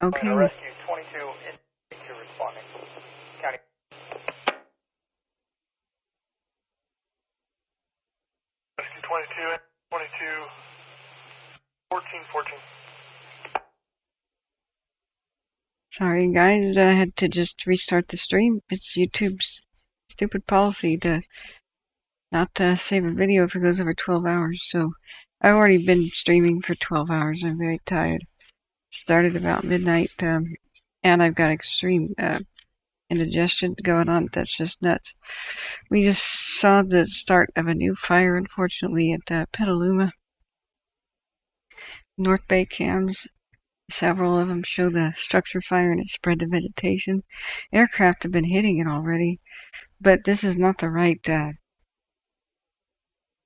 Okay. Rescue 22 into responding. County. Rescue 22, 22, 14. Sorry guys, I had to just restart the stream. It's YouTube's stupid policy to not save a video if it goes over 12 hours. So I've already been streaming for 12 hours. I'm very tired. Started about midnight, and I've got extreme indigestion going on. That's just nuts. We just saw the start of a new fire, unfortunately, at Petaluma. North Bay cams, several of them show the structure fire and it spread to vegetation. Aircraft have been hitting it already, but this is not the right,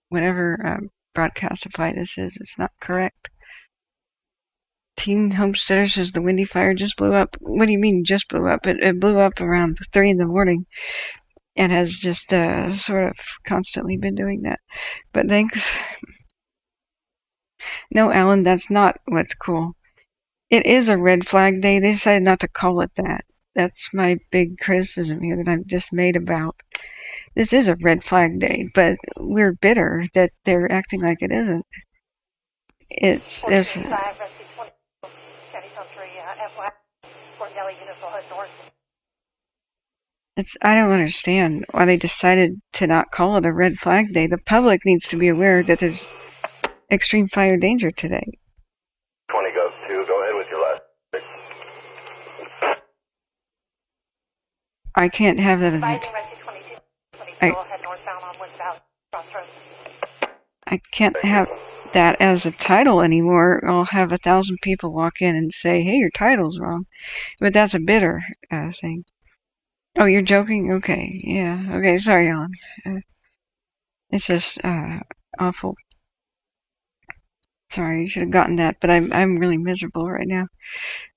whatever broadcastify this is, it's not correct. Teen Homesteader says the Windy Fire just blew up. What do you mean just blew up? It blew up around 3 in the morning and has just sort of constantly been doing that. But thanks. No, Alan, that's not what's cool. It is a red flag day. They decided not to call it that. That's my big criticism here that I'm dismayed about. This is a red flag day, but we're bitter that they're acting like it isn't. There's I don't understand why they decided to not call it a red flag day. The public needs to be aware that there's extreme fire danger today. 20 goes 2. Go ahead with your last. I can't have that as I can't have that as a title anymore. I'll have 1,000 people walk in and say, hey, your title's wrong. But that's a bitter thing. Oh, you're joking? Okay, yeah. Okay, sorry, Alan. It's just awful. Sorry, you should have gotten that, but I'm really miserable right now.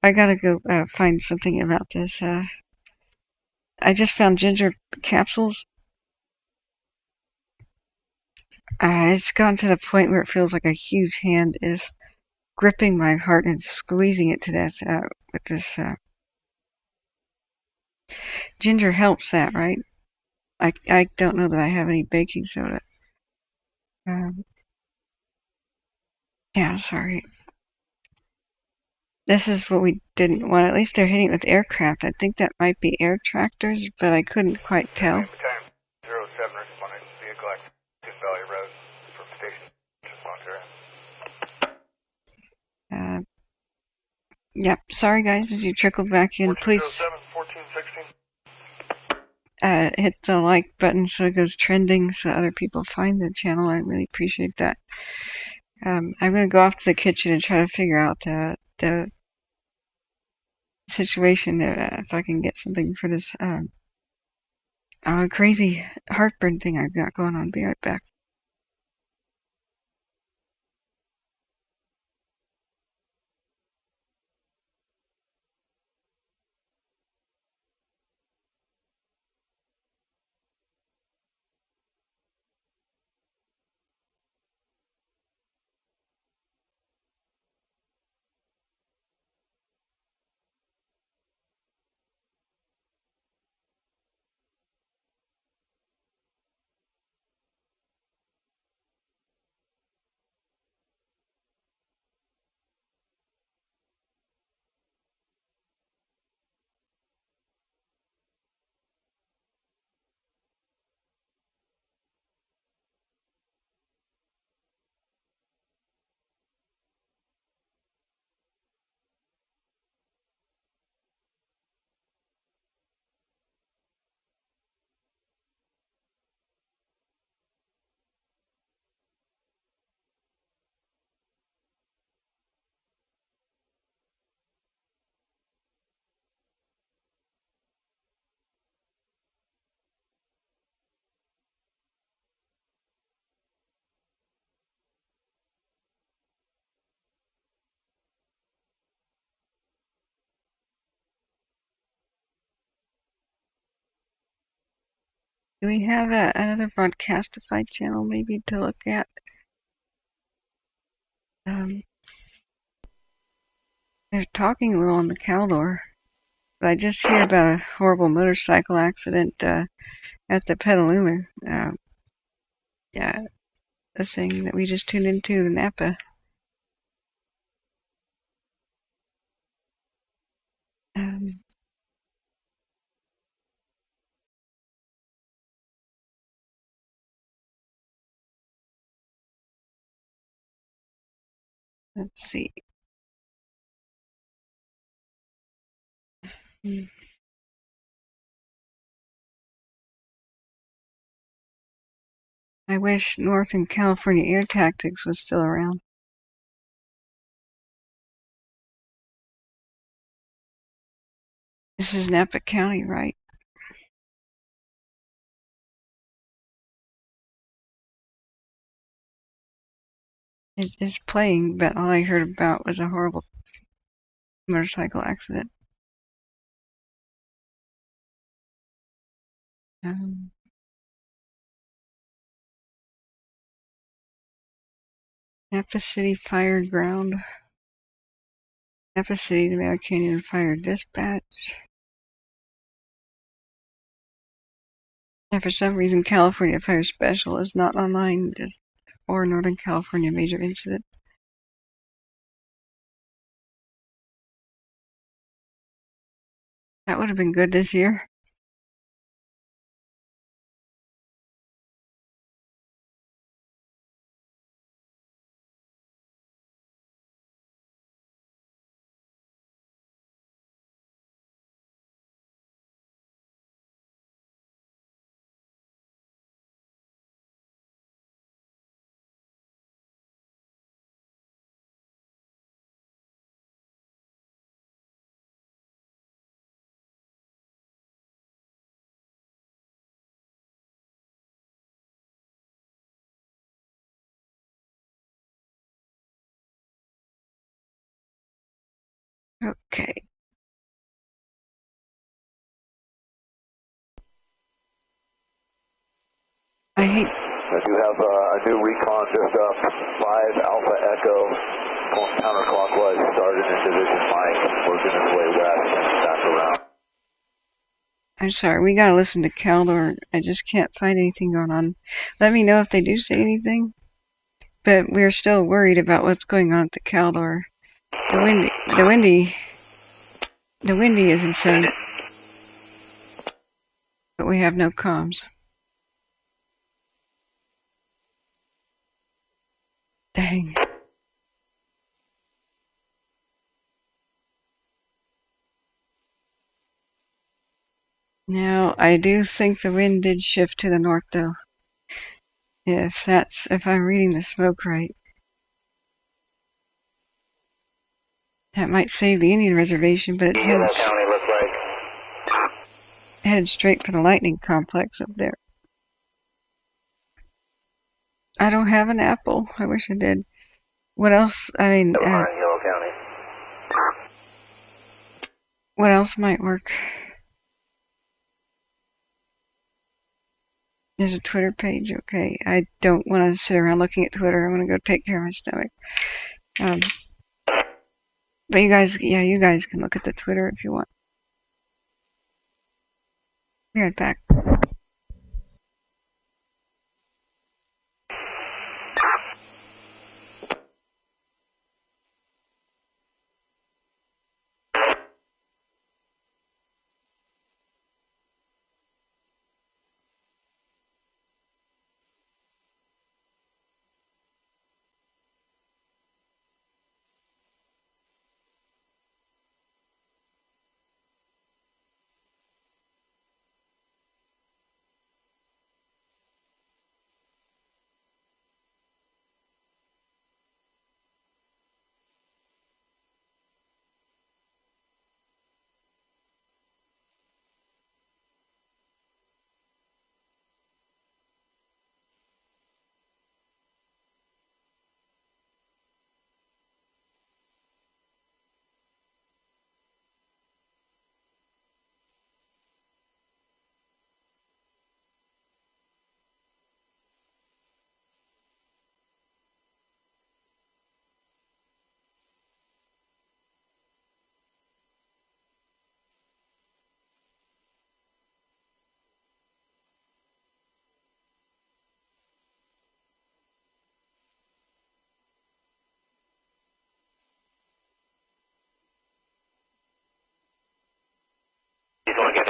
I gotta go find something about this. I just found ginger capsules. It's gotten to the point where it feels like a huge hand is gripping my heart and squeezing it to death with this. Ginger helps that, right? I don't know that I have any baking soda. Yeah, sorry. This is what we didn't want. At least they're hitting it with aircraft. I think that might be air tractors, but I couldn't quite tell. 07 responding. Vehicle active Valley Road from station. Yep. Sorry, guys, as you trickle back in, please 14, hit the like button so it goes trending so other people find the channel. I really appreciate that. I'm going to go off to the kitchen and try to figure out the situation if I can get something for this crazy heartburn thing I've got going on. Be right back. Do we have another broadcastify channel maybe to look at? They're talking a little on the Caldor, but I just hear about a horrible motorcycle accident at the Petaluma. Yeah, the thing that we just tuned into, the Napa. Let's see. I wish Northern California Air Tactics was still around. This is Napa County, right? It is playing, but all I heard about was a horrible motorcycle accident. Napa City Fire Ground. Napa City, Nevada Canyon Fire Dispatch. And for some reason, California Fire Special is not online, or Northern California Major Incident. That would have been good this year. Okay. I hate. You have a new recon just up, 5 Alpha Echo, going counterclockwise, started in Division Mike, working its way west and back around. I'm sorry, we gotta listen to Caldor. I just can't find anything going on. Let me know if they do say anything. But we're still worried about what's going on at the Caldor. The windy is insane. But we have no comms. Dang. Now, I do think the wind did shift to the north, though. If I'm reading the smoke right. That might save the Indian reservation, but it's headed straight for the lightning complex up there. I don't have an apple. I wish I did. What else? I mean, Yellow County. what else might work? There's a Twitter page. Okay, I don't want to sit around looking at Twitter. I want to go take care of my stomach. But you guys can look at the Twitter if you want. Be right back.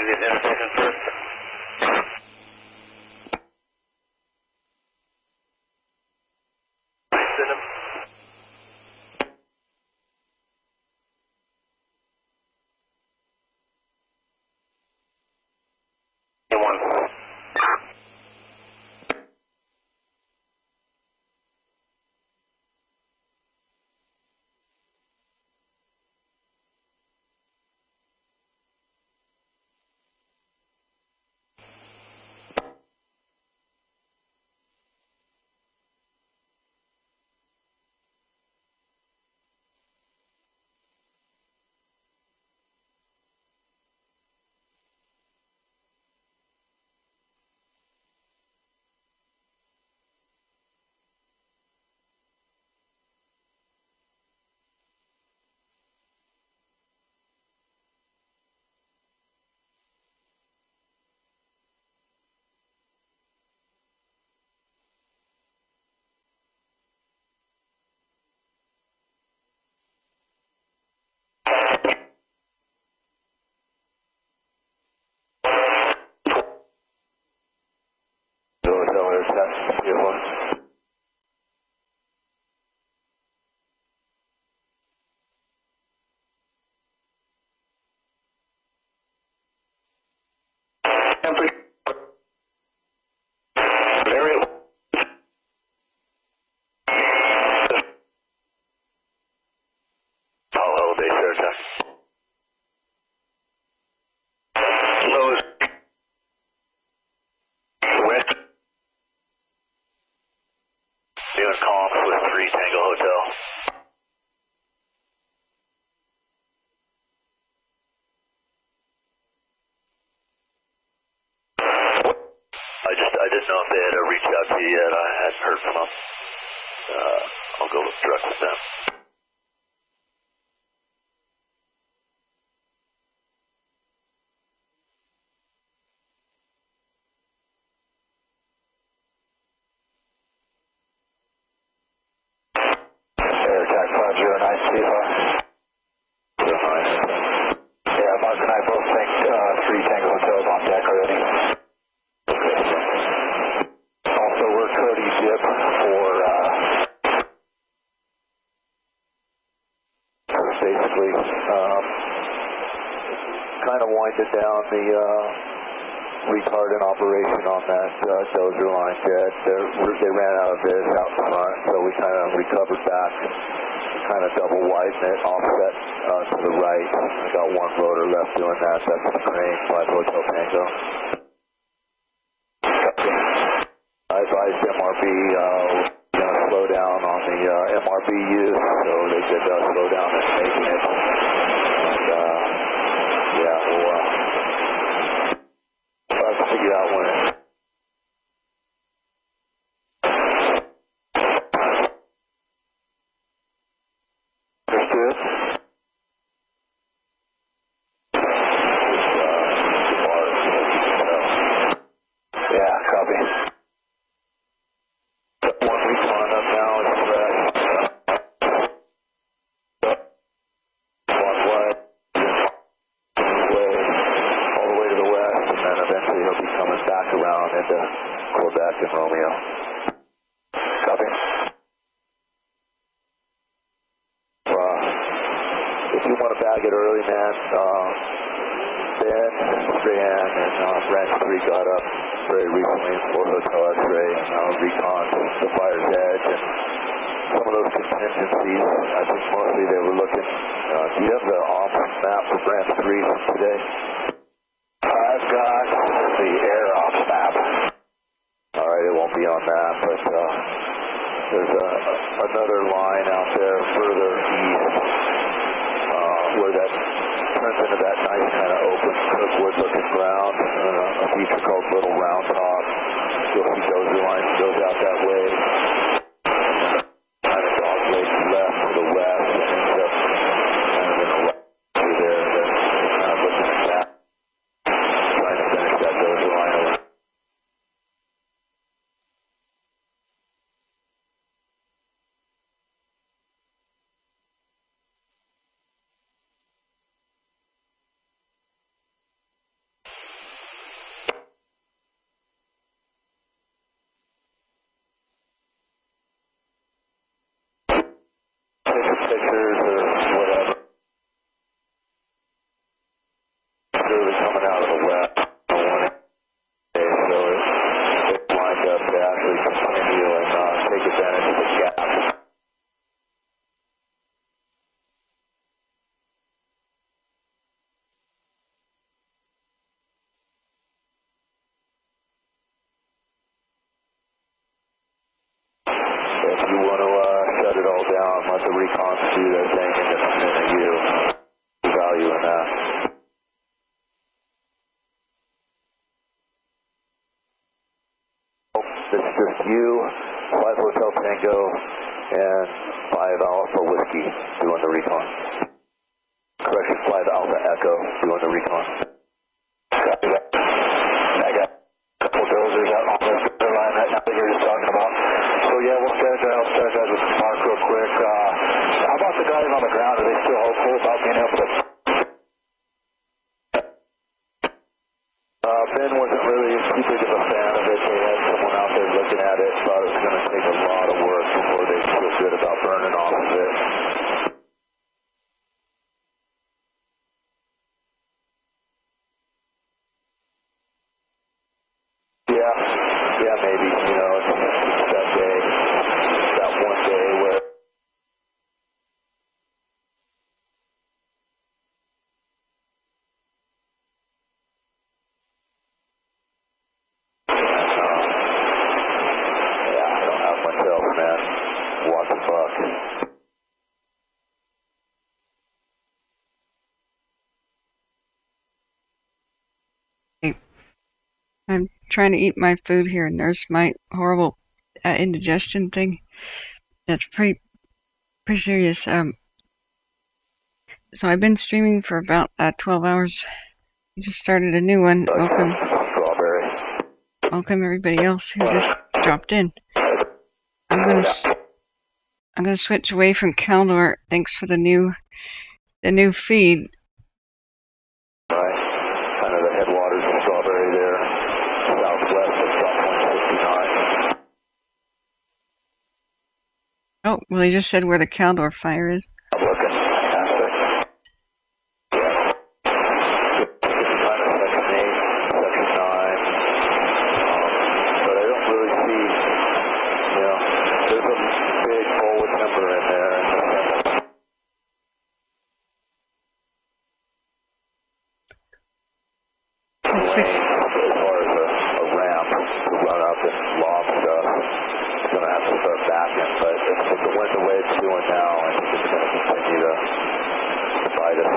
these intersections first. Send him. One. I didn't know if they had reached out to you yet. I hadn't heard from them. I'll go direct with them. Air attack 509 Seahawk. 09. Yeah, Mark and I both think 3 Tango Hotels on deck already. Also, we're Cody Dip for basically kind of winded down the retardant operation on that dozer line jet. They ran out of this out front, so we kind of recovered back, kind of double widen it, offset to the right. I got one rotor left doing that. That's the crane, 5 Hotel Tango. I advised MRB going to slow down on the MRB use, so they did slow down and making it. And yeah, we'll have to figure out when it. Understood. Yeah, copy. One recon up now is one way, all the way to the west, and then eventually he'll be coming back around into Quebec and Romeo. Copy. If you want to bag it early, man, Ben, Stan, and Branch 3 got up very recently for Hotel X-Ray and recon the Fire's Edge and some of those contingencies. I think mostly they were looking. Do you have the ops map for Branch 3 from today? I've got the air ops map. All right, it won't be on that, but there's another line out there further east where that turns into that nice kind of open Kirkwood-looking ground, a feature called Little Round Top. You'll see dozer lines goes out that way. Kind of dog legs left to the west, and ends up kind of in the right through there. They're kind of looking at that, trying to finish that dozer line over. take some pictures or whatever. It's really coming out of the west. So it's lined up to actually continue and take advantage of the gap. If you want to shut it all down, let the recons do their thing independent of you. Value in that. This is just you, 5 Hotel Tango, and 5 Alpha Whiskey doing the recon. Correction, 5 Alpha Echo doing the recon. Copy that. I got a couple of dozers out on the line right now that you're just talking about. So yeah, we'll strategize with Mark real quick. How about the guys on the ground? Are they still hopeful about being able to... Ben wasn't really too big of a fan of it. They had someone out there looking at it, thought it was going to take a lot of work before they feel good about burning off of it. Yeah, maybe, you know, it's that day, that one day where... Yeah, I don't have myself, man. What the fuck? I'm trying to eat my food here and there's my horrible indigestion thing. That's pretty serious. So I've been streaming for about 12 hours. I just started a new one. Welcome. Strawberry. Welcome everybody else who just dropped in. I'm gonna switch away from Caldor. Thanks for the new feed. Right. Kind of the headwaters of Strawberry there. Southwest of South 169. Oh, well, he just said where the Caldor fire is. I'm looking. Fantastic. Yeah. Kind of section 8, section 9. But I don't really see, you know, there's a big bowl of timber in there. That's six. As far as a ramp to run up and log stuff, it's going to have to start backing. But if the wind the way it's doing now, I think it's going to continue to fight us.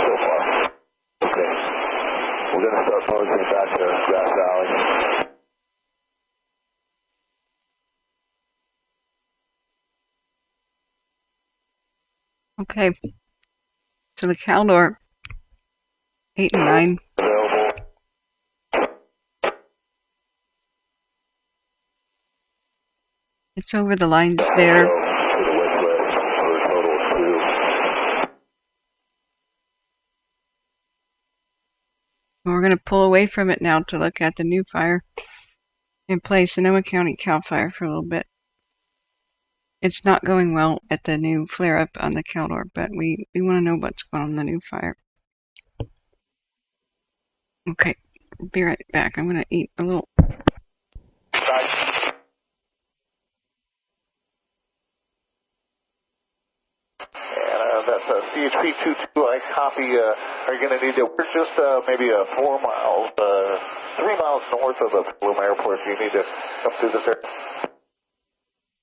So far. Okay. We're going to start moseying back to Grass Valley. Okay. So the Caldor 8 and 9. Available. It's over the lines there. To the west for a total of 2. We're going to pull away from it now to look at the new fire and play Sonoma County Cal Fire for a little bit. It's not going well at the new flare-up on the Caldor, but we want to know what's going on in the new fire. Okay, be right back. I'm going to eat a little. And that's CHP 22. I copy. Are you going to need to? We're just maybe 4 miles, 3 miles north of the Petaluma Airport. You need to come through this area.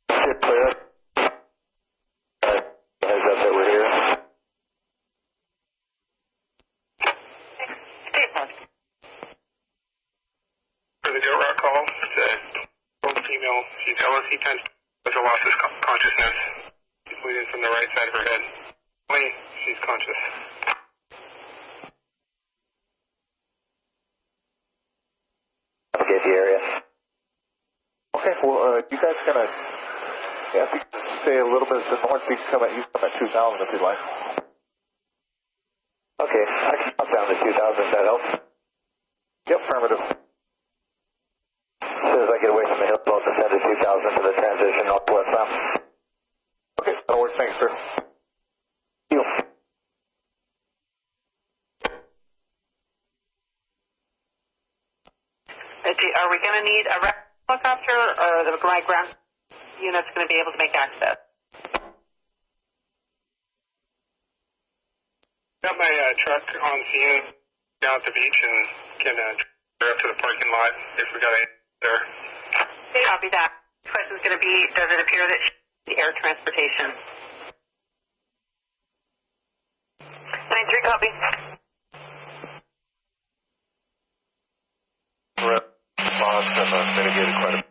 Get clear. Heads up that we're here. For the Dorado call, it's a old female. She's LSC 10 with a loss of consciousness. She's bleeding from the right side of her head. Only she's conscious. Navigate the area. Okay, well, you guys gonna, if you can stay a little bit to the north, you can come at 2,000 if you'd like. Okay, I can drop down to 2,000 if that helps. Yep, affirmative. as I get away from the hill, I'll descend to 2000 for the transition northwest now. Okay, that'll work. Thanks, sir. Thank you. Are we going to need a helicopter, or my ground unit's going to be able to make access? Got my truck on scene down at the beach and can drive up to the parking lot if we got any there. Copy that. The question is going to be, does it appear that the air transportation? 93, copy. Response have mitigated quite a bit.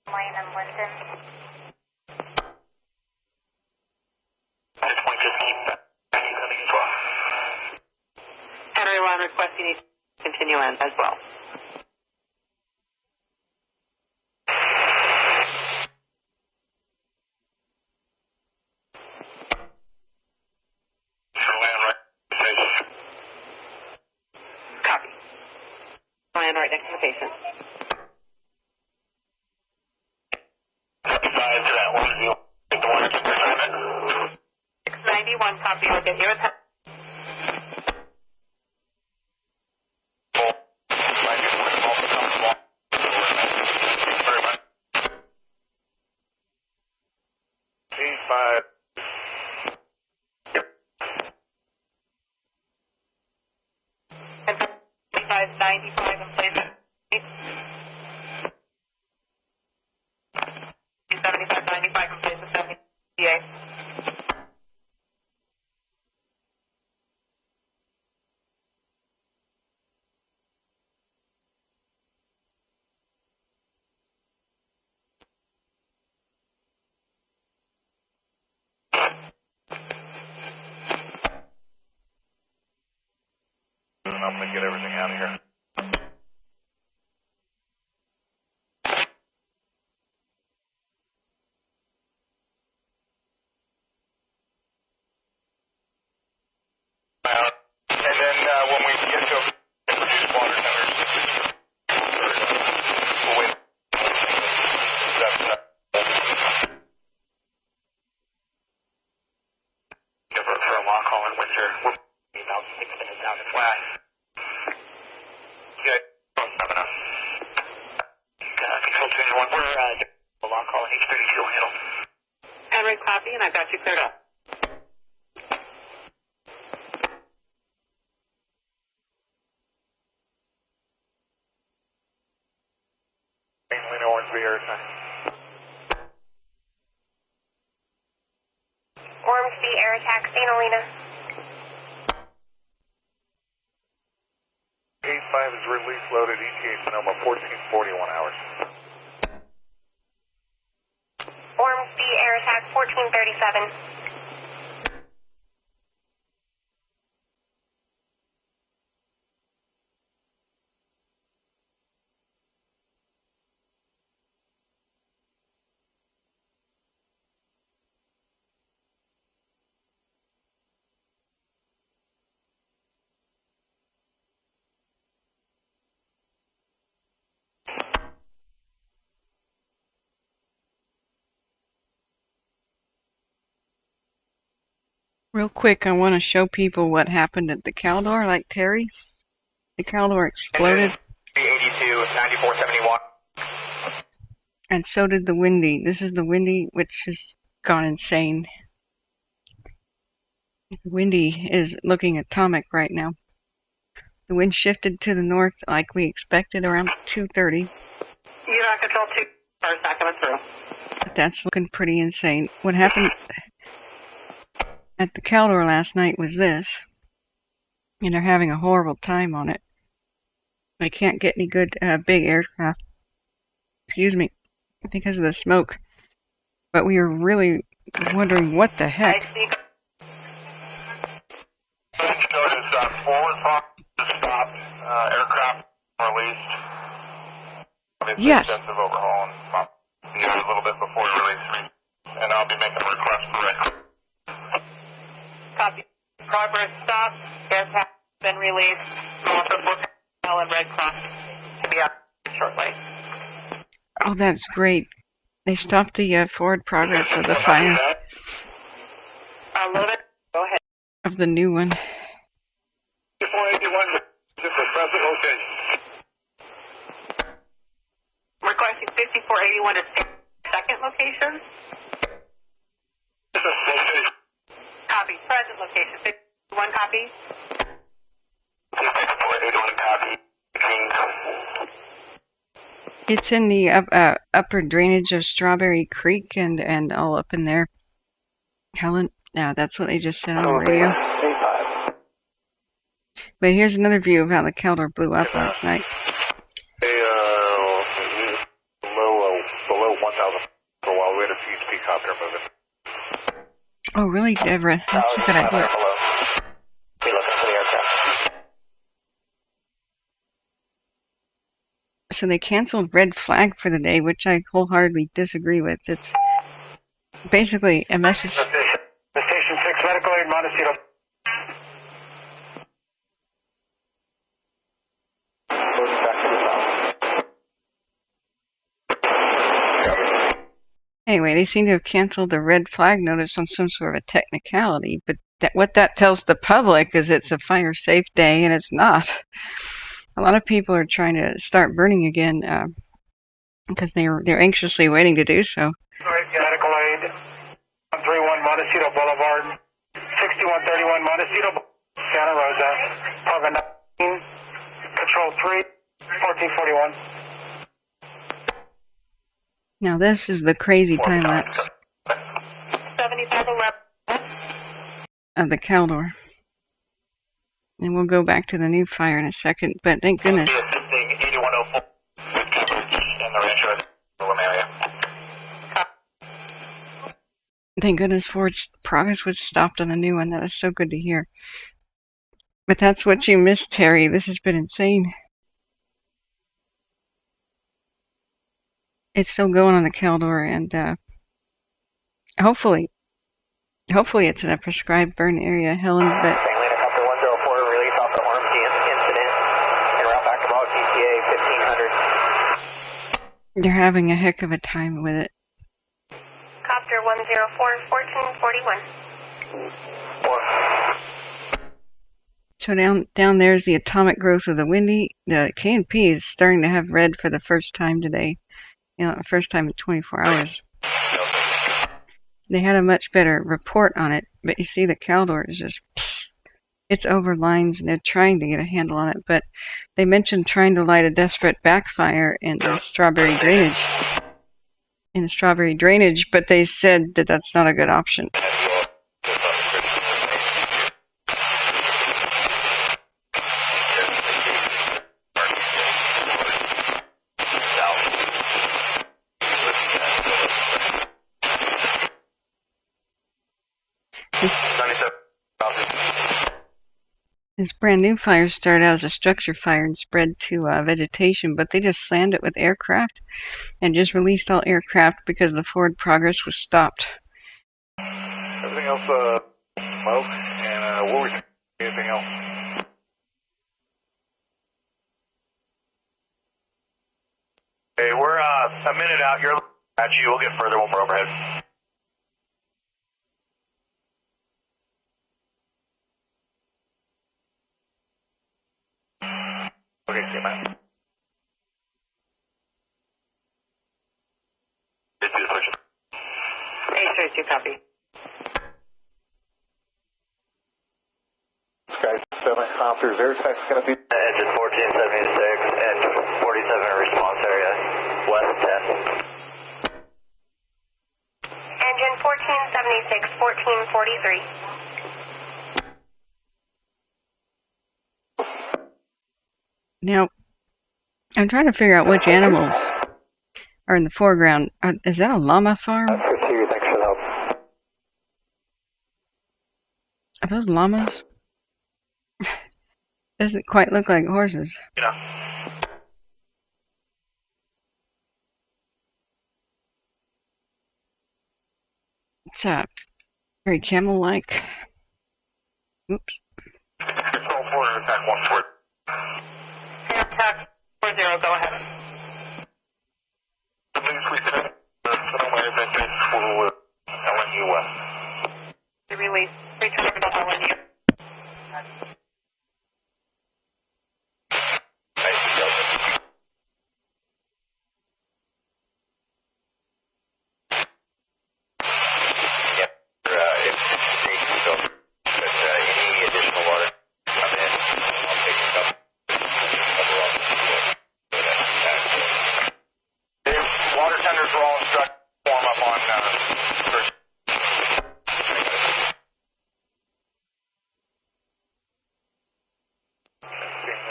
Lane and Linden. Henry, we're on requesting you to continue in as well. Copy. Land right next to the patient. 691, copy. We'll get here. And 95 in place. 75 in place of 78. I'm going to get everything out of here. And then when we get to reduce water temperatures, we'll wait. For a long haul in winter, we're about 6 minutes out of flat. Yeah, control to anyone. We're a long call in H32 handle. Henry, copy, and I've got you cleared up. Mainly Orange Bay airtime. Ormsby Air Attack, St. Helena. 85 is release loaded, ETA Sonoma, 1441 hours. Ormsby Air Attack, 1437. Real quick, I want to show people what happened at the Caldor, like Terry. The Caldor exploded. 82, 9471. And so did the Windy. This is the Windy, which has gone insane. The Windy is looking atomic right now. The wind shifted to the north like we expected around 2:30. EVAC control 2, cars not coming through. But that's looking pretty insane. What happened at the Caldor last night was this. And they're having a horrible time on it. They can't get any good big aircraft. Excuse me. Because of the smoke. But we were really wondering what the heck. Forward stopped, aircraft released. Obviously, Yes. extensive overhaul and a little bit before we release. And I'll be making a request for it. Copy. Progress stop. Aircraft been released. Also, Helen Red Cross to be out shortly. Oh, that's great. They stopped the forward progress of the fire. Loader, go ahead. Of the new one. 5481, just a present location. Requesting 5481 to stay second location. This is location. Copy. Present location. 51 copy. 5481 copy. It's in the upper drainage of Strawberry Creek and all up in there. Helen, yeah, that's what they just said on the radio. But here's another view of how the Caldor blew up last night. Below 1,000 for a while. We had a CHP copter moving. Oh, really, Deborah? That's a good idea. Be looking for the aircraft. So they canceled red flag for the day, which I wholeheartedly disagree with. It's basically a message. Station 6, medical aid, Montecito. Anyway, they seem to have canceled the red flag notice on some sort of a technicality, but what that tells the public is it's a fire safe day, and it's not. A lot of people are trying to start burning again because they're anxiously waiting to do so. Medical aid, 131 Montecito Boulevard, 6131 Montecito, Santa Rosa, Targa 19, Control 3, 1441. Now this is the crazy time lapse 7511. of the Caldor. And we'll go back to the new fire in a second, but thank goodness. 8104 in the Rancho area. Thank goodness forward progress was stopped on the new one. That was so good to hear. But that's what you missed, Terry. This has been insane. It's still going on the Caldor, and hopefully it's in a prescribed burn area, Helen. But Helicopter 104 release off the Ormsby incident and route back about DCA 1500. they're having a heck of a time with it. Copter 104, 1441. So down there's the atomic growth of the Windy. The K&P is starting to have red for the first time today. First time in 24 hours. They had a much better report on it, but you see the Caldor is just, it's over lines, and they're trying to get a handle on it, but they mentioned trying to light a desperate backfire in the strawberry drainage, but they said that that's not a good option. This brand new fire started out as a structure fire and spread to vegetation, but they just slammed it with aircraft and just released all aircraft because the forward progress was stopped. Everything else, smoke, and what was anything else? Hey, we're a minute out. You're at you. We'll get further when we're overhead. Okay, see you, man. 832 copy. Sky 7 officers, airtech going to be Engine 1476 and 47 response area, west 10. Engine 1476, 1443. Now, I'm trying to figure out which animals are in the foreground. Is that a llama farm? Thanks for the help. Are those llamas? Doesn't quite look like horses. Yeah. It's very camel-like. Oops. Control 4, attack 1-4. 140, go ahead. Please, we said Sonoma Adventures for LNU West. The release, return to LNU.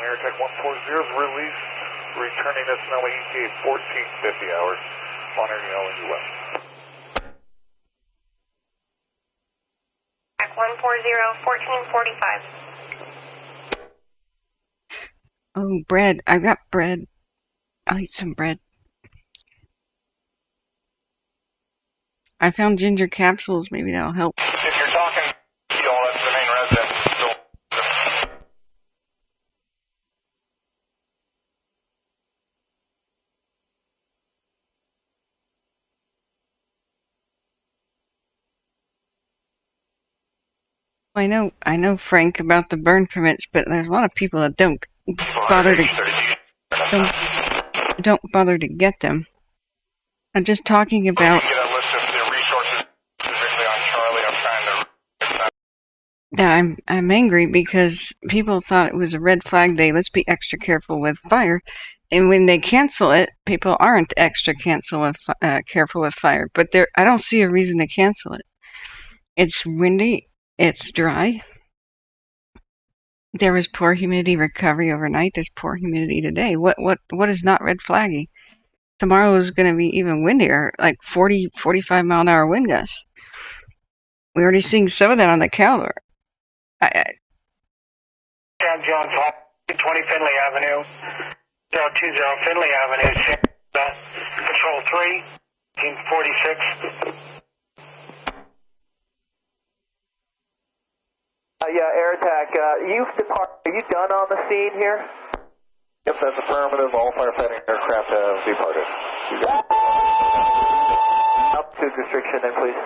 Airtech 140's release, returning to Sonoma ETA 1450 hours, monitoring LNU West. Back 140, 1445. Oh, bread. I've got bread. I'll eat some bread. I found ginger capsules. Maybe that'll help. If you're talking, that's the main residence. I know, Frank, about the burn permits, but there's a lot of people that don't bother to get them. I'm just talking about. Get a list of the resources specifically on Charlie. I'm trying to. Yeah, I'm angry because people thought it was a red flag day. Let's be extra careful with fire, and when they cancel it, people aren't extra careful with fire. But I don't see a reason to cancel it. It's windy. It's dry. There was poor humidity recovery overnight. There's poor humidity today. What is not red flaggy? Tomorrow is going to be even windier, like 40, 45 mile an hour wind gusts. We're already seeing some of that on the Caldor. Chad Jones, 20 Finley Avenue, 020 Finley Avenue, Control 3, 1846. Yeah, Air Attack, are you done on the scene here? Yep, that's affirmative. All firefighting aircraft have departed. Altitude restriction then, please.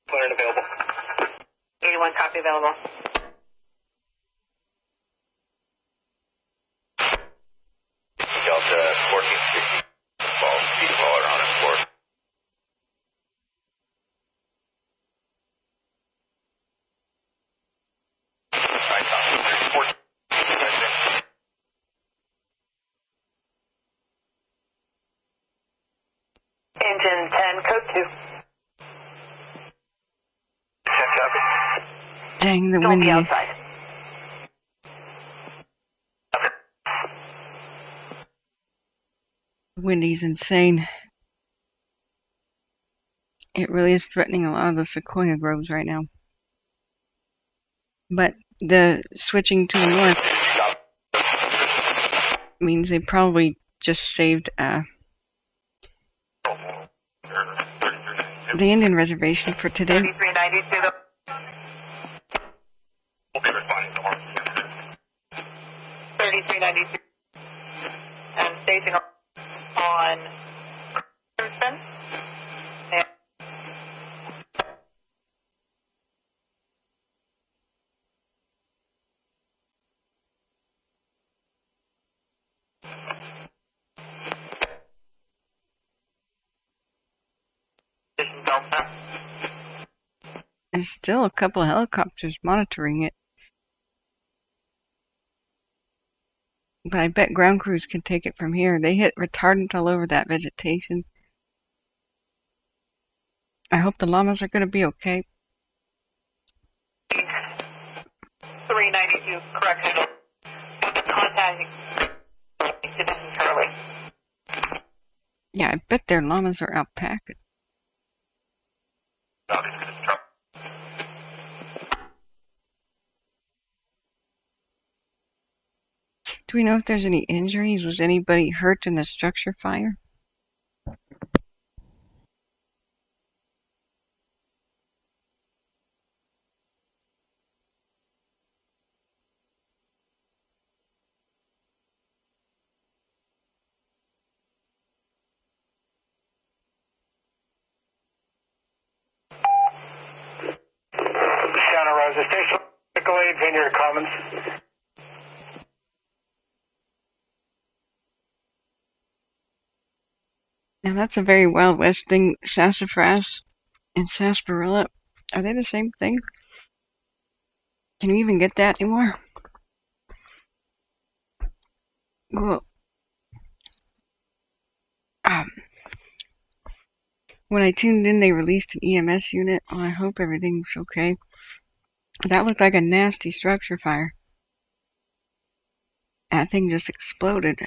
Clearing available. 81 copy available. Delta 1460, 12 feet of water on its course. Engine 10, code 2. Dang, the Don't wind. be outside. Windy's insane. It really is threatening a lot of the sequoia groves right now. But the switching to the north means they probably just saved the Indian reservation for today. 3392. 3392. And staging on Kern. There's still a couple of helicopters monitoring it. But I bet ground crews can take it from here. They hit retardant all over that vegetation. I hope the llamas are going to be okay. 3 2092 correctional. Contacting citizens early. Yeah, I bet their llamas are alpaca. Do we know if there's any injuries? Was anybody hurt in the structure fire? Santa Rosa Station, Medical Aid, Vineyard Commons. Now that's a very Wild West thing. Sassafras and sarsaparilla, are they the same thing? Can we even get that anymore? Well, when I tuned in, they released an EMS unit. Well, I hope everything's okay. That looked like a nasty structure fire. That thing just exploded.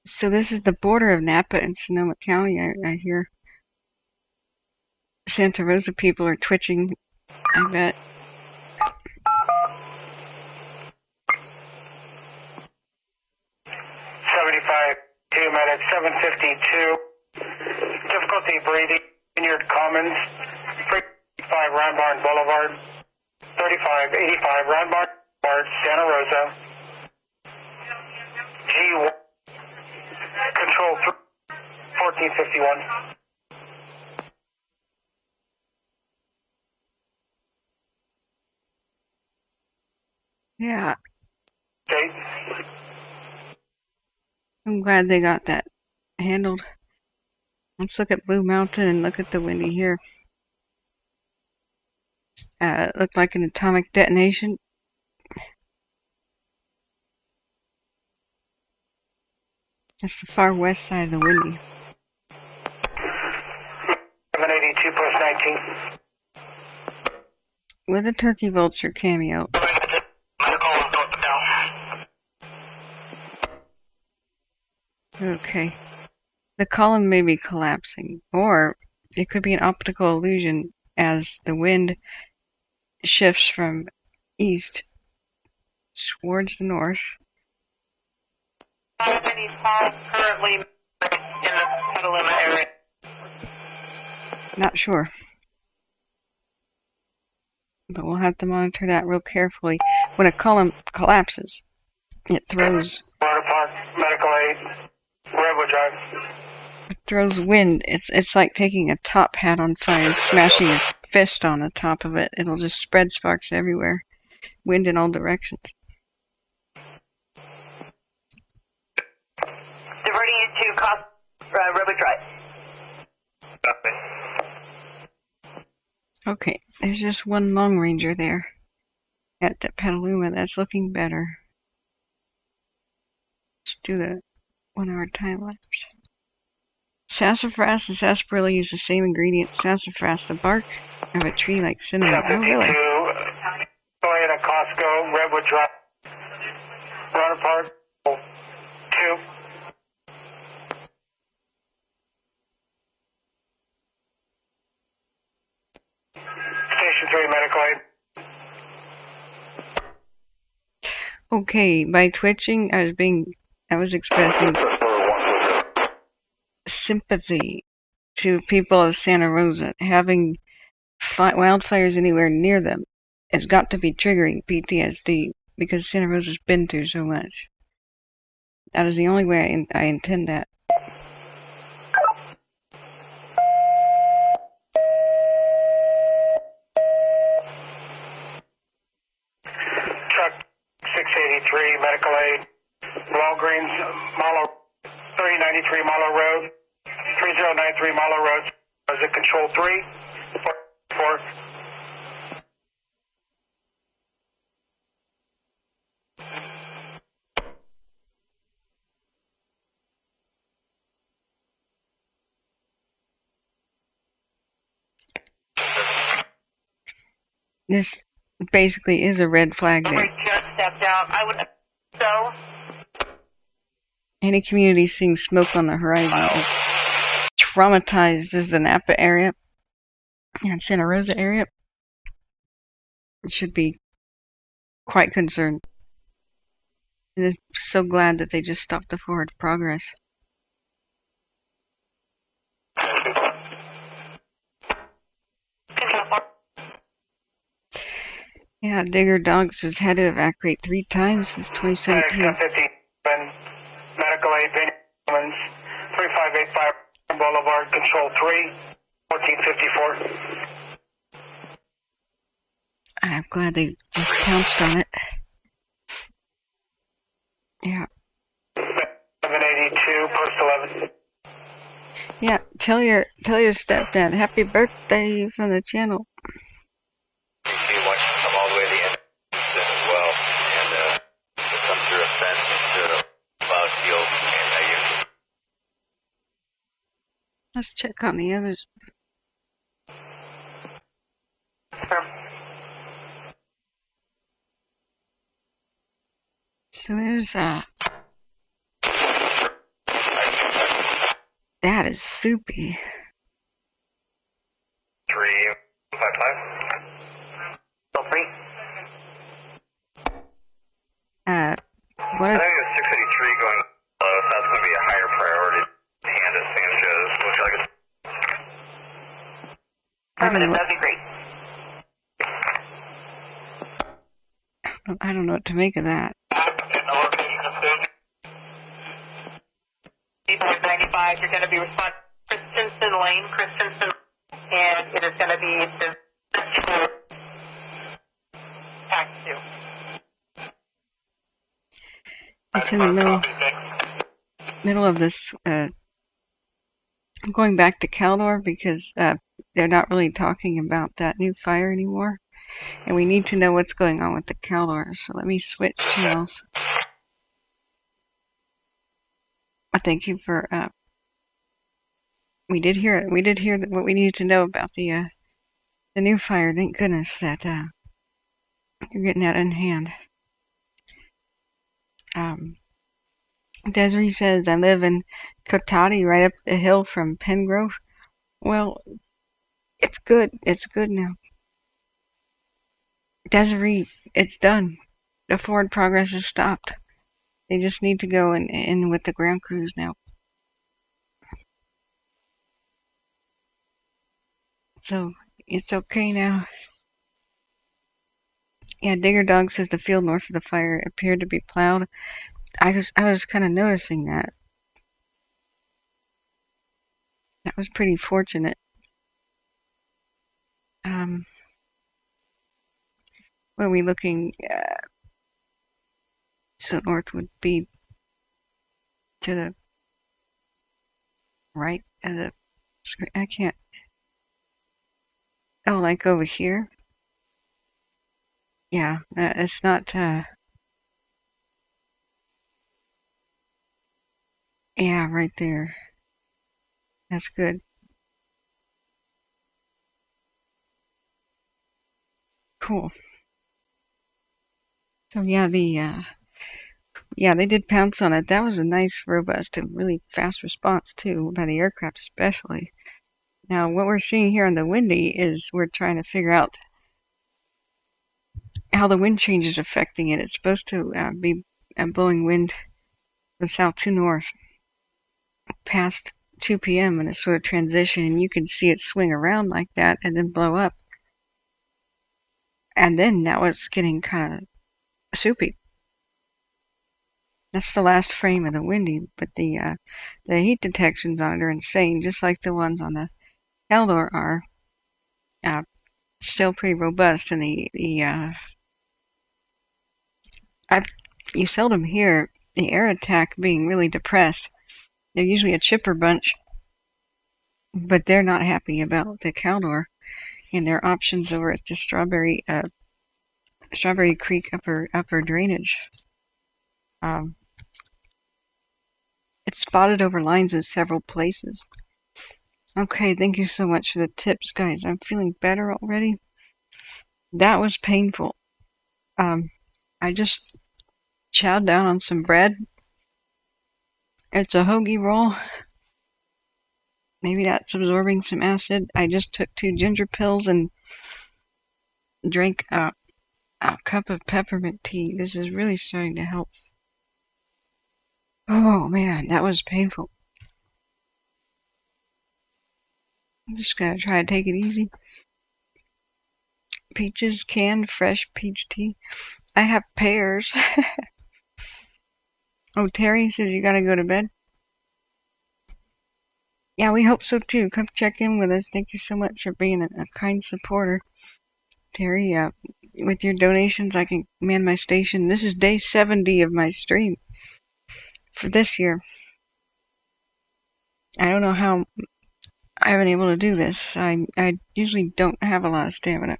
So this is the border of Napa and Sonoma County. I hear Santa Rosa people are twitching, I bet. Two medic 752. Difficulty breathing. Vineyard Commons. 35 Round Barn Boulevard. 3585 Round Barn Boulevard, Santa Rosa. G1. Control 3. 1451. Yeah. State. I'm glad they got that handled. Let's look at Blue Mountain and look at the windy here. It looked like an atomic detonation. That's the far west side of the windy. 782 plus 19. With a turkey vulture cameo. Okay. The column may be collapsing, or it could be an optical illusion as the wind shifts from east towards the north. How many calls currently in the Petaluma area? Not sure. But we'll have to monitor that real carefully. When a column collapses, it throws... Water Park, Medical Aid, Redwood Drive. It throws wind. It's like taking a top hat on fire and smashing a fist on the top of it. It'll just spread sparks everywhere. Wind in all directions. Diverting you to Redwood Drive. Okay, there's just one Long Ranger there at the Petaluma. That's looking better. Let's do the 1 hour time lapse. Sassafras and sarsaparilla use the same ingredient. Sassafras, the bark of a tree like cinnamon. Oh, really? Going to Costco, Redwood Drive, Water Park, 2. Station 3, Medical Aid. Okay, by twitching, I was expressing sympathy to people of Santa Rosa. Having wildfires anywhere near them has got to be triggering PTSD because Santa Rosa's been through so much. That is the only way I intend that. Truck 683, Medical Aid, Walgreens, 3093 Malo Road, 3093 Malo Road, is it Control 3, 4. basically is a red flag there. Just stepped out. I would so. Any community seeing smoke on the horizon is traumatized. This is the Napa area and Santa Rosa area. It should be quite concerned. And is so glad that they just stopped the forward progress. Yeah, Digger Dogs has had to evacuate 3 times since 2017. Medical aid, 3585 Boulevard, Control 3, 1454. I'm glad they just pounced on it. Yeah. 782, post 11. Yeah, tell your stepdad happy birthday from the channel. Come all the way to the end as well, and come through a fence into the cloud field. Let's check on the others. So there's that is soupy. 355. What a, I think it was 683 going low, so that's going to be a higher priority hand as Sanchez. Looks like it's... That'd be great. I don't know what to make of that. People at 95, you're going to be responding to Christensen Lane, and it is going to be the Act 2. It's in the middle of this. I'm going back to Caldor because they're not really talking about that new fire anymore, and we need to know what's going on with the Caldor. So let me switch channels. Thank you for. We did hear it. We did hear what we needed to know about the new fire. Thank goodness that you're getting that in hand. Desiree says, I live in Cotati, right up the hill from Pengrove. Well, it's good. It's good now. Desiree, it's done. The forward progress has stopped. They just need to go in with the ground crews now. So, it's okay now. Yeah, Digger Dog says the field north of the fire appeared to be plowed. I was kind of noticing that. That was pretty fortunate. What are we looking at? So north would be to the right of the screen. I can't. Oh, like over here? Yeah, it's not. Yeah, right there. That's good. Cool. So yeah, they did pounce on it. That was a nice, robust, and really fast response too, by the aircraft especially. Now, what we're seeing here on the windy is we're trying to figure out how the wind change is affecting it. It's supposed to be blowing wind from south to north past 2 p.m. and it's sort of transition, and you can see it swing around like that and then blow up. And then now it's getting kind of soupy. That's the last frame of the windy, but the heat detections on it are insane, just like the ones on the Caldor are still pretty robust. And you seldom hear the air attack being really depressed. They're usually a chipper bunch, but they're not happy about the Caldor and their options over at the Strawberry Creek upper drainage. It's spotted over lines in several places. Okay, thank you so much for the tips, guys. I'm feeling better already. That was painful. I just chowed down on some bread. It's a hoagie roll. Maybe that's absorbing some acid. I just took 2 ginger pills and drank a cup of peppermint tea. This is really starting to help. Oh man, that was painful. I'm just gonna try to take it easy. Peaches, canned fresh peach tea. I have pears. Oh, Terry says you gotta go to bed. Yeah, we hope so too. Come check in with us. Thank you so much for being a kind supporter. Terry, with your donations, I can man my station. This is day 70 of my stream for this year. I don't know how I've been able to do this. I usually don't have a lot of stamina.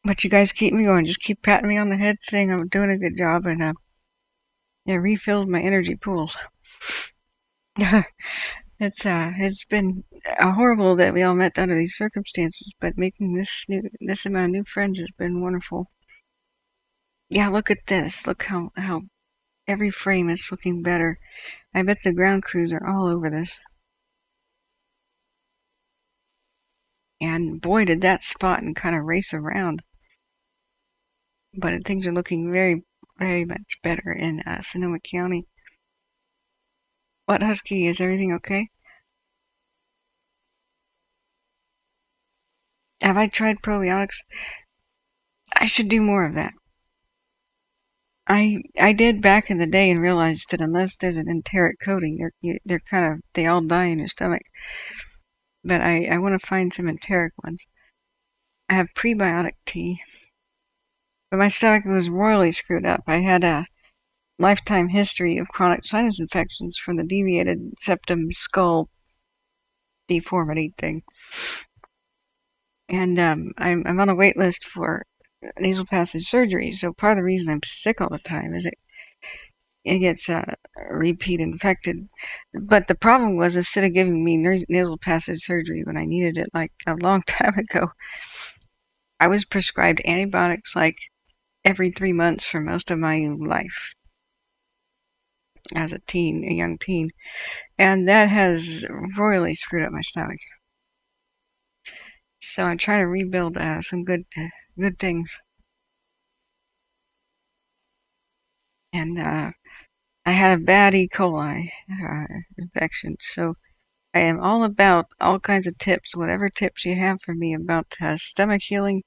But you guys keep me going. Just keep patting me on the head saying I'm doing a good job, and it refilled my energy pools. It's been horrible that we all met under these circumstances, but making this amount of new friends has been wonderful. Yeah, look at this. Look how every frame is looking better. I bet the ground crews are all over this. And boy, did that spot and kind of race around. But things are looking very, very much better in Sonoma County. What, Husky? Is everything okay? Have I tried probiotics? I should do more of that. I did back in the day and realized that unless there's an enteric coating, they all die in your stomach. But I want to find some enteric ones. I have prebiotic tea. But my stomach was royally screwed up. I had a lifetime history of chronic sinus infections from the deviated septum skull deformity thing. And I'm on a wait list for nasal passage surgery. So part of the reason I'm sick all the time is it gets repeat infected. But the problem was, instead of giving me nasal passage surgery when I needed it like a long time ago, I was prescribed antibiotics like every 3 months for most of my life as a young teen. And that has royally screwed up my stomach. So I'm trying to rebuild some good things. And I had a bad E. coli infection, so I am all about all kinds of tips. Whatever tips you have for me about stomach healing,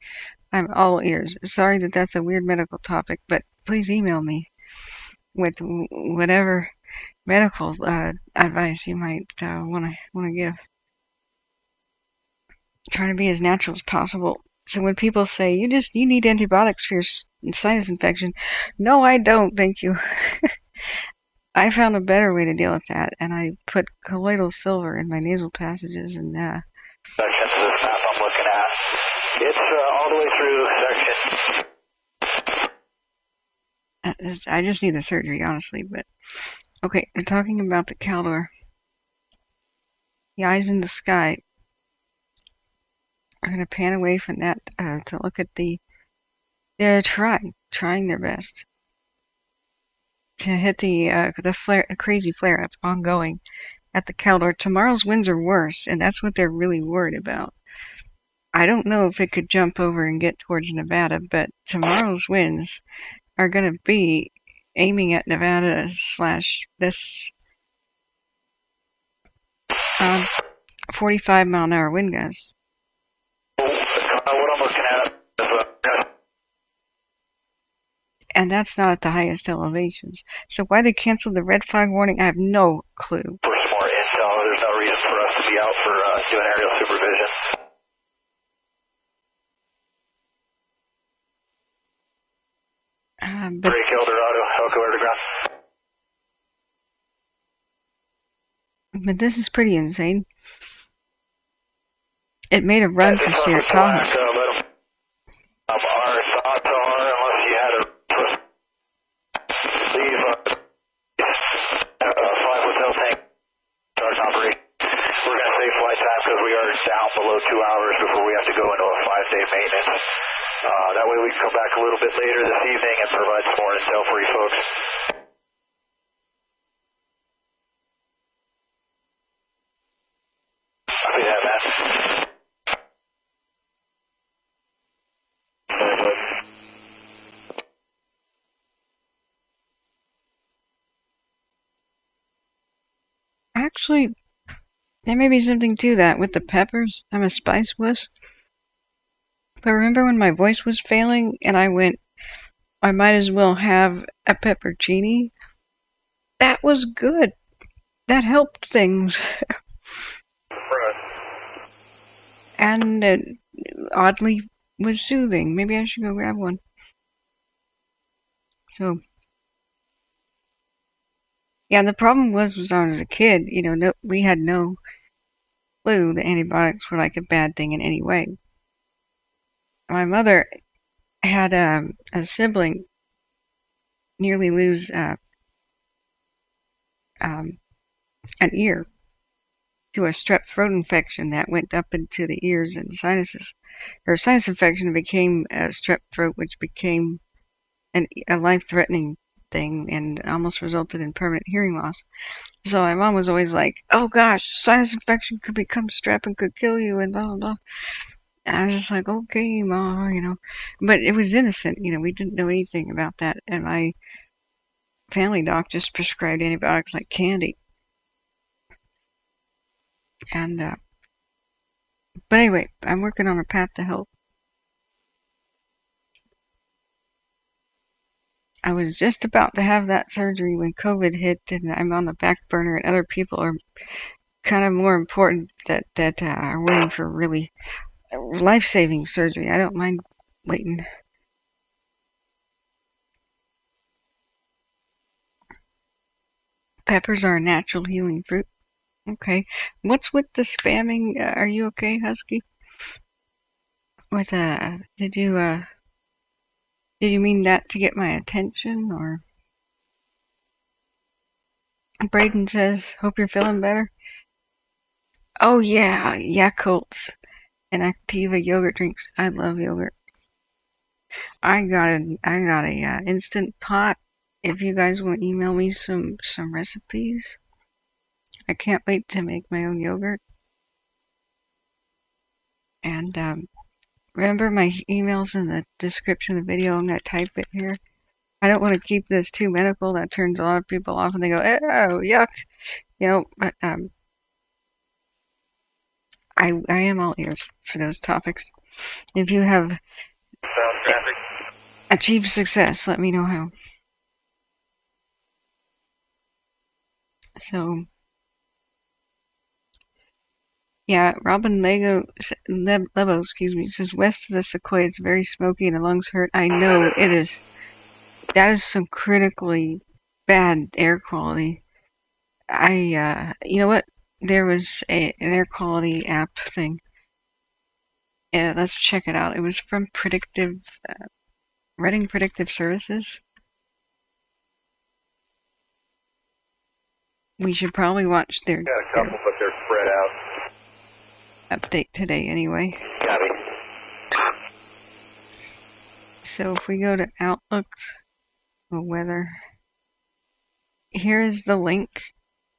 I'm all ears. Sorry that that's a weird medical topic, but please email me with whatever medical advice you might want to give. Trying to be as natural as possible. So when people say you need antibiotics for your sinus infection, no, I don't. Thank you. I found a better way to deal with that, and I put colloidal silver in my nasal passages, and Section to this map I'm looking at. It's all the way through section. I just need the surgery, honestly. But okay, they're talking about the Caldor. The eyes in the sky. I'm going to pan away from that to look at they're trying their best to hit the crazy flare-up ongoing at the Caldor. Tomorrow's winds are worse, and that's what they're really worried about. I don't know if it could jump over and get towards Nevada, but tomorrow's winds are going to be aiming at Nevada / this 45 mile an hour wind gusts. What I'm looking at is and that's not at the highest elevations. So why they canceled the red flag warning, I have no clue. For some more intel, there's no reason for us to be out for doing aerial supervision. But Dorado, Elko air to ground. But this is pretty insane. It made a run for Saratoga. Our thoughts are, unless you had a leave 5 hotel tank start operation, we're going to save flight time because we are down below 2 hours before we have to go into a 5-day maintenance. we can come back a little bit later this evening and provide some more intel for you folks. Copy that, Matt. Actually, there may be something to that with the peppers. I'm a spice wuss. But remember when my voice was failing and I went, I might as well have a peppercini? That was good. That helped things. Right. And it oddly was soothing. Maybe I should go grab one. So, yeah, the problem was when I was a kid, you know, we had no clue that antibiotics were like a bad thing in any way. My mother had a sibling nearly lose an ear to a strep throat infection that went up into the ears and sinuses. Her sinus infection became a strep throat, which became a life-threatening thing and almost resulted in permanent hearing loss. So my mom was always like, oh gosh, sinus infection could become strep and could kill you and blah, blah, blah. And I was just like, okay, Ma, you know. But it was innocent, you know, we didn't know anything about that. And my family doc just prescribed antibiotics like candy. And, but anyway, I'm working on a path to help. I was just about to have that surgery when COVID hit, and I'm on the back burner, and other people are kind of more important that are waiting for really life-saving surgery. I don't mind waiting. Peppers are a natural healing fruit. Okay. What's with the spamming? Are you okay, Husky? With did you mean that to get my attention, or? Braden says, hope you're feeling better. Oh yeah, Yakults and Activa yogurt drinks. I love yogurt. I got a instant pot. If you guys want to email me some recipes, I can't wait to make my own yogurt. And remember, my email's in the description of the video. I'm gonna type it here. I don't want to keep this too medical. That turns a lot of people off, and they go, "Oh, yuck," you know. But I am all ears for those topics. If you have achieved success, let me know how. So, yeah, Robin Lebo, excuse me, says west of the Sequoia, it's very smoky and the lungs hurt. I know it is. That is some critically bad air quality. You know what? There was an air quality app thing. Yeah, let's check it out. It was from Reading Predictive Services. We should probably watch their. Got a couple, but they're spread out. Update today anyway. Copy. So if we go to Outlook or weather, here is the link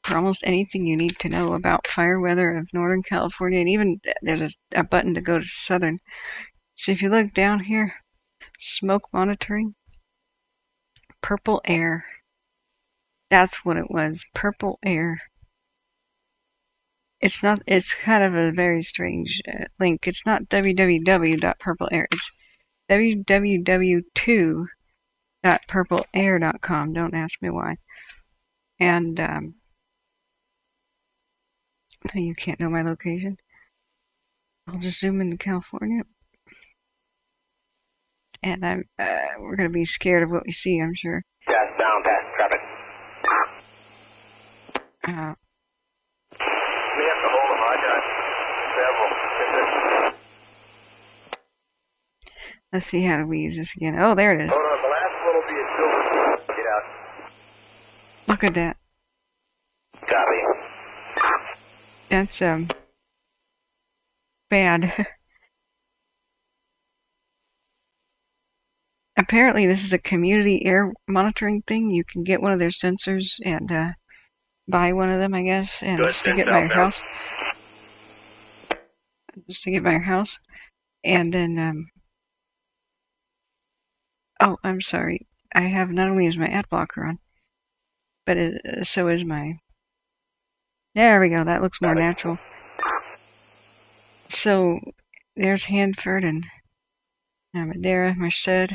for almost anything you need to know about fire weather of Northern California, and even there's a button to go to Southern. So if you look down here, smoke monitoring, purple air. That's what it was, purple air. It's not. It's kind of a very strange link. It's not www.purpleair. It's www.2.purpleair.com. Don't ask me why. And no, you can't know my location. I'll just zoom into California, and we're gonna be scared of what we see, I'm sure. Just down past traffic. We have to hold them. I got several. Let's see, how do we use this again? Oh, there it is. Hold on, the last one will be a silver. Get out. Look at that. Copy. That's bad. apparently this is a community air monitoring thing. You can get one of their sensors and buy one of them, I guess, and stick it by your house. Stick it by your house, and then oh, I'm sorry. I have not only is my ad blocker on, but so is my. There we go. That looks more natural. So there's Hanford and Madeira, Merced.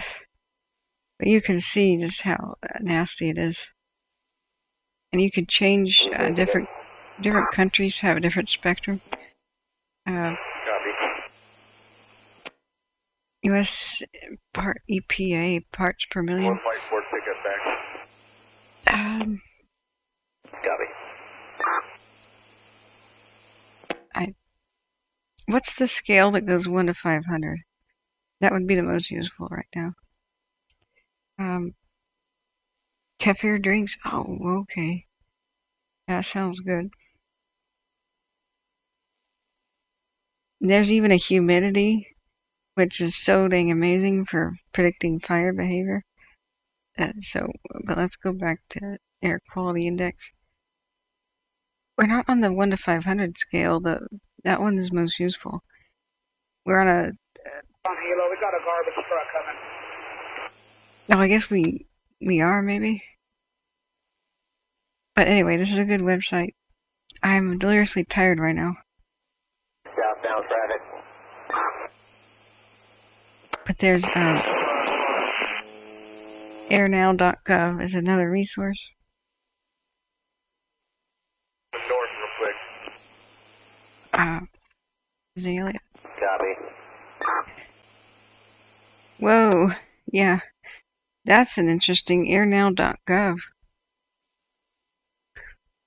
But you can see just how nasty it is. And you can change different countries have a different spectrum. U.S. EPA parts per million. Copy. What's the scale that goes 1 to 500? That would be the most useful right now. Kefir drinks. Oh, okay. That sounds good. There's even a humidity, which is so dang amazing for predicting fire behavior. But let's go back to air quality index. We're not on the 1 to 500 scale. That one is most useful. We're on a. On Halo, we got a garbage truck coming. Oh, I guess we are maybe. But anyway, this is a good website. I'm deliriously tired right now. Southbound traffic. But there's airnow.gov is another resource. North real quick. Azalea. Copy. Whoa, yeah. That's an interesting airnow.gov.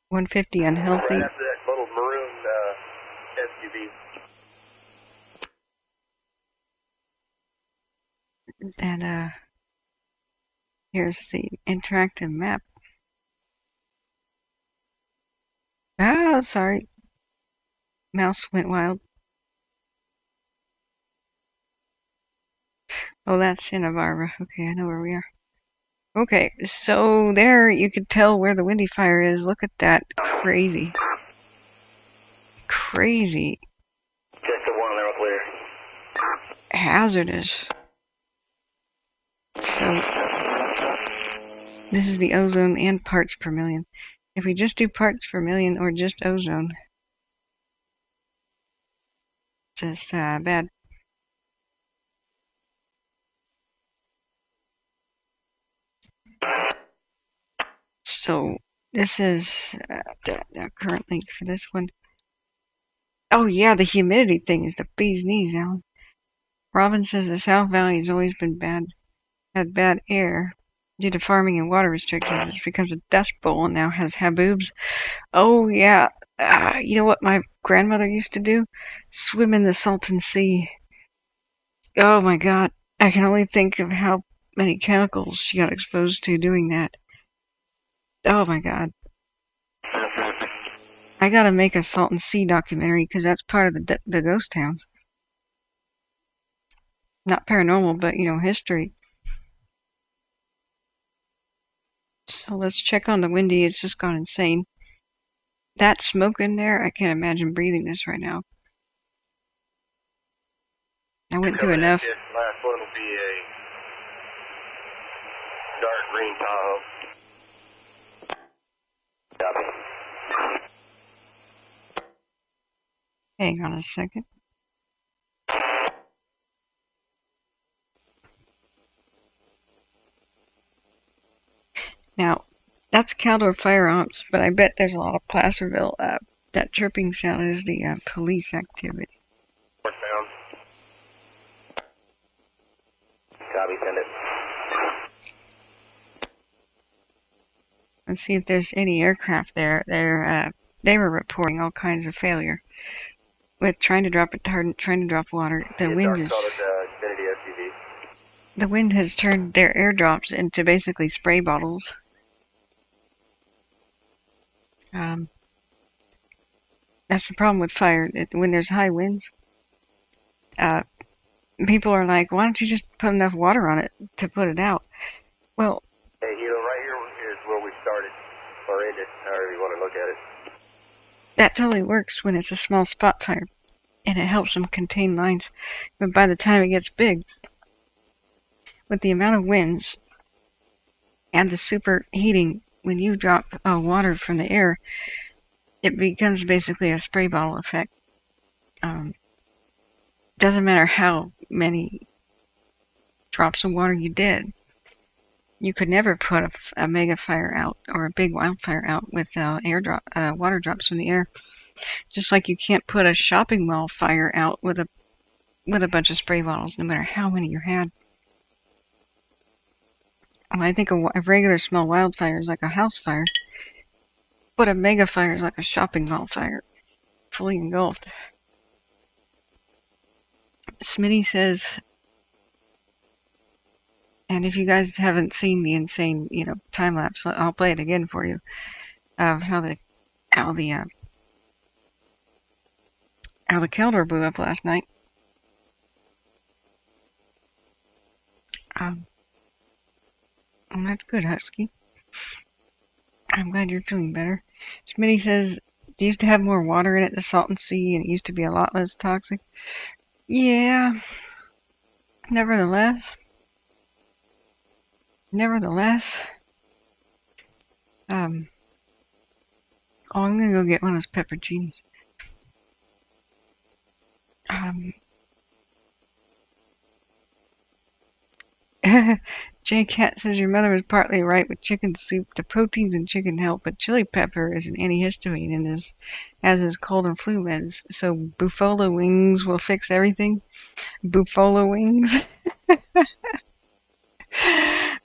150 unhealthy. Right after that little maroon SUV. And here's the interactive map. Oh, sorry. Mouse went wild. Oh, that's Santa Barbara. Okay, I know where we are. Okay, so there you could tell where the windy fire is. Look at that. Crazy. Crazy. Check the one there, clear. Hazardous. So, this is the ozone and parts per million. If we just do parts per million or just ozone, it's just bad. So this is the current link for this one. Oh yeah, the humidity thing is the bee's knees, Alan. Robin says the South Valley has always been had bad air due to farming and water restrictions. It's because of Dust Bowl now has haboobs. Oh yeah, you know what my grandmother used to do? Swim in the Salton Sea. Oh my God, I can only think of how many chemicals she got exposed to doing that. Oh my God. I gotta make a Salton Sea documentary because that's part of the ghost towns. Not paranormal, but history. So let's check on the windy. It's just gone insane. That smoke in there, I can't imagine breathing this right now. I went through enough. This last one will be a dark green Tahoe. Copy. Hang on a second. Now, that's Caldor firearms, but I bet there's a lot of Placerville. That chirping sound is the police activity. Northbound. Copy, send it. Let's see if there's any aircraft there. They were reporting all kinds of failure with trying to drop water. The wind has turned their airdrops into basically spray bottles. That's the problem with fire. When there's high winds, people are like, why don't you just put enough water on it to put it out? Well, hey, right here is where we started, or ended, however you want to look at it. that totally works when it's a small spot fire, and it helps them contain lines. But by the time it gets big, with the amount of winds and the superheating, when you drop water from the air, it becomes basically a spray bottle effect. Doesn't matter how many drops of water you did. You could never put a mega fire out or a big wildfire out with water drops from the air. Just like you can't put a shopping mall fire out with a bunch of spray bottles, no matter how many you had. I think a regular small wildfire is like a house fire, but a mega fire is like a shopping mall fire, fully engulfed. Smitty says, and if you guys haven't seen the insane, time lapse, I'll play it again for you of how the Caldor blew up last night. Well, that's good, Husky. I'm glad you're feeling better. Smitty says, it used to have more water in it, the Salton Sea, and it used to be a lot less toxic. Yeah. Nevertheless, I'm gonna go get one of those pepperoncinis. J Cat says your mother was partly right with chicken soup. The proteins in chicken help, but chili pepper is an antihistamine and as is cold and flu meds. So buffalo wings will fix everything. Buffalo wings.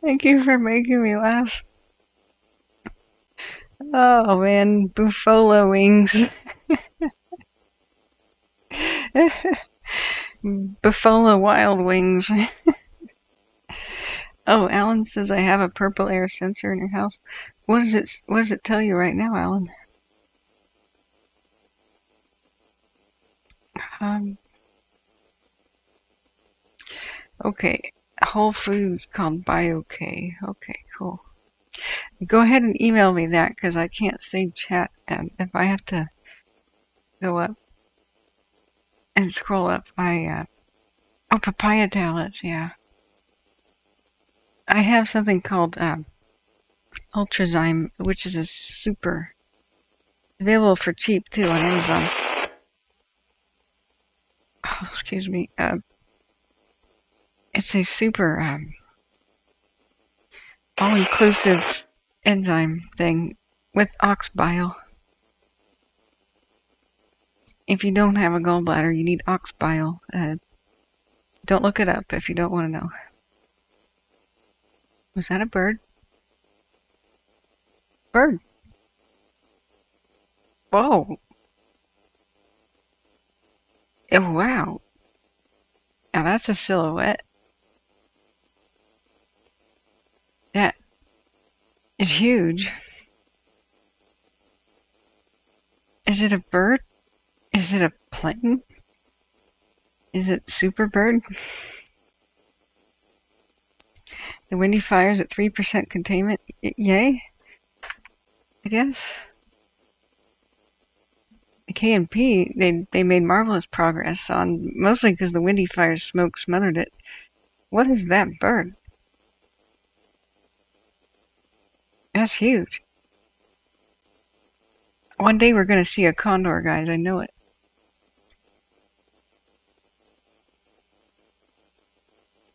Thank you for making me laugh. Oh man, buffalo wings. Buffalo wild wings. Oh, Alan says I have a purple air sensor in your house. What does it tell you right now, Alan? Okay, Whole Foods called BioK. Okay, cool. Go ahead and email me that because I can't save chat, and if I have to go up and scroll up, papaya tablets, yeah. I have something called Ultrazyme, which is a super available for cheap too on Amazon. Oh, excuse me. It's a super all-inclusive enzyme thing with ox bile. If you don't have a gallbladder, you need ox bile. Don't look it up if you don't want to know. Was that a bird? Bird. Whoa. Oh, wow. Now that's a silhouette. That is huge. Is it a bird? Is it a plane? Is it super bird? The windy fires at 3% containment. Yay? I guess. The KNP, they made marvelous progress on, mostly because the windy fires smoke smothered it. What is that bird? That's huge. One day we're going to see a condor, guys. I know it.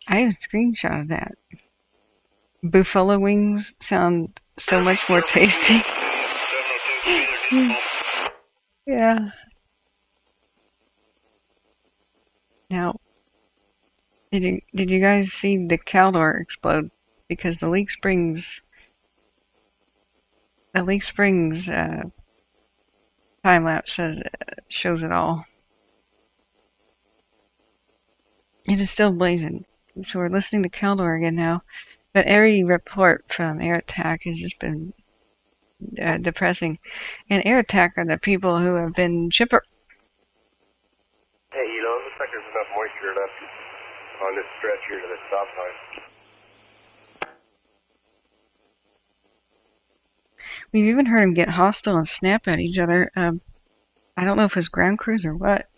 I have a screenshot of that. Buffalo wings sound so much more tasty. Yeah. Now, did you guys see the Caldor explode? Because the Leak Springs time lapse shows it all. It is still blazing. So we're listening to Caldor again now. But every report from Air Attack has just been depressing. And Air Attack are the people who have been chipper. Hey, it looks like there's enough moisture left on this stretch here to the stop sign. We've even heard them get hostile and snap at each other. I don't know if it's ground crews or what.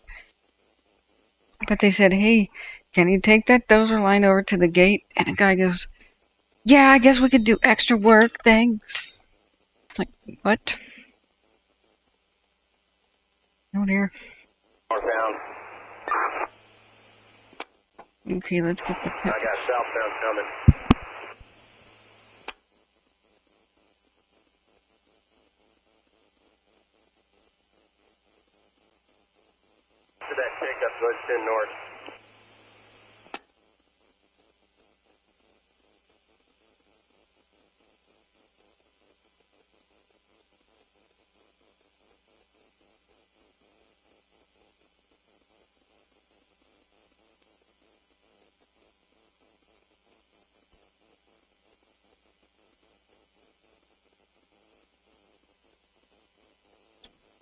But they said, hey, can you take that dozer line over to the gate? And the guy goes, yeah, I guess we could do extra work, thanks. It's like, what? Oh dear. Northbound. Okay, let's get the pip. I got southbound coming. To that pickup, go ahead and north.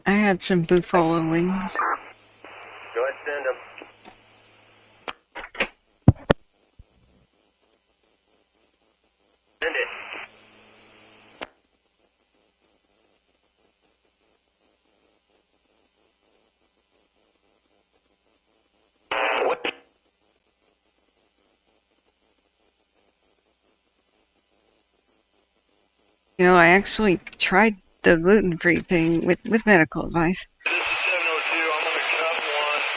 I had some buffalo wings. Go ahead, send them. Send it. What? You know, I actually tried the gluten-free thing with medical advice. This is 702. I'm going to cut one as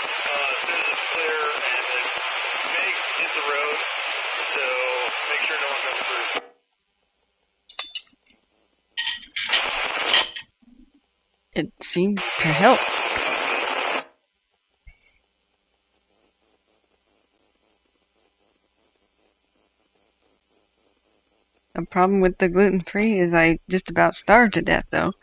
soon as it's clear, and it may hit the road, so make sure no one comes through. It seemed to help. The problem with the gluten-free is I just about starved to death, though.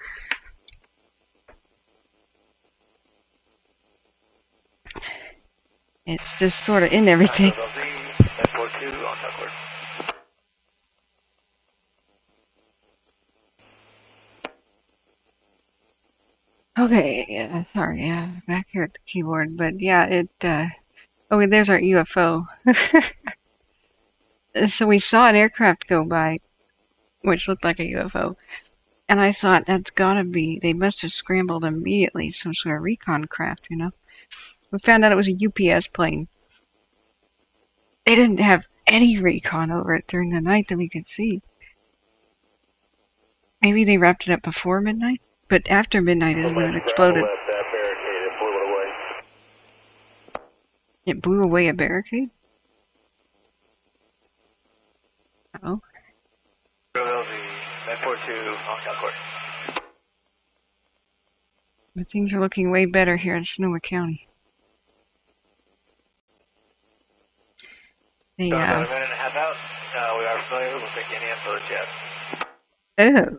It's just sort of in everything. Okay, yeah, sorry, back here at the keyboard, but yeah, oh, there's our UFO. So we saw an aircraft go by, which looked like a UFO, and I thought, that's gotta be, they must have scrambled immediately, some sort of recon craft, you know? We found out it was a UPS plane. They didn't have any recon over it during the night that we could see. Maybe they wrapped it up before midnight, but after midnight is when it exploded. It blew away a barricade? Oh. But things are looking way better here in Sonoma County. They, About a minute and a half out. We are familiar. We'll take any info yet. Oh.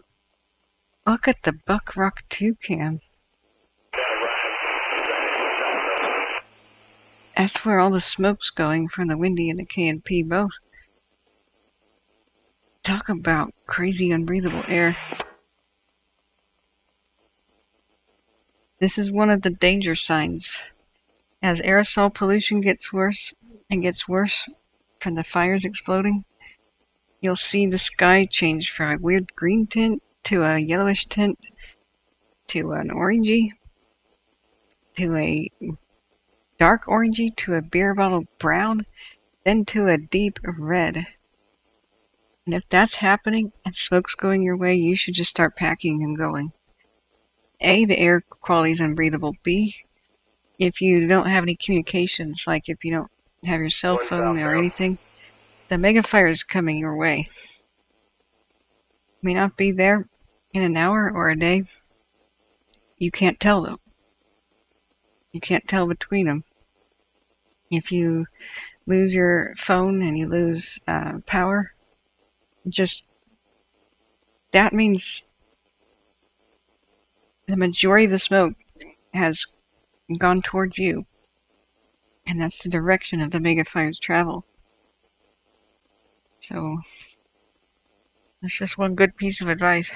Look at the Buck Rock 2 cam. That's where all the smoke's going from the Windy and the K&P both. Talk about crazy, unbreathable air. This is one of the danger signs. As aerosol pollution gets worse and gets worse from the fires exploding, you'll see the sky change from a weird green tint to a yellowish tint to an orangey to a dark orangey to a beer bottle brown, then to a deep red. And if that's happening and smoke's going your way, you should just start packing and going. A, the air quality is unbreathable. B, if you don't have any communications, like if you don't have your cell phone or anything, the mega fire is coming your way. May not be there in an hour or a day. You can't tell though. You can't tell between them. If you lose your phone and you lose power, just that means the majority of the smoke has gone towards you, and that's the direction of the mega fire's travel. So that's just one good piece of advice.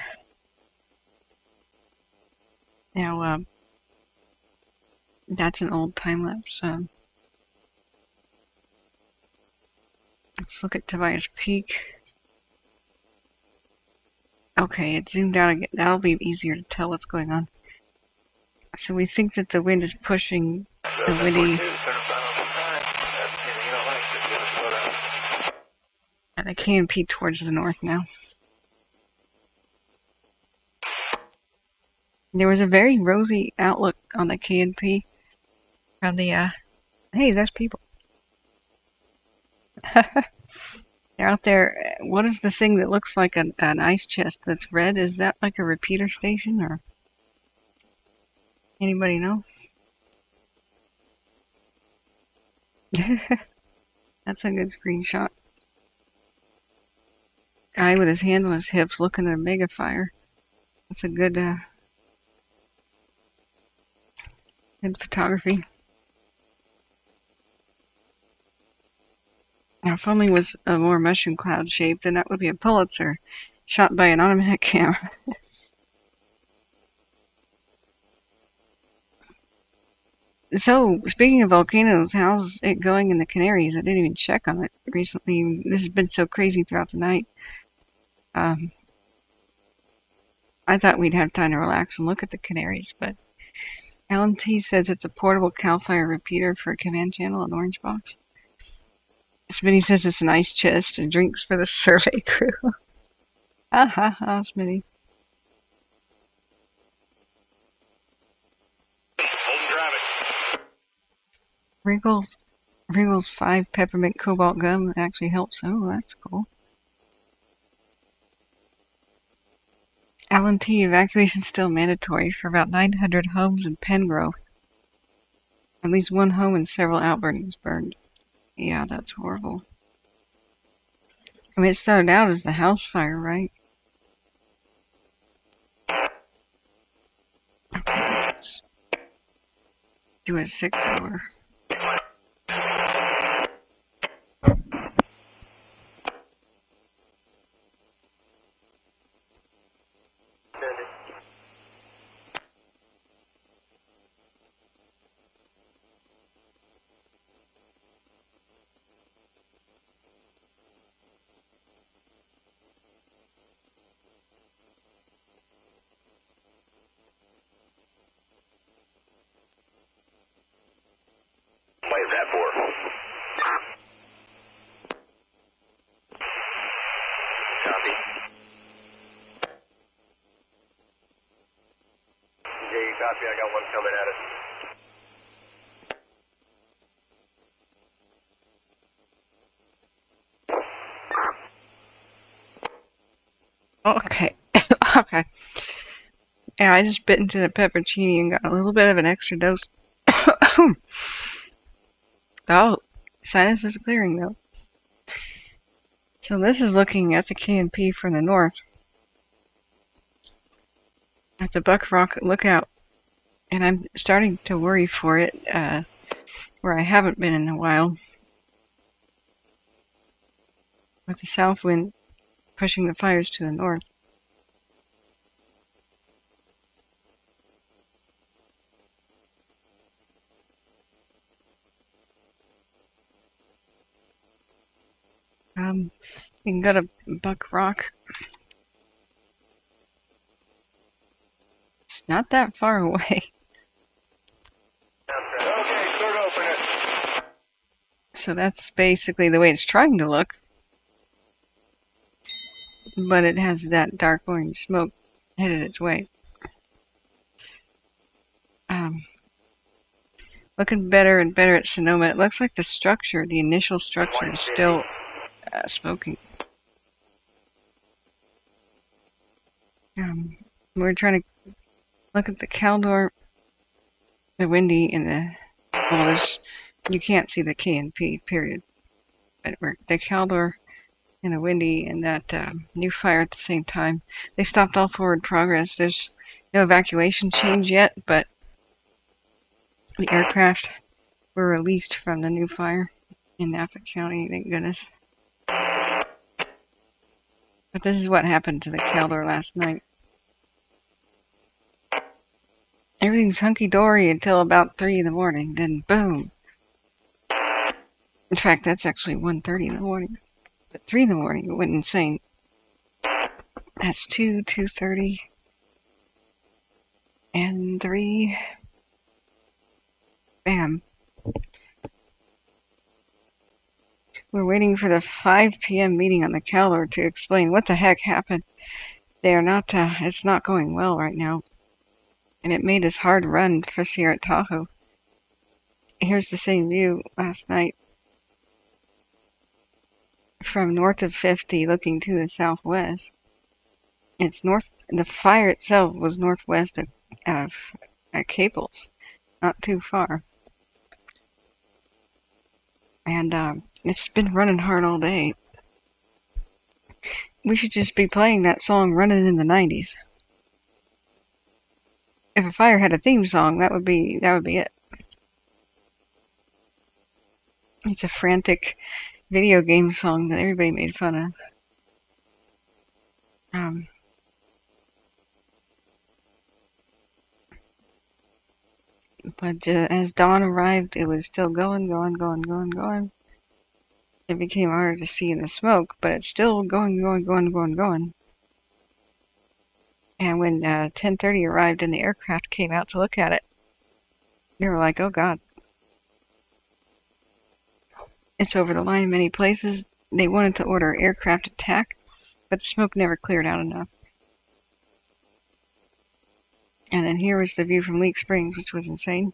Now that's an old time lapse. Let's look at Tobias Peak. Okay, it zoomed out again. That'll be easier to tell what's going on. So we think that the wind is pushing the windy and the KNP towards the north now. There was a very rosy outlook on the KNP. On the, hey, there's people. They're out there. What is the thing that looks like an ice chest that's red? Is that like a repeater station, or anybody know? That's a good screenshot. Guy with his hand on his hips looking at a mega fire. That's a good good photography. Now, if only it was a more mushroom cloud shape, then that would be a Pulitzer shot by an automatic camera. So, speaking of volcanoes, how's it going in the Canaries? I didn't even check on it recently. This has been so crazy throughout the night. I thought we'd have time to relax and look at the Canaries, but Alan T says it's a portable CAL FIRE repeater for a command channel in Orange Box. Smitty says it's an ice chest and drinks for the survey crew. Ha ha ha, Smitty. Regal's 5 peppermint cobalt gum actually helps. Oh, that's cool. Alan T, evacuation still mandatory for about 900 homes in Pengrove. At least one home and several outburnings burned. Yeah, that's horrible. I mean, it started out as the house fire, right? Okay, let's do a 6-hour. Copy, I got one coming at us. Okay. Okay. Yeah, I just bit into the peppercini and got a little bit of an extra dose. Oh, sinus is clearing though. So this is looking at the KNP from the north. At the Buck Rock Lookout. And I'm starting to worry for it, where I haven't been in a while. With the south wind pushing the fires to the north. You can go to Buck Rock. It's not that far away. Okay, start open it. So that's basically the way it's trying to look. But it has that dark orange smoke headed its way. Looking better and better at Sonoma. It looks like the structure, the initial structure, is still smoking. We're trying to look at the Caldor, the Windy, and the... Well, you can't see the KNP, period. But the Caldor and the Windy and that new fire at the same time. They stopped all forward progress. There's no evacuation change yet, but the aircraft were released from the new fire in Napa County, thank goodness. But this is what happened to the Caldor last night. Everything's hunky-dory until about 3 in the morning, then boom. In fact, that's actually 1:30 in the morning. But 3 in the morning, it went insane. That's 2, 2:30, and 3. Bam. We're waiting for the 5 p.m. meeting on the Caldor to explain what the heck happened. They are not, it's not going well right now. And it made this hard run for Sierra Tahoe. Here's the same view last night. From north of 50 looking to the southwest. It's north, the fire itself was northwest of Caples, not too far. And it's been running hard all day. We should just be playing that song Running in the 90s. If a fire had a theme song, that would be it. It's a frantic video game song that everybody made fun of. But as dawn arrived, it was still going. It became harder to see in the smoke, but it's still going. And when 10:30 arrived and the aircraft came out to look at it, they were like, oh God. It's over the line in many places. They wanted to order aircraft attack, but the smoke never cleared out enough. And then here was the view from Leak Springs, which was insane.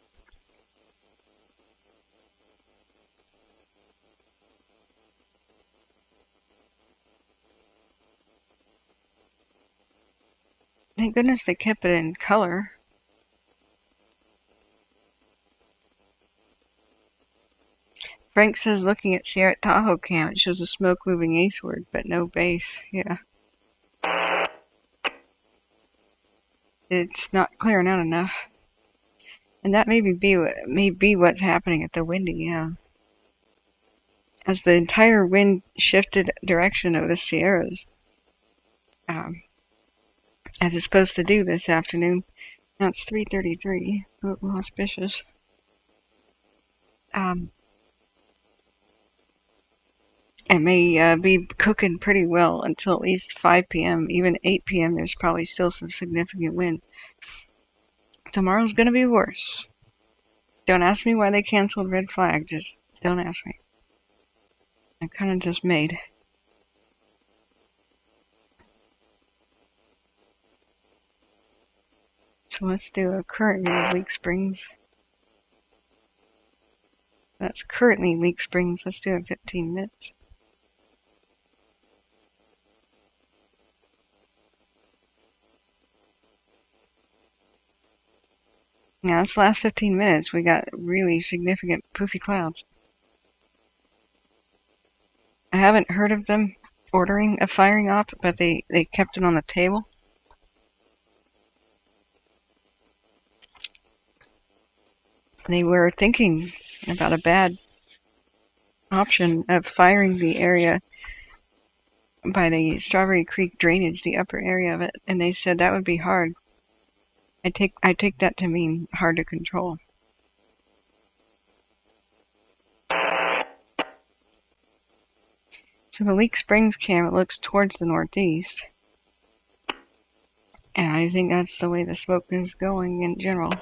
Thank goodness they kept it in color. Frank says looking at Sierra Tahoe cam, it shows the smoke moving eastward, but no base. Yeah. It's not clearing out enough. And that may be what's happening at the Windy, yeah. As the entire wind shifted direction of the Sierras, as it's supposed to do this afternoon. Now it's 3:33. Auspicious. It may be cooking pretty well until at least 5 p.m. Even 8 p.m. there's probably still some significant wind. Tomorrow's going to be worse. Don't ask me why they canceled Red Flag. Just don't ask me. I kind of just made. So let's do a current view of Leak Springs. That's currently Leak Springs. Let's do it in 15 minutes. Now, this last 15 minutes, we got really significant poofy clouds. I haven't heard of them ordering a firing op, but they kept it on the table. They were thinking about a bad option of firing the area by the Strawberry Creek drainage, the upper area of it, and they said that would be hard. I take that to mean hard to control. So the Leak Springs camera looks towards the northeast, and I think that's the way the smoke is going in general.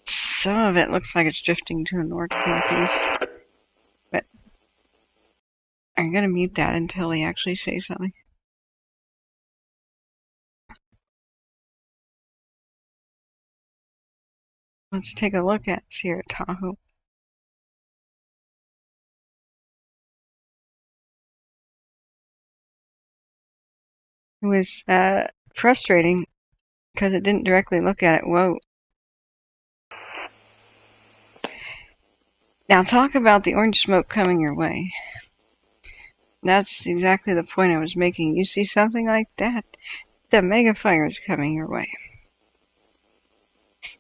Some of it looks like it's drifting to the northeast, but I'm going to mute that until they actually say something. Let's take a look at Sierra Tahoe. It was frustrating because it didn't directly look at it. Whoa. Now talk about the orange smoke coming your way. That's exactly the point I was making. You see something like that, the mega fire is coming your way.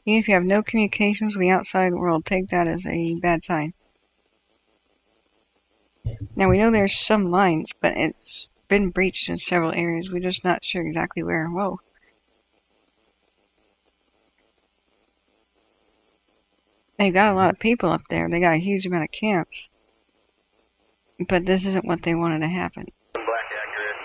Even if you have no communications with the outside world, take that as a bad sign. Now we know there's some lines, but it's been breached in several areas. We're just not sure exactly where. Whoa. They got a lot of people up there. They got a huge amount of camps. But this isn't what they wanted to happen. Black accurate,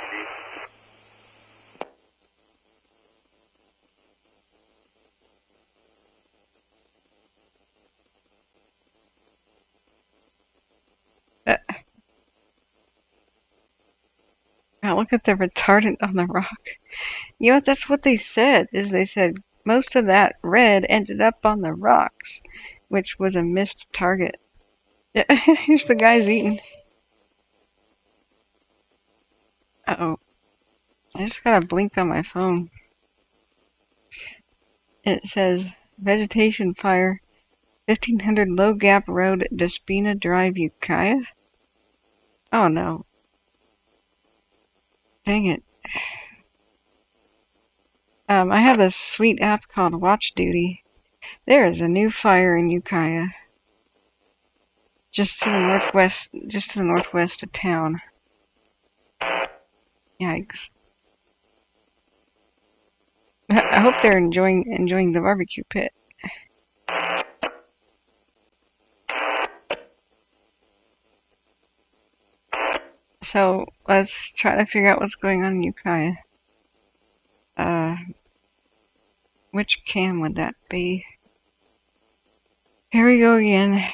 Now look at the retardant on the rock. You know, that's what they said, is they said most of that red ended up on the rocks, which was a missed target. Here's the guys eating. Uh-oh. I just got a blink on my phone. It says, vegetation fire, 1500 Low Gap Road, Despina Drive, Ukiah? Oh no. Dang it. I have this sweet app called Watch Duty. There is a new fire in Ukiah. Just to the northwest of town. Yikes. I hope they're enjoying the barbecue pit. So let's try to figure out what's going on in Ukiah. Which cam would that be? Here we go again.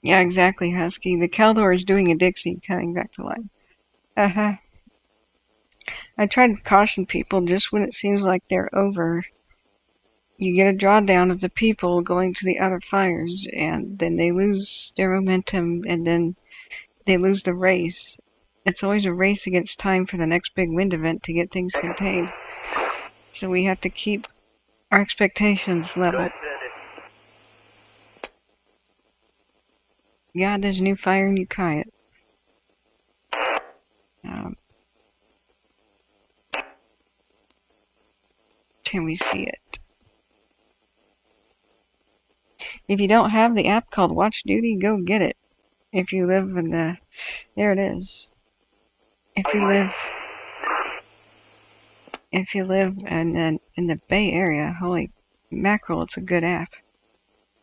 Yeah, exactly, Husky. The Caldor is doing a Dixie, coming back to life. I tried to caution people just when it seems like they're over. You get a drawdown of the people going to the other fires, and then they lose their momentum, and then they lose the race. It's always a race against time for the next big wind event to get things contained. So we have to keep our expectations level. Yeah, there's a new fire in Ukiah. Can we see it? If you don't have the app called Watch Duty, go get it. If you live in the... There it is. If you live in the Bay Area, holy mackerel, it's a good app.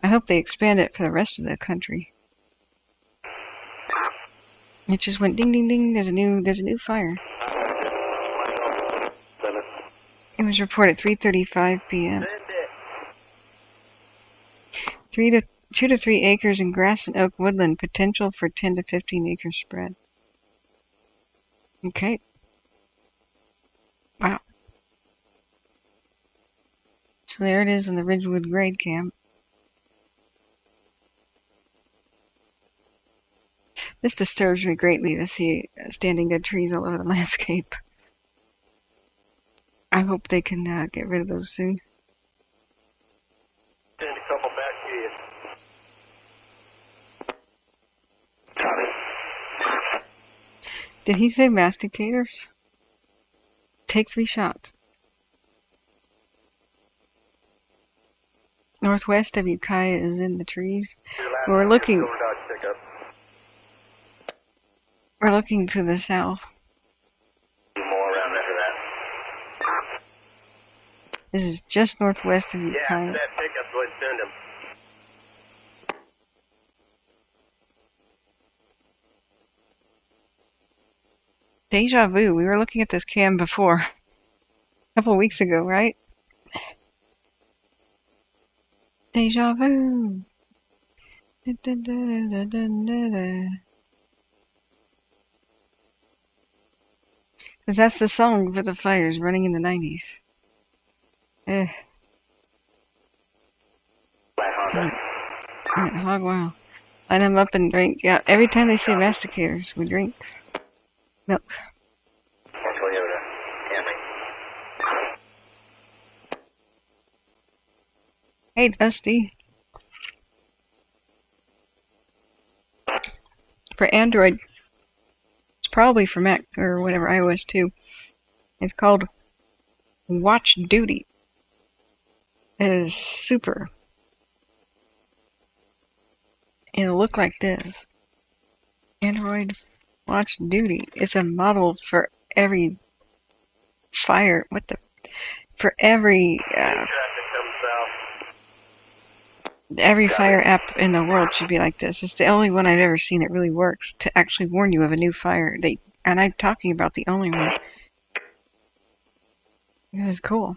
I hope they expand it for the rest of the country. It just went ding ding ding. There's a new fire. It was reported 3:35 p.m. 2 to 3 acres in grass and oak woodland. Potential for 10 to 15 acre spread. Okay. Wow. So there it is in the Ridgewood grade cam. This disturbs me greatly to see standing dead trees all over the landscape. I hope they can get rid of those soon. Send a couple back to you. Did he say masticators? Take 3 shots. Northwest of Ukiah is in the trees. We're looking to the south. This is just northwest of Ukiah. Yeah, that pickup would send him. Deja vu. We were looking at this cam before. A couple weeks ago, right? Deja vu. Because that's the song for the fires running in the 90s. Hog wow. Line them up and drink. Yeah, every time they say masticators, we drink milk. Hey, Dusty. For Android, it's probably for Mac or whatever, iOS too. It's called Watch Duty. It is super. It'll look like this. Android Watch Duty. It's a model for every fire. For every Every fire app in the world should be like this. It's the only one I've ever seen that really works to actually warn you of a new fire. And I'm talking about the only one. This is cool.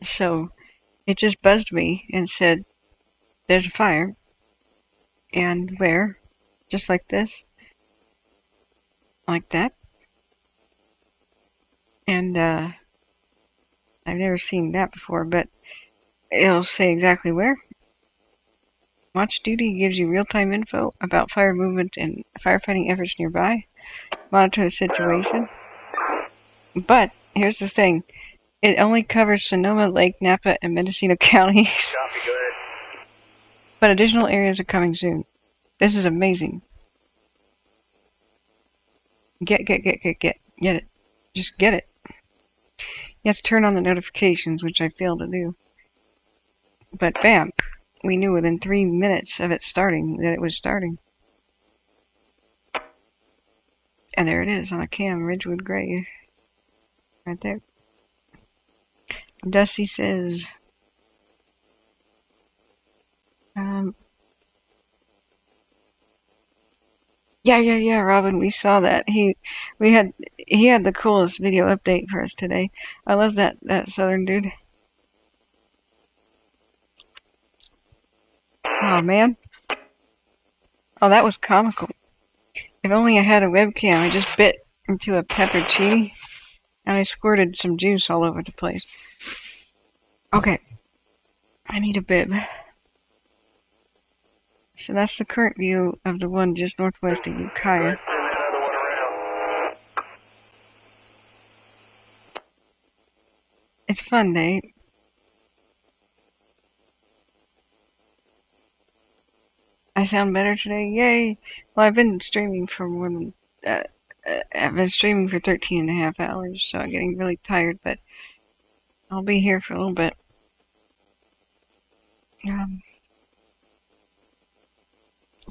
So it just buzzed me and said, there's a fire. And where? Just like this. Like that. And I've never seen that before, but it'll say exactly where. Watch Duty gives you real-time info about fire movement and firefighting efforts nearby. Monitor the situation. But here's the thing. It only covers Sonoma, Lake, Napa, and Mendocino counties. Copy, go ahead. But additional areas are coming soon. This is amazing. Get it. Just get it. You have to turn on the notifications, which I failed to do. But bam, we knew within 3 minutes of it starting that it was starting. And there it is on a cam, Ridgewood Gray. Right there. Dusty says, yeah, Robin, we saw that. He had the coolest video update for us today. I love that southern dude. Oh man. Oh, that was comical. If only I had a webcam. I just bit into a peppercini and I squirted some juice all over the place. Okay. I need a bib. So that's the current view of the one just northwest of Ukiah. It's a fun day. I sound better today? Yay! Well, I've been streaming for more than... I've been streaming for 13.5 hours, so I'm getting really tired, but I'll be here for a little bit.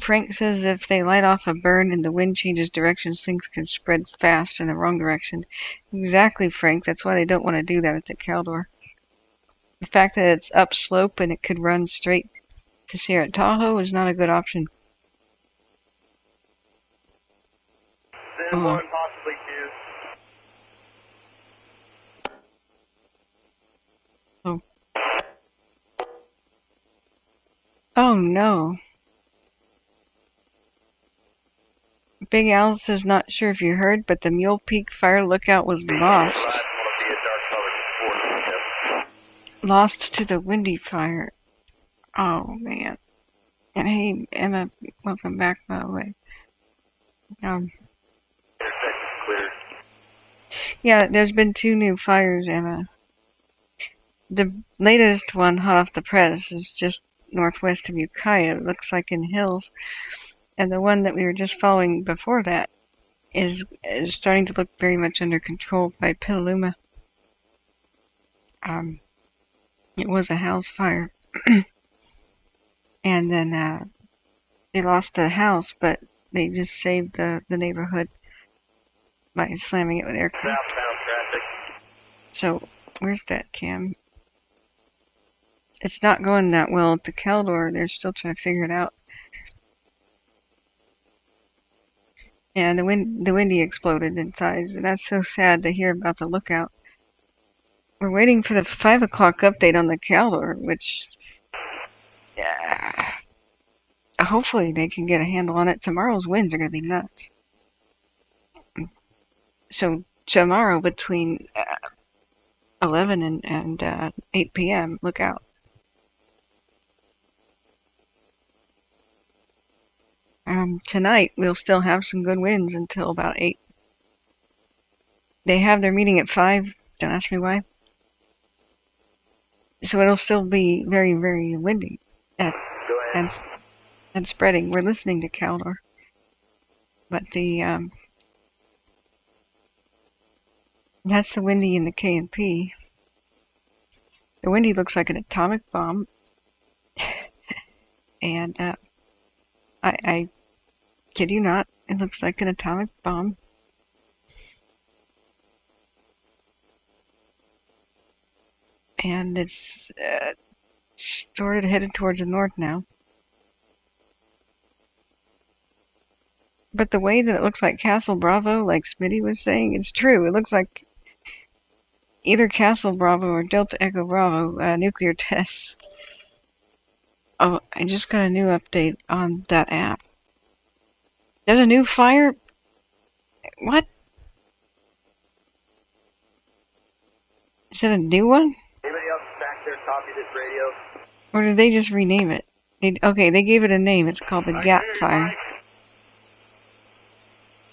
Frank says if they light off a burn and the wind changes directions, things can spread fast in the wrong direction. Exactly, Frank. That's why they don't want to do that at the Caldor. The fact that it's upslope and it could run straight to Sierra Tahoe is not a good option. Then one, possibly two. Oh. Oh no. Big Al says not sure if you heard, but the Mule Peak fire lookout was lost. Lost to the Windy fire. Oh man. And hey Emma, welcome back by the way. Yeah, there's been 2 new fires, Emma. The latest one hot off the press is just northwest of Ukiah. It looks like in hills. And the one that we were just following before that is starting to look very much under control by Petaluma. It was a house fire. And then they lost the house, but they just saved the neighborhood by slamming it with aircraft. Southbound traffic. So, where's that cam? It's not going that well at the Caldor. They're still trying to figure it out. And the Windy exploded in size, and that's so sad to hear about the lookout. We're waiting for the 5 o'clock update on the Caldor, which hopefully they can get a handle on it. Tomorrow's winds are going to be nuts. So tomorrow between 11 and 8 p.m., look out. Tonight we'll still have some good winds until about 8. They have their meeting at 5. Don't ask me why. So it'll still be very, very windy and spreading. We're listening to Caldor, but that's the Windy in the K&P. The Windy looks like an atomic bomb, and I kid you not, it looks like an atomic bomb. And it's sort of headed towards the north now. But the way that it looks like Castle Bravo, like Smitty was saying, it's true. It looks like either Castle Bravo or Delta Echo Bravo nuclear tests. Oh, I just got a new update on that app. There's a new fire? What? Is that a new one? Anybody else back there copy this radio? Or did they just rename it? Okay, they gave it a name. It's called the Gap Fire.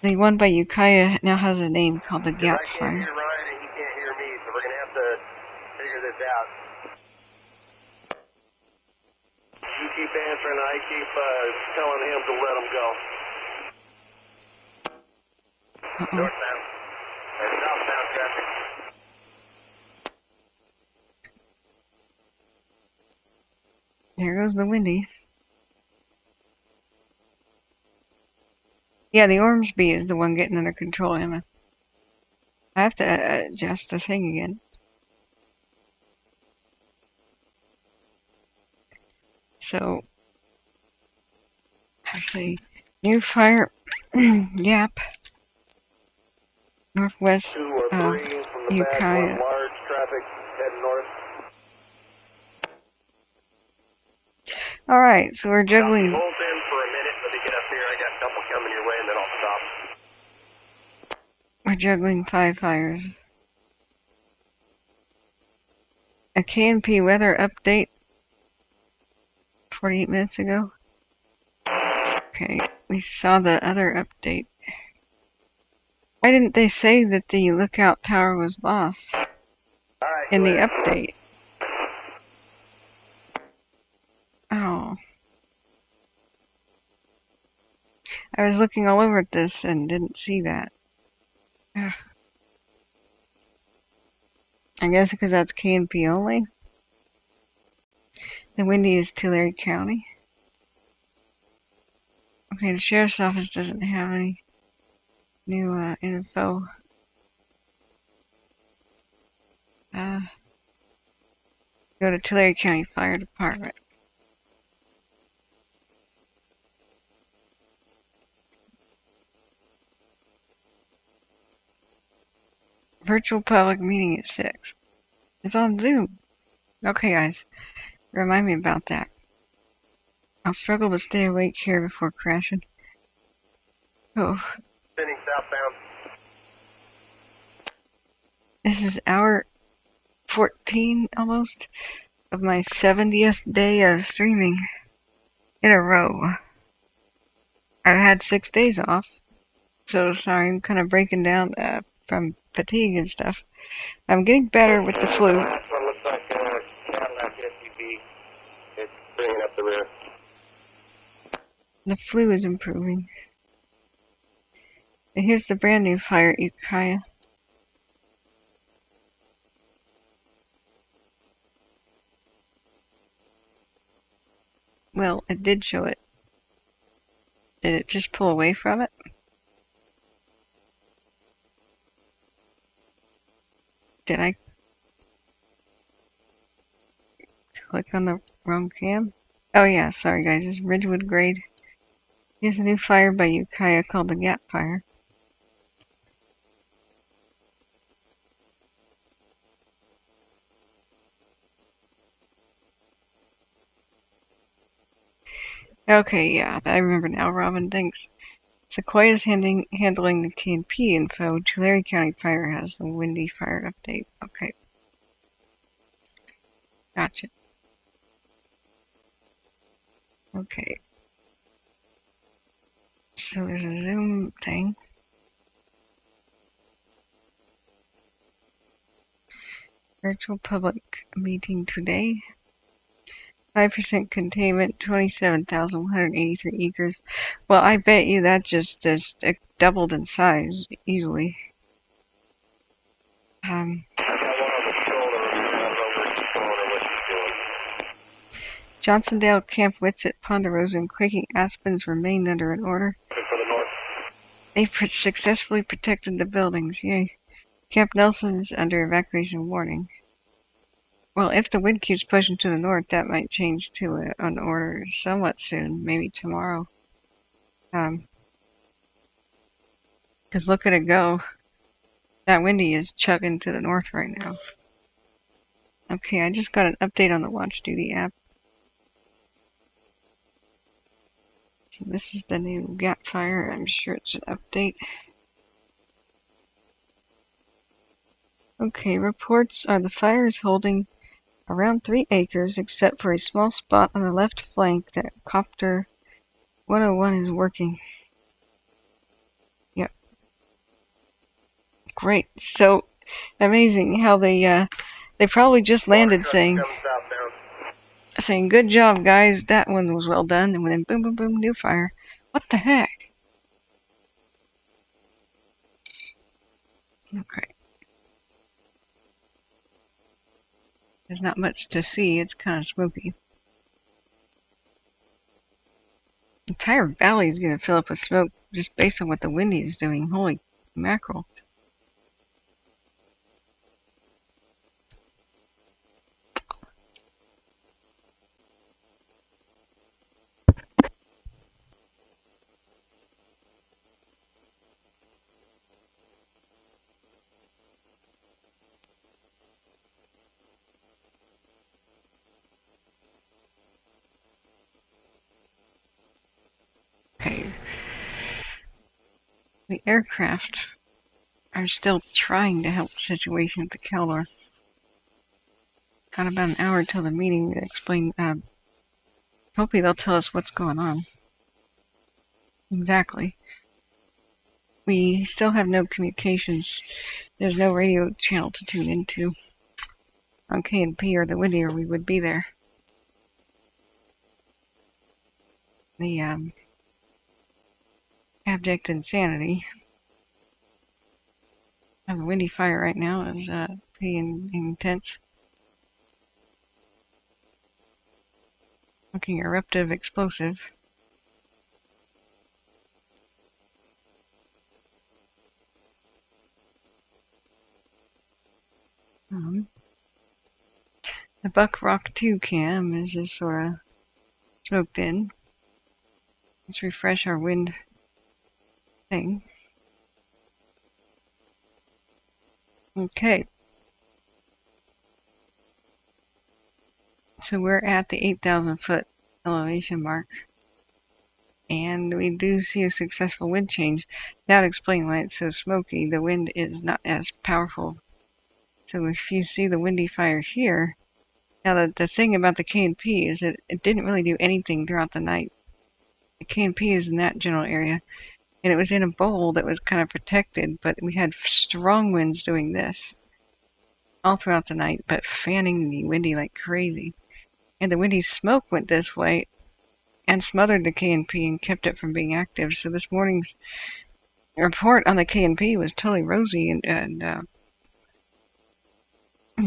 The one by Ukiah now has a name called the Gap Fire. I can't hear Ryan and he can't hear me, so we're going to have to figure this out. You keep answering, I keep telling him to let him go. Northbound. And southbound traffic. There goes the Windy. Yeah, the Ormsby is the one getting under control, Emma. I have to adjust the thing again. So, I see. New fire Gap. Northwest of Ukiah. Large traffic heading north. Alright, so we're juggling. Hold in for a minute, let me get up here. I got a couple coming your way, and then I'll stop. We're juggling 5 fires. A KNP weather update 48 minutes ago. Okay, we saw the other update. Why didn't they say that the lookout tower was lost in the update? Oh. I was looking all over at this and didn't see that. Ugh. I guess because that's KNP only. The Windy is Tulare County. Okay, the Sheriff's Office doesn't have any new info. Go to Tulare County Fire Department. Virtual public meeting at 6. It's on Zoom. Okay, guys. Remind me about that. I'll struggle to stay awake here before crashing. Oh. Spinning southbound. This is hour 14, almost, of my 70th day of streaming in a row. I've had 6 days off, so sorry, I'm kind of breaking down from fatigue and stuff. I'm getting better with the flu. This one looks like a Cadillac SUV. It's bringing up the rear. The flu is improving. And here's the brand new fire at Ukiah. Well, it did show it. Did it just pull away from it? Did I click on the wrong cam? Oh yeah, sorry guys, it's Ridgewood Grade. Here's a new fire by Ukiah called the Gap Fire. Okay, yeah, I remember now, Robin, thanks. Sequoia's handling the KNP info. Tulare County Fire has the Windy Fire update. Okay. Gotcha. Okay. So there's a Zoom thing. Virtual public meeting today. 5% containment, 27,183 acres. Well, I bet you that just doubled in size easily. Johnsondale, Camp Witsit, Ponderosa, and Quaking Aspens remained under an order. They successfully protected the buildings. Yay. Camp Nelson's under evacuation warning. Well, if the wind keeps pushing to the north, that might change to an order somewhat soon, maybe tomorrow. Because look at it go. That windy is chugging to the north right now. Okay, I just got an update on the Watch Duty app. So this is the new gap fire. I'm sure it's an update. Okay, reports are the fire is holding around 3 acres except for a small spot on the left flank that Copter 101 is working. Yep. Great. So amazing how they probably just landed saying good job guys, that one was well done, and then boom boom boom, new fire. What the heck? Okay. There's not much to see, it's kind of smoky. The entire valley is going to fill up with smoke just based on what the wind is doing. Holy mackerel. Okay. The aircraft are still trying to help the situation at the Caldor. Got about an hour till the meeting to explain. Hopefully they'll tell us what's going on. Exactly. We still have no communications. There's no radio channel to tune into. On K&P or the windy, or we would be there. The abject insanity of a windy fire right now is pretty intense. Looking eruptive, explosive. The Buck Rock 2 cam is just sort of smoked in. Let's refresh our wind thing. Okay. So we're at the 8,000 foot elevation mark. And we do see a successful wind change. That explains why it's so smoky. The wind is not as powerful. So if you see the windy fire here, now the thing about the K&P is that it didn't really do anything throughout the night. The K&P is in that general area, and it was in a bowl that was kind of protected, but we had strong winds doing this all throughout the night, but fanning the windy like crazy. And the windy smoke went this way and smothered the K&P and kept it from being active. So this morning's report on the K&P was totally rosy and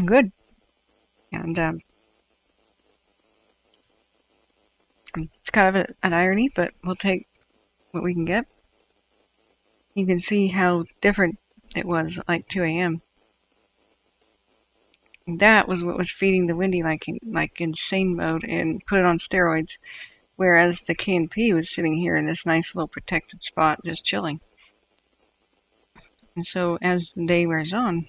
good. And it's kind of an irony, but we'll take what we can get. You can see how different it was like 2 a.m. That was what was feeding the windy like insane mode and put it on steroids, whereas the K&P was sitting here in this nice little protected spot just chilling. And so as the day wears on,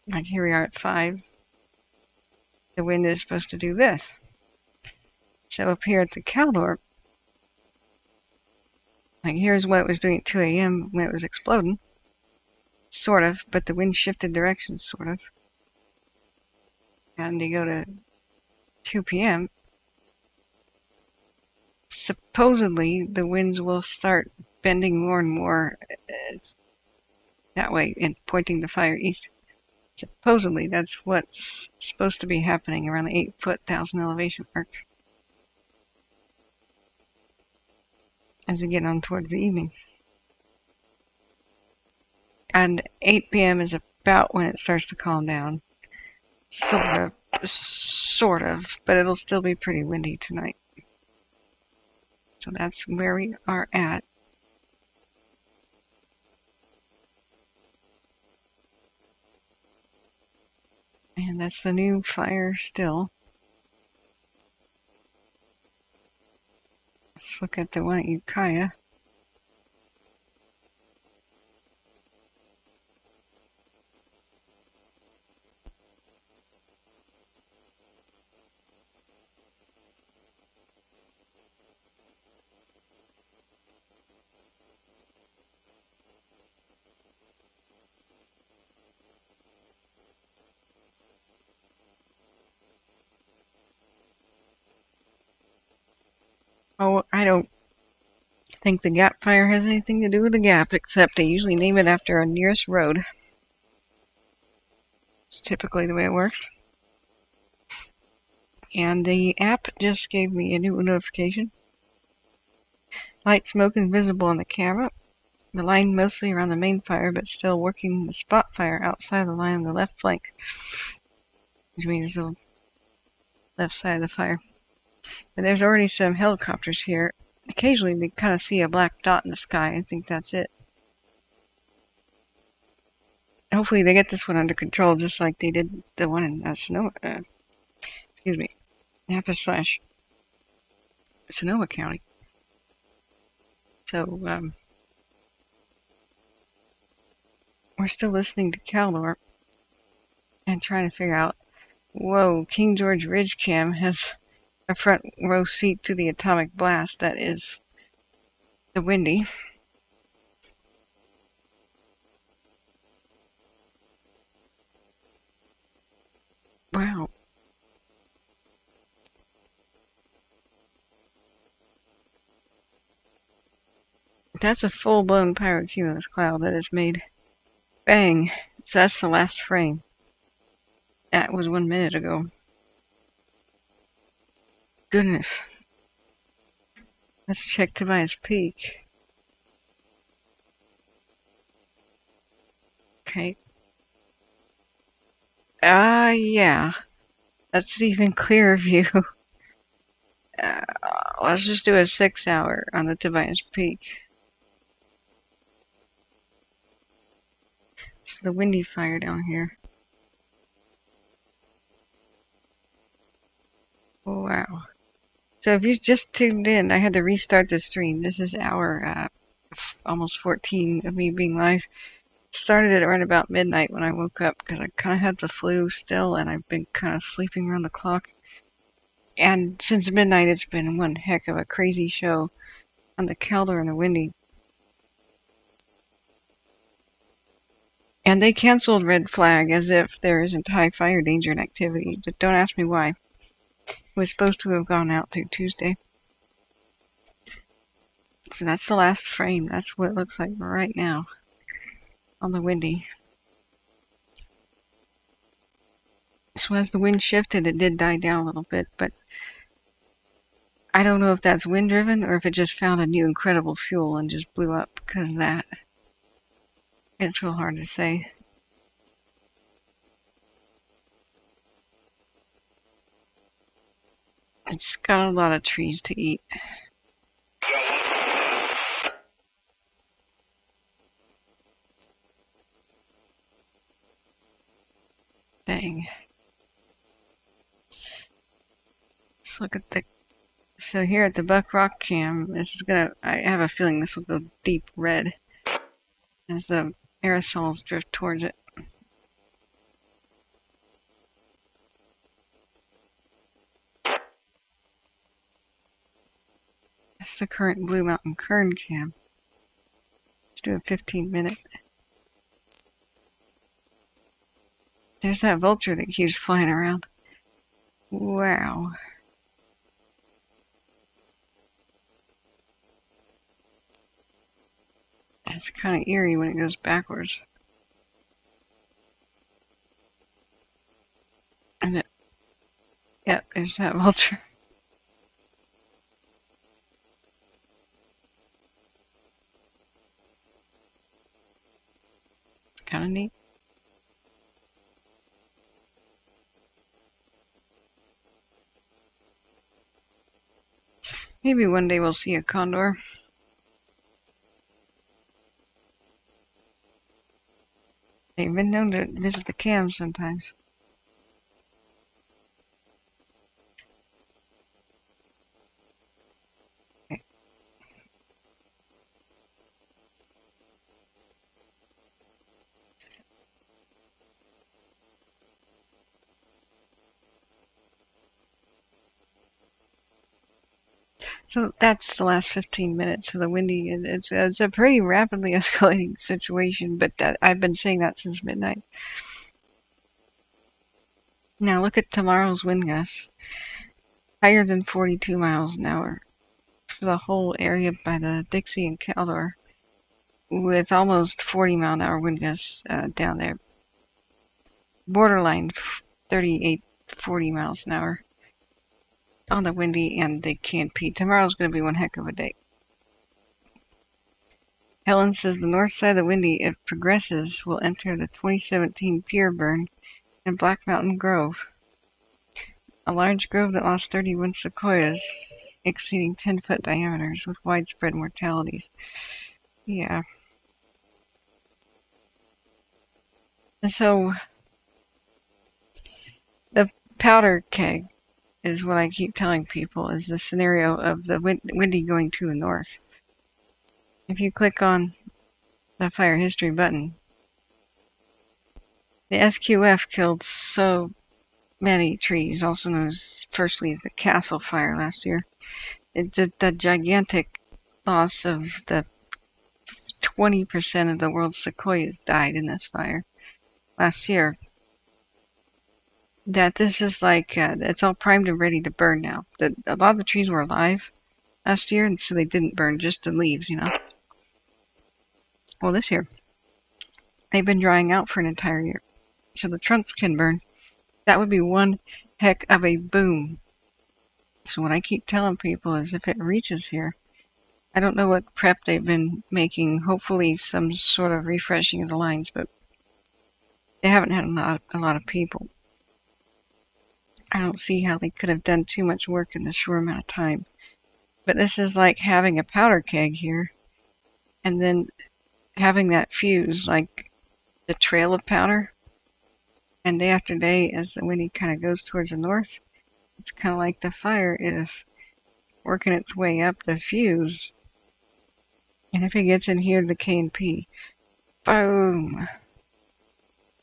like here we are at 5, the wind is supposed to do this. So up here at the Caldor, like here's what it was doing at 2 a.m. when it was exploding. Sort of, but the wind shifted directions, sort of. And you go to 2 p.m. Supposedly, the winds will start bending more and more that way and pointing the fire east. Supposedly, that's what's supposed to be happening around the 8-foot 1,000 elevation mark as we get on towards the evening. And 8 p.m. is about when it starts to calm down. Sort of, but it'll still be pretty windy tonight. So that's where we are at. And that's the new fire still. Let's look at the one at Ukiah. Oh, I don't think the gap fire has anything to do with the gap, except they usually name it after a nearest road. It's typically the way it works. And the app just gave me a new notification. Light smoke is visible on the camera. The line mostly around the main fire, but still working the spot fire outside the line on the left flank, which means the left side of the fire. But there's already some helicopters here. Occasionally we kind of see a black dot in the sky. I think that's it. Hopefully they get this one under control, just like they did the one in Napa/Sonoma County. So we're still listening to Caldor and trying to figure out. Whoa, King George Ridge Cam has a front row seat to the atomic blast that is the Windy. Wow. That's a full-blown pyrocumulus cloud that is made. Bang! So that's the last frame. That was 1 minute ago. Goodness. Let's check Tobias Peak. Okay. Yeah. That's even clearer view. Let's just do a 6 hour on the Tobias Peak. It's the Windy fire down here. Wow. So if you just tuned in, I had to restart the stream. This is hour almost 14 of me being live. Started at around about midnight when I woke up because I kind of had the flu still and I've been kind of sleeping around the clock. And since midnight, it's been one heck of a crazy show on the Caldor and the Windy. And they canceled Red Flag as if there isn't high fire danger and activity, but don't ask me why. It was supposed to have gone out through Tuesday. So that's the last frame. That's what it looks like right now on the Windy. So as the wind shifted, it did die down a little bit, but I don't know if that's wind driven or if it just found a new incredible fuel and just blew up because of that. It's real hard to say. It's got a lot of trees to eat. Dang. Let's look at the... So here at the Buck Rock Cam, this is gonna... I have a feeling this will go deep red as the aerosols drift towards it. That's the current Blue Mountain Kern Cam. Let's do a 15-minute. There's that vulture that keeps flying around. Wow. It's kind of eerie when it goes backwards. And it, yep, there's that vulture. It's kind of neat. Maybe one day we'll see a condor. They've been known to visit the cams sometimes. So that's the last 15 minutes of the windy. It's a pretty rapidly escalating situation, but I've been saying that since midnight. Now look at tomorrow's wind gusts. Higher than 42 miles an hour for the whole area by the Dixie and Caldor, with almost 40 mile an hour wind gusts down there. Borderline 38, 40 miles an hour on the windy and the KNP. Tomorrow's going to be one heck of a day. Helen says the north side of the windy, if progresses, will enter the 2017 pier burn in Black Mountain Grove. A large grove that lost 31 sequoias exceeding 10-foot diameters with widespread mortalities. Yeah. And so the powder keg is what I keep telling people is the scenario of the windy going to the north. If you click on the fire history button, the SQF killed so many trees, also known as firstly as the Castle Fire last year. It did the gigantic loss of the 20% of the world's sequoias died in this fire last year. That this is like, it's all primed and ready to burn now. A lot of the trees were alive last year, and so they didn't burn, just the leaves, you know. Well, this year, they've been drying out for an entire year, so the trunks can burn. That would be one heck of a boom. So what I keep telling people is if it reaches here, I don't know what prep they've been making, hopefully some sort of refreshing of the lines, but they haven't had a lot of people. I don't see how they could have done too much work in this short amount of time. But this is like having a powder keg here, and then having that fuse, like the trail of powder. And day after day, as the windy kind of goes towards the north, it's kind of like the fire is working its way up the fuse. And if it gets in here, the KNP, boom.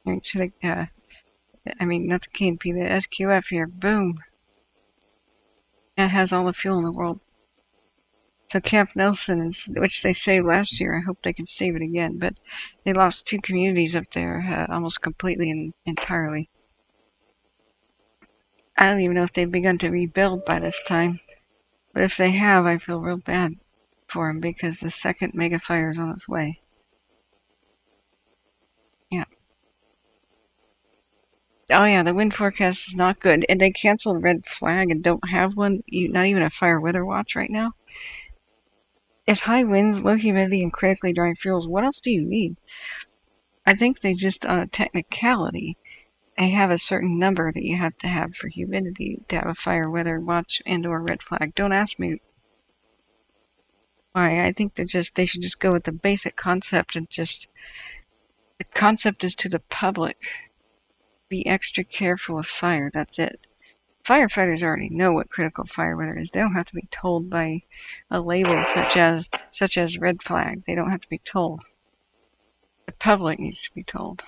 And so I mean, not the KNP, the SQF here, boom. That has all the fuel in the world. So Camp Nelson, which they saved last year, I hope they can save it again, but they lost 2 communities up there almost completely and entirely. I don't even know if they've begun to rebuild by this time, but if they have, I feel real bad for them because the second mega fire is on its way. Yeah. Oh yeah, the wind forecast is not good, and they canceled red flag and don't have one, not even a fire weather watch right now. There's high winds, low humidity, and critically dry fuels. What else do you need? I think they just, on a technicality, they have a certain number that you have to have for humidity to have a fire weather watch and or red flag. Don't ask me why. I think that they should just go with the basic concept and just, the concept is to the public. Be extra careful of fire. That's it. Firefighters already know what critical fire weather is. They don't have to be told by a label such as red flag. They don't have to be told. The public needs to be told.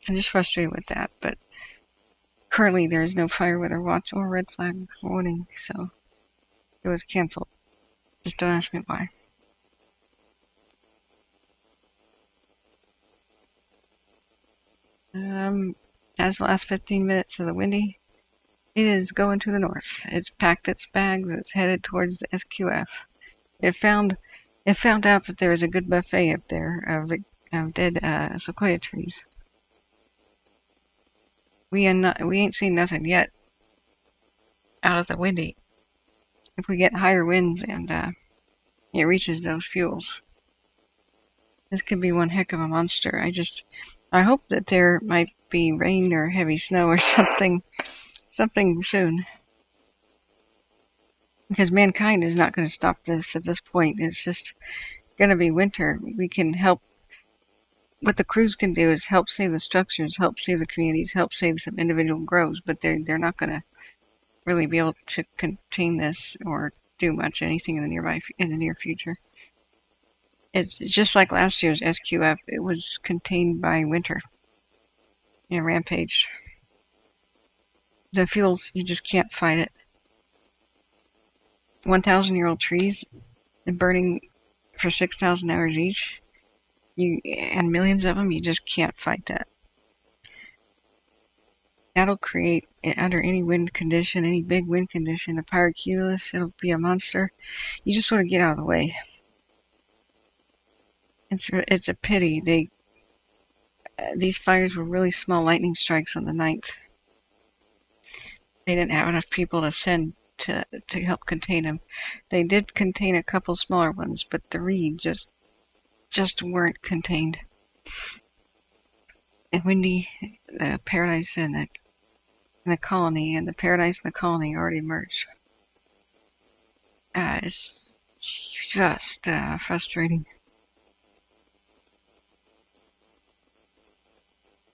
I'm just frustrated with that, but currently there is no fire weather watch or red flag warning, so it was canceled. Just don't ask me why. As the last 15 minutes of the windy, it is going to the north. It's packed its bags. It's headed towards the SQF. It found out that there is a good buffet up there of dead sequoia trees. We ain't seen nothing yet out of the windy. If we get higher winds and it reaches those fuels, this could be one heck of a monster. I hope that there might be rain or heavy snow or something soon. Because mankind is not going to stop this at this point. It's just going to be winter. We can help. What the crews can do is help save the structures, help save the communities, help save some individual groves, but they're not going to really be able to contain this or do much anything in the near future. It's just like last year's SQF. It was contained by winter. It rampaged. The fuels, you just can't fight it. 1,000-year-old trees and burning for 6,000 hours each, and millions of them, you just can't fight that. That'll create, under any wind condition, any big wind condition, a pyrocumulus. It'll be a monster. You just sort of get out of the way. It's a pity. These fires were really small lightning strikes on the 9th. They didn't have enough people to send to help contain them. They did contain a couple smaller ones, but 3 just weren't contained. And Windy, the Paradise, and the Colony, and the Paradise and the Colony already merged. It's just frustrating.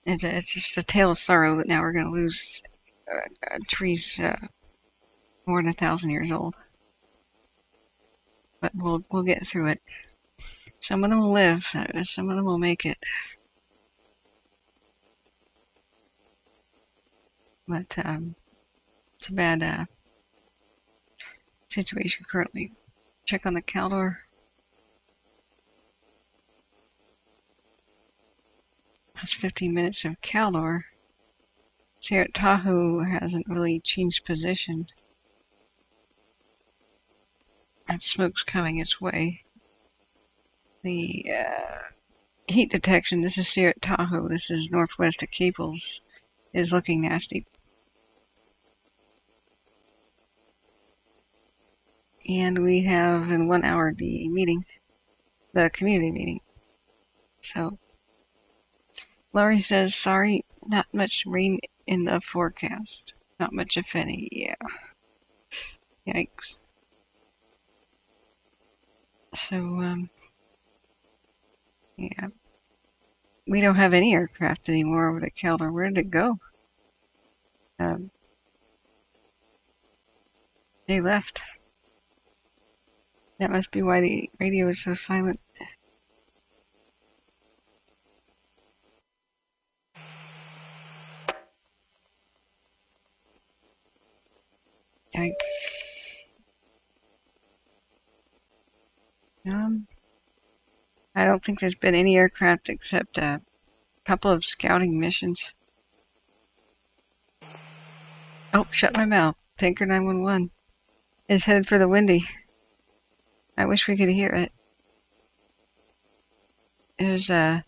It's just a tale of sorrow that now we're going to lose trees more than 1,000 years old. But we'll get through it. Some of them will live. Some of them will make it. But it's a bad situation currently. Check on the Caldor. That's 15 minutes of Caldor. Sierra Tahoe hasn't really changed position. That smoke's coming its way. The heat detection, this is Sierra Tahoe, this is northwest of Caples, is looking nasty. And we have in 1 hour the meeting, the community meeting. So, Laurie says, sorry, not much rain in the forecast. Not much, if any, yeah. Yikes. So, yeah. We don't have any aircraft anymore over the Caldor. Where did it go? They left. That must be why the radio is so silent. Yikes. I don't think there's been any aircraft except a couple of scouting missions. Oh, shut my mouth. Tanker 911 is headed for the Windy. I wish we could hear it. There's a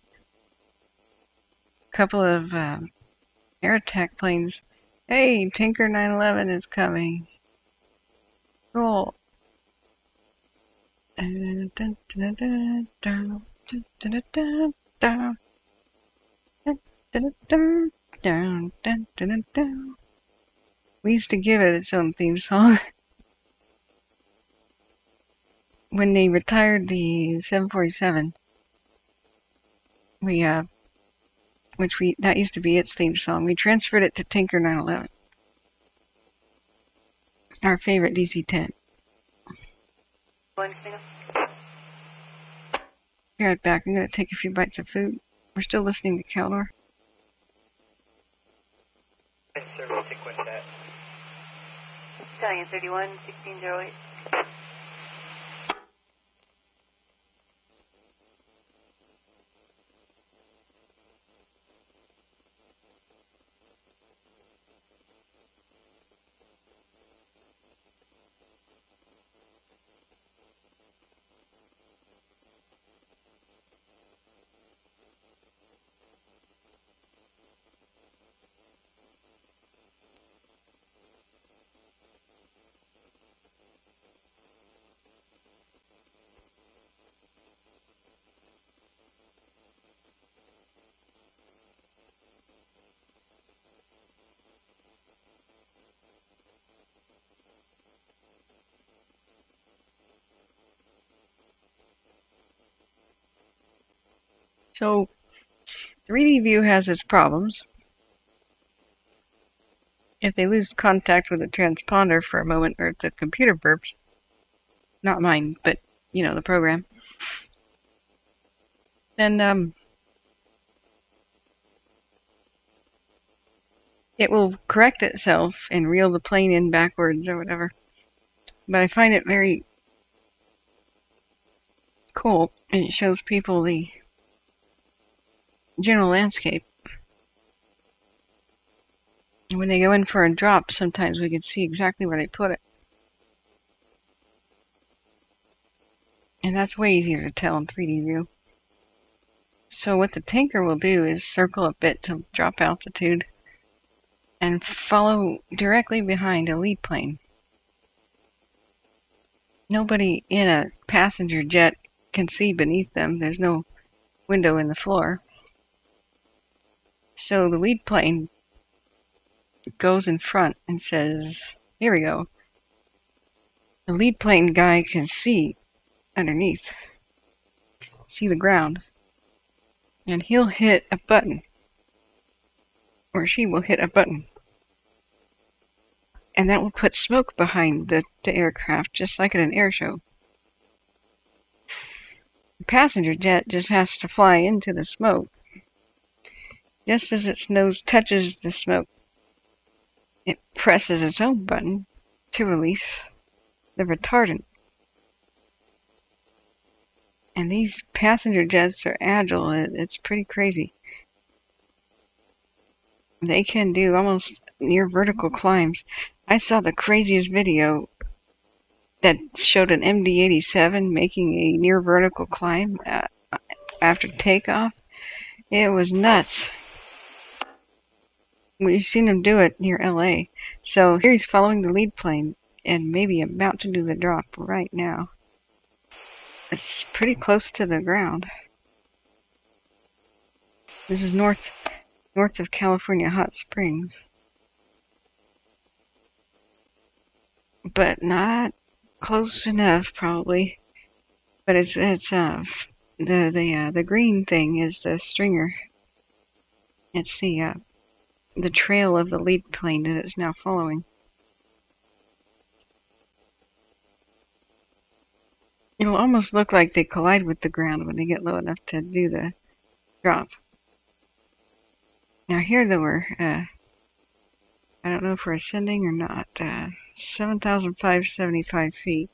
couple of air attack planes. Hey, Tanker 911 is coming. Cool. We used to give it its own theme song. When they retired the 747, that used to be its theme song. We transferred it to Tinker 911. Our favorite DC-10. Be right back. I'm going to take a few bites of food. We're still listening to Caldor. Sir, we'll take one that. Stallion 31, 1608. So, 3D view has its problems. If they lose contact with the transponder for a moment, or if the computer burps, not mine, but, the program, then, it will correct itself and reel the plane in backwards or whatever. But I find it very cool, and it shows people the general landscape. When they go in for a drop, sometimes we can see exactly where they put it. And that's way easier to tell in 3D view. So what the tanker will do is circle a bit to drop altitude and follow directly behind a lead plane. Nobody in a passenger jet can see beneath them. There's no window in the floor. So the lead plane goes in front and says, here we go. The lead plane guy can see underneath, see the ground, and he'll hit a button, or she will hit a button, and that will put smoke behind the aircraft, just like at an air show. The passenger jet just has to fly into the smoke. Just as its nose touches the smoke, it presses its own button to release the retardant. And these passenger jets are agile. It's pretty crazy. They can do almost near vertical climbs. I saw the craziest video that showed an MD-87 making a near vertical climb after takeoff. It was nuts. We've seen him do it near LA. So here he's following the lead plane and maybe about to do the drop right now. It's pretty close to the ground. This is north of California Hot Springs. But not close enough, probably. But it's the green thing is the stringer. It's the trail of the lead plane that it's now following. It'll almost look like they collide with the ground when they get low enough to do the drop. Now here though we're, I don't know if we're ascending or not, 7,575 feet.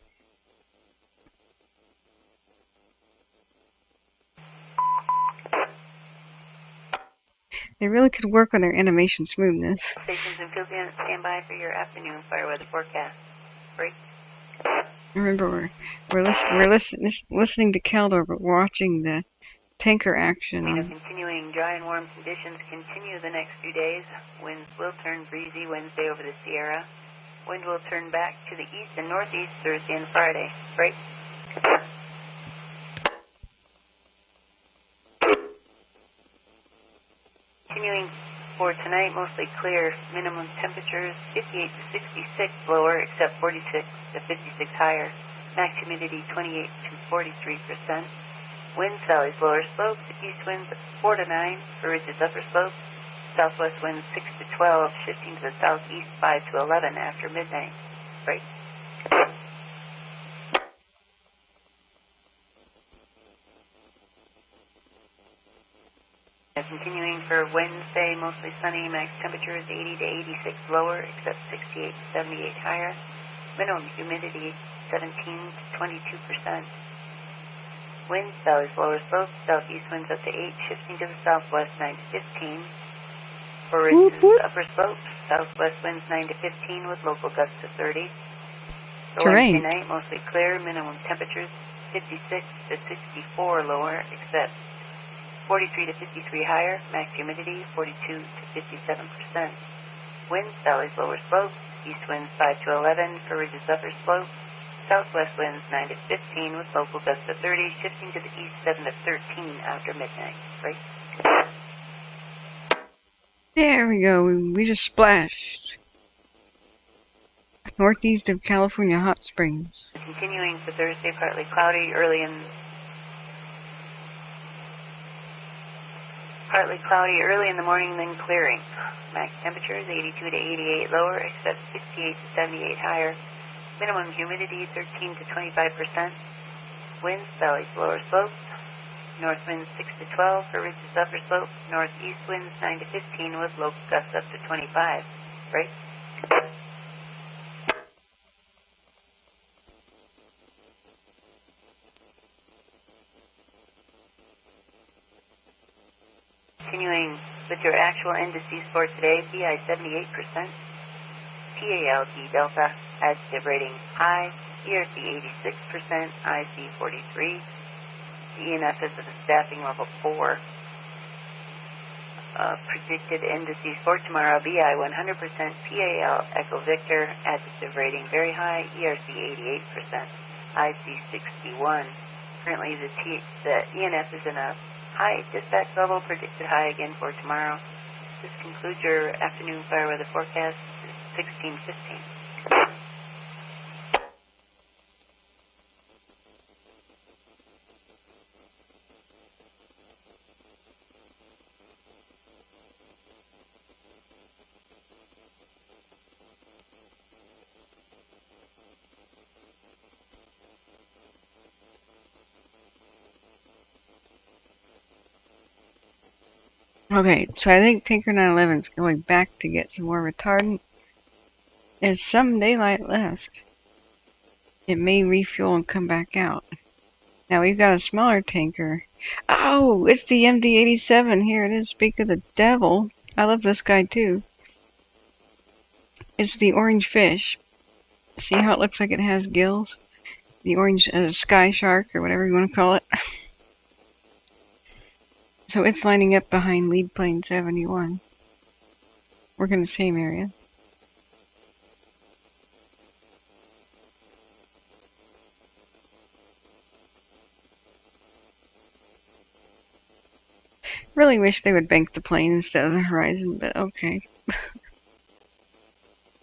They really could work on their animation smoothness. Stations and field units stand by for your afternoon fire weather forecast. Break. Remember, we're listening to Caldor, but watching the tanker action. Continuing dry and warm conditions continue the next few days. Winds will turn breezy Wednesday over the Sierra. Wind will turn back to the east and northeast Thursday and Friday. Break. Continuing for tonight, mostly clear. Minimum temperatures 58 to 66 lower, except 46 to 56 higher. Max humidity 28 to 43%. Wind valleys lower slopes, east winds 4 to 9 for ridges upper slopes. Southwest winds 6 to 12, shifting to the southeast 5 to 11 after midnight. Break. Continuing for Wednesday, mostly sunny, max temperatures 80 to 86 lower, except 68 to 78 higher. Minimum humidity 17 to 22%. Winds, valleys, lower slopes, southeast winds up to 8, shifting to the southwest 9 to 15. For ridges, upper slopes, southwest winds 9 to 15 with local gusts to 30. For Terrain. Wednesday night, mostly clear, minimum temperatures 56 to 64 lower, except 43 to 53 higher, max humidity 42 to 57%. Winds, valleys, lower slopes, east winds 5 to 11 for ridges, upper slopes, southwest winds 9 to 15 with local gusts to 30, shifting to the east 7 to 13 after midnight. Right? There we go. We just splashed. Northeast of California Hot Springs. Continuing for Thursday, partly cloudy, early in the morning, then clearing. Max temperatures 82 to 88 lower, except 68 to 78 higher. Minimum humidity 13 to 25%. Winds, valleys, lower slopes. North winds 6 to 12 for ridges, upper slopes. Northeast winds 9 to 15 with local gusts up to 25. Right? continuing with your actual indices for today. PI 78%, PALD Delta adjective rating high, ERC 86%, IC 43. The ENF is at a staffing level 4. Predicted indices for tomorrow: BI 100%, PAL Echo Victor adjective rating very high, ERC 88%, IC 61. Currently the ENF is in a high dispatch level, predicted high again for tomorrow. This concludes your afternoon fire weather forecast, 16:15. Okay, so I think Tanker 911 is going back to get some more retardant. There's some daylight left. It may refuel and come back out. Now we've got a smaller tanker. Oh, it's the MD-87. Here it is. Speak of the devil. I love this guy too. It's the orange fish. See how it looks like it has gills? The orange sky shark, or whatever you want to call it. So it's lining up behind lead plane 71. We're in the same area. Really wish they would bank the plane instead of the horizon, but okay.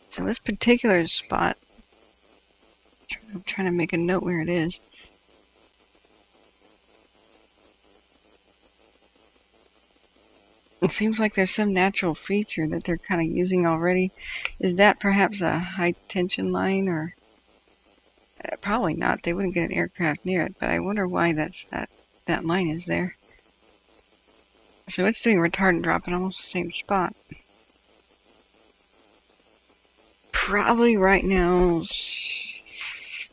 So this particular spot, I'm trying to make a note where it is. It seems like there's some natural feature that they're kind of using already. Is that perhaps a high tension line, or probably not? They wouldn't get an aircraft near it, but I wonder why that line is there. So it's doing retardant drop in almost the same spot. Probably right now. Splash.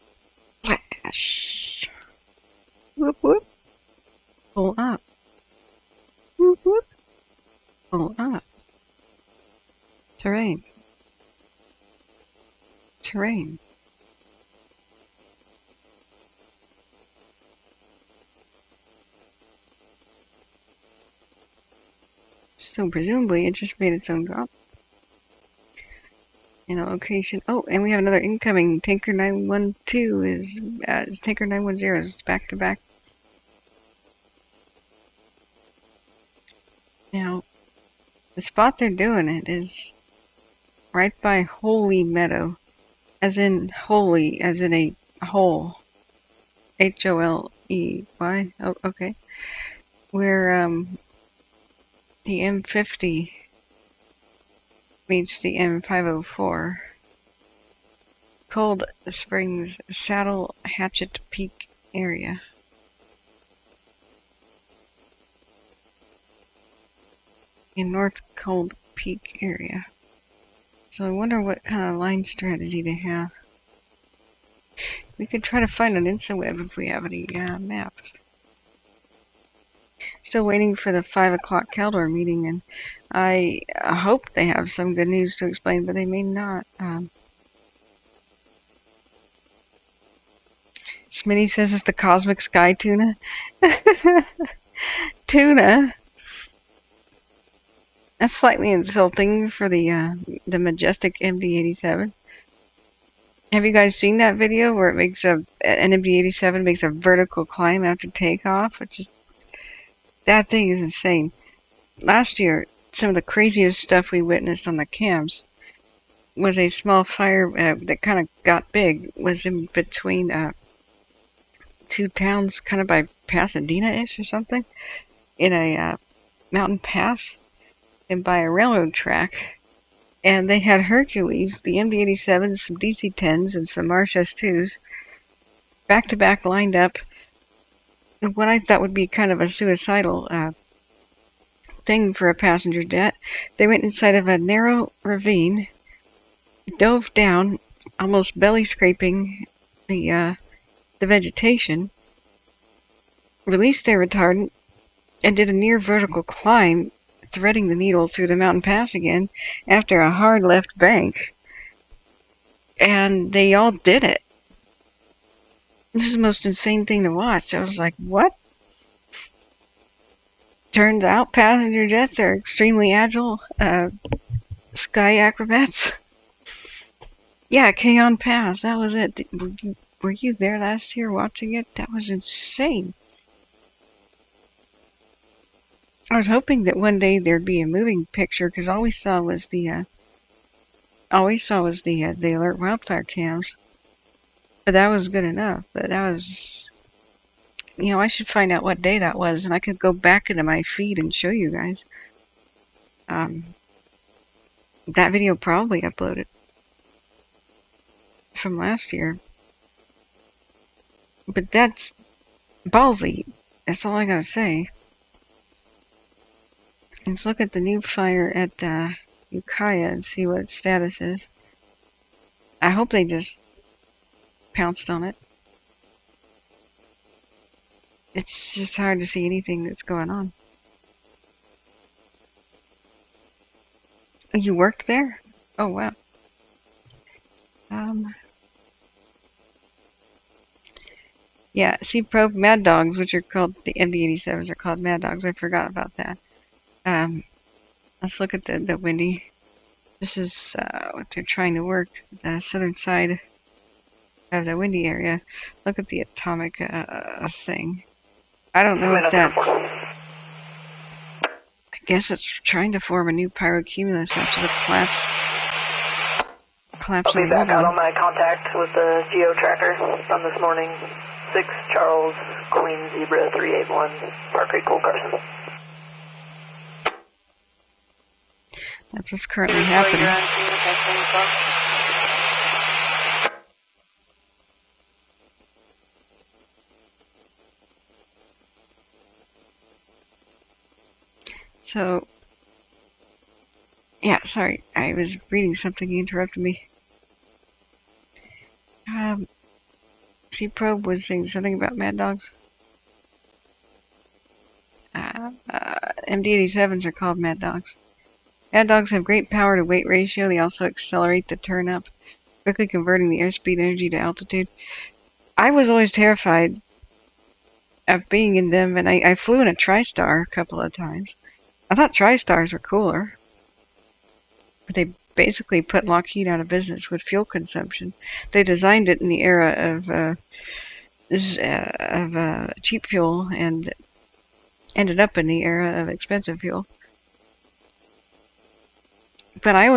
Whoop whoop. Pull up. Whoop whoop. Pull up. Terrain. Terrain. So presumably it just made its own drop. In the location. Oh, and we have another incoming. Tanker 912 is Tanker 910 is back to back. Now, the spot they're doing it is right by Holy Meadow, as in holy, as in a hole. H-O-L-E-Y. Oh, okay. Where the M50 meets the M504. Cold Springs Saddle Hatchet Peak area. In North Cold Peak area. So I wonder what kind of line strategy they have. We could try to find an InstaWeb if we have any maps. Still waiting for the 5 o'clock Caldor meeting, and I hope they have some good news to explain, but they may not. Smitty says it's the cosmic sky tuna. Tuna. That's slightly insulting for the majestic MD-87. Have you guys seen that video where it makes an MD-87 makes a vertical climb after takeoff? It's just, that thing is insane. Last year, some of the craziest stuff we witnessed on the cams was a small fire that kind of got big. Was in between two towns, kind of by Pasadena-ish or something, in a mountain pass, and by a railroad track. And they had Hercules, the MD-87s, some DC-10s, and some Marsh S-2s, back-to-back lined up. What I thought would be kind of a suicidal thing for a passenger jet. They went inside of a narrow ravine, dove down, almost belly scraping the vegetation, released their retardant, and did a near vertical climb threading the needle through the mountain pass again after a hard left bank. And they all did it. This is the most insane thing to watch. I was like, what? Turns out passenger jets are extremely agile sky acrobats. Yeah, Keon Pass, that was it. Were you there last year watching it? That was insane. I was hoping that one day there'd be a moving picture, because all we saw was the alert wildfire cams. But that was good enough. But that was, you know, I should find out what day that was, and I could go back into my feed and show you guys. That video probably uploaded from last year. But that's ballsy. That's all I gotta say. Let's look at the new fire at Ukiah and see what its status is. I hope they just pounced on it. It's just hard to see anything that's going on. Oh, you worked there? Oh, wow. Yeah, see, probe Mad Dogs, which are called, the MD-87s are called Mad Dogs. I forgot about that. Let's look at the windy. This is what they're trying to work, the southern side of the windy area. Look at the atomic thing. I don't know if that's... I guess it's trying to form a new pyrocumulus after the collapse I'll be back out on my contact with the geo tracker from this morning. 6 Charles Queen Zebra 381 Park Creek Cold Carson. That's what's currently happening. So, yeah, sorry, I was reading something, you interrupted me. C-Probe was saying something about Mad Dogs. MD-87s are called Mad Dogs. Mad Dogs have great power to weight ratio. They also accelerate the turn up, quickly converting the airspeed energy to altitude. I was always terrified of being in them, and I flew in a TriStar a couple of times. I thought TriStars were cooler, but they basically put Lockheed out of business with fuel consumption. They designed it in the era of cheap fuel and ended up in the era of expensive fuel. But now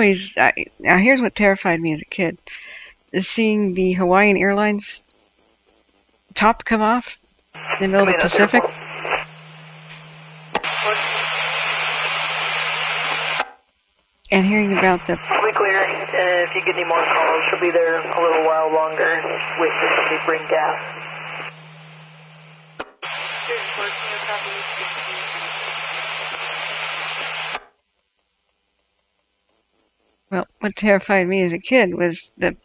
here's what terrified me as a kid, is seeing the Hawaiian Airlines top come off in the middle of the Pacific. And hearing about the... We clear. If you get any more calls, she'll be there a little while longer. Wait for somebody to bring gas. Well, what terrified me as a kid was the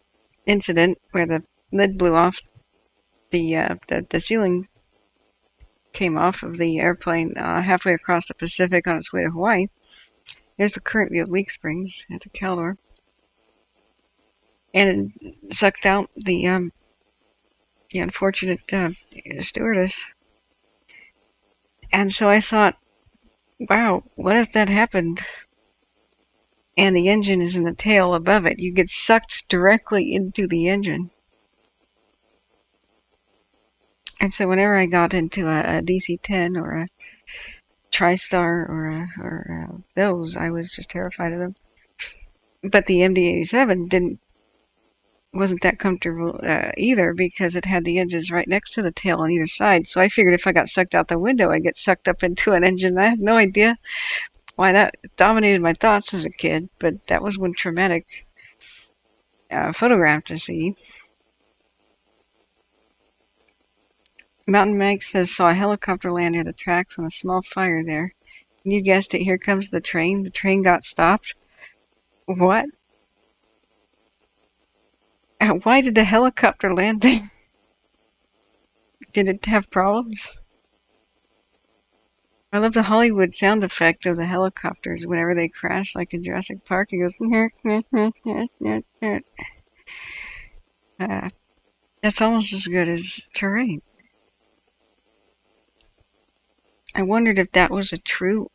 incident where the lid blew off, the ceiling came off of the airplane halfway across the Pacific on its way to Hawaii. There's the current view of Leak Springs at the Caldor. And it sucked out the unfortunate stewardess. And so I thought, wow, what if that happened and the engine is in the tail above it? You get sucked directly into the engine. And so whenever I got into a DC-10 or a TriStar or those, I was just terrified of them. But the MD-87 wasn't that comfortable either, because it had the engines right next to the tail on either side. So I figured if I got sucked out the window, I'd get sucked up into an engine. I had no idea why that dominated my thoughts as a kid, but that was one traumatic photograph to see. Mountain Mag says, saw a helicopter land near the tracks on a small fire there. And you guessed it, here comes the train. The train got stopped. What? Why did the helicopter land there? Did it have problems? I love the Hollywood sound effect of the helicopters whenever they crash, like in Jurassic Park. It goes. That's almost as good as terrain. I wondered if that was a true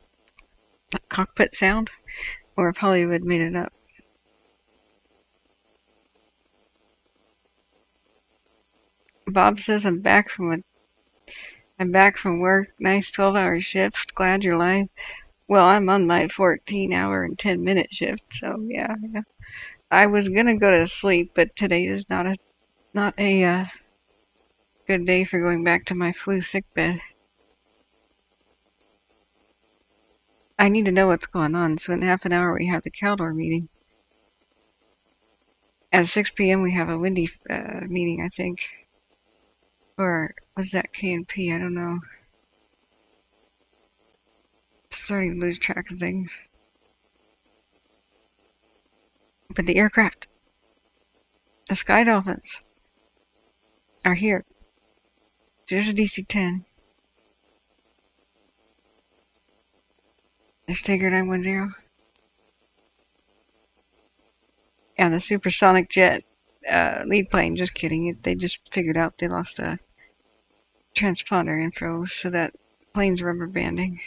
cockpit sound, or if Hollywood made it up. Bob says I'm back from work. Nice 12-hour shift. Glad you're live. Well, I'm on my 14-hour and 10-minute shift, so yeah. I was gonna go to sleep, but today is not a good day for going back to my flu sick bed. I need to know what's going on, so in half an hour we have the Caldor meeting. At 6 p.m. we have a windy meeting, I think. Or was that K&P? I don't know. Starting to lose track of things. But the aircraft, the Sky Dolphins, are here. There's a DC-10. There's Tiger 910. And the supersonic jet lead plane. Just kidding. They just figured out they lost a transponder info, so that plane's rubber banding.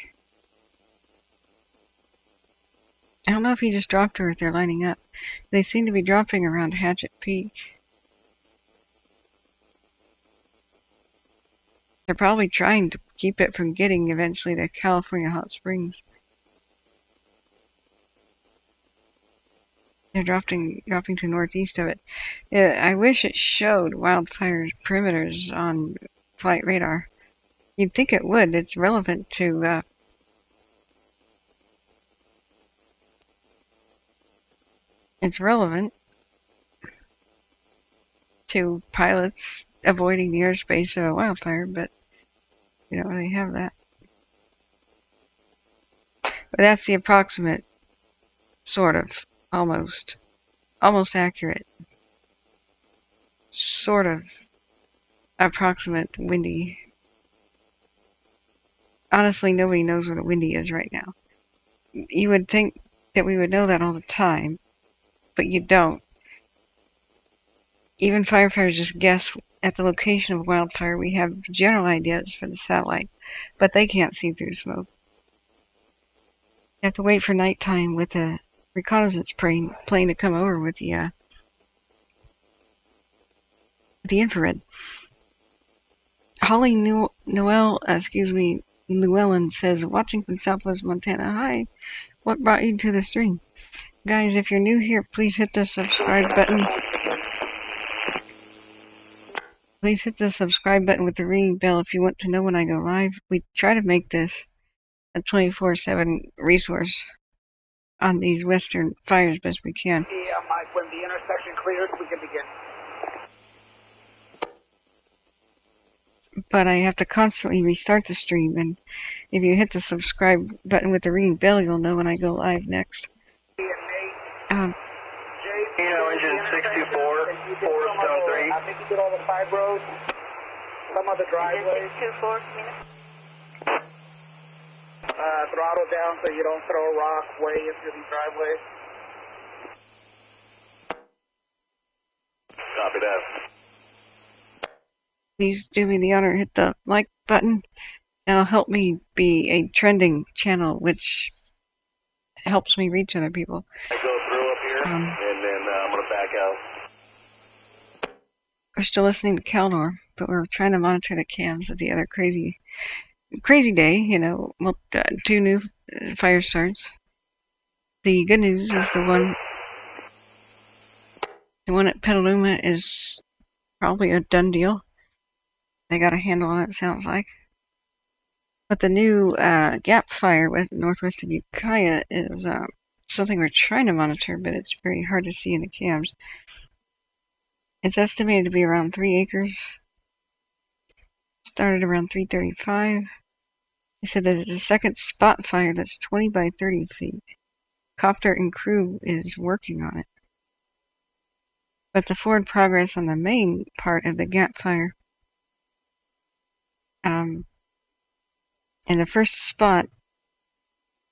I don't know if he just dropped her or if they're lining up. They seem to be dropping around Hatchet Peak. They're probably trying to keep it from getting eventually to California Hot Springs. They're dropping to northeast of it. I wish it showed Wildfire's perimeters on flight radar. You'd think it would. It's relevant to pilots avoiding the airspace of a wildfire, but we don't really have that. But that's the approximate, sort of, almost accurate, sort of approximate windy. Honestly, nobody knows what a windy is right now. You would think that we would know that all the time, but you don't. Even firefighters just guess at the location of wildfire. We have general ideas for the satellite, but they can't see through smoke. You have to wait for nighttime with a reconnaissance plane to come over with the infrared. Holly Llewellyn says, watching from Southwest Montana. Hi, what brought you to the stream? Guys, if you're new here, please hit the subscribe button. Please hit the subscribe button with the ringing bell if you want to know when I go live. We try to make this a 24/7 resource on these western fires best we can. Mike, when the intersection clears, we can begin. But I have to constantly restart the stream, and if you hit the subscribe button with the ringing bell, you'll know when I go live next. Engine 624, Forest Town 3. I think you did all the 5 roads, some of the driveways. 624, Throttle down so you don't throw a rock way into the driveway. Copy that. Please do me the honor, hit the like button. That'll help me be a trending channel, which helps me reach other people. I go through up here, and then I'm going to back out. We're still listening to Caldor, but we're trying to monitor the cams of the other crazy day, you know. Well, 2 new fire starts. The good news is the one at Petaluma is probably a done deal. They got a handle on it, sounds like. But the new gap fire northwest of Ukiah is something we're trying to monitor, but it's very hard to see in the cams. It's estimated to be around 3 acres. Started around 335. They said that there's a second spot fire that's 20 by 30 feet. Copter and crew is working on it. But the forward progress on the main part of the gap fire And the first spot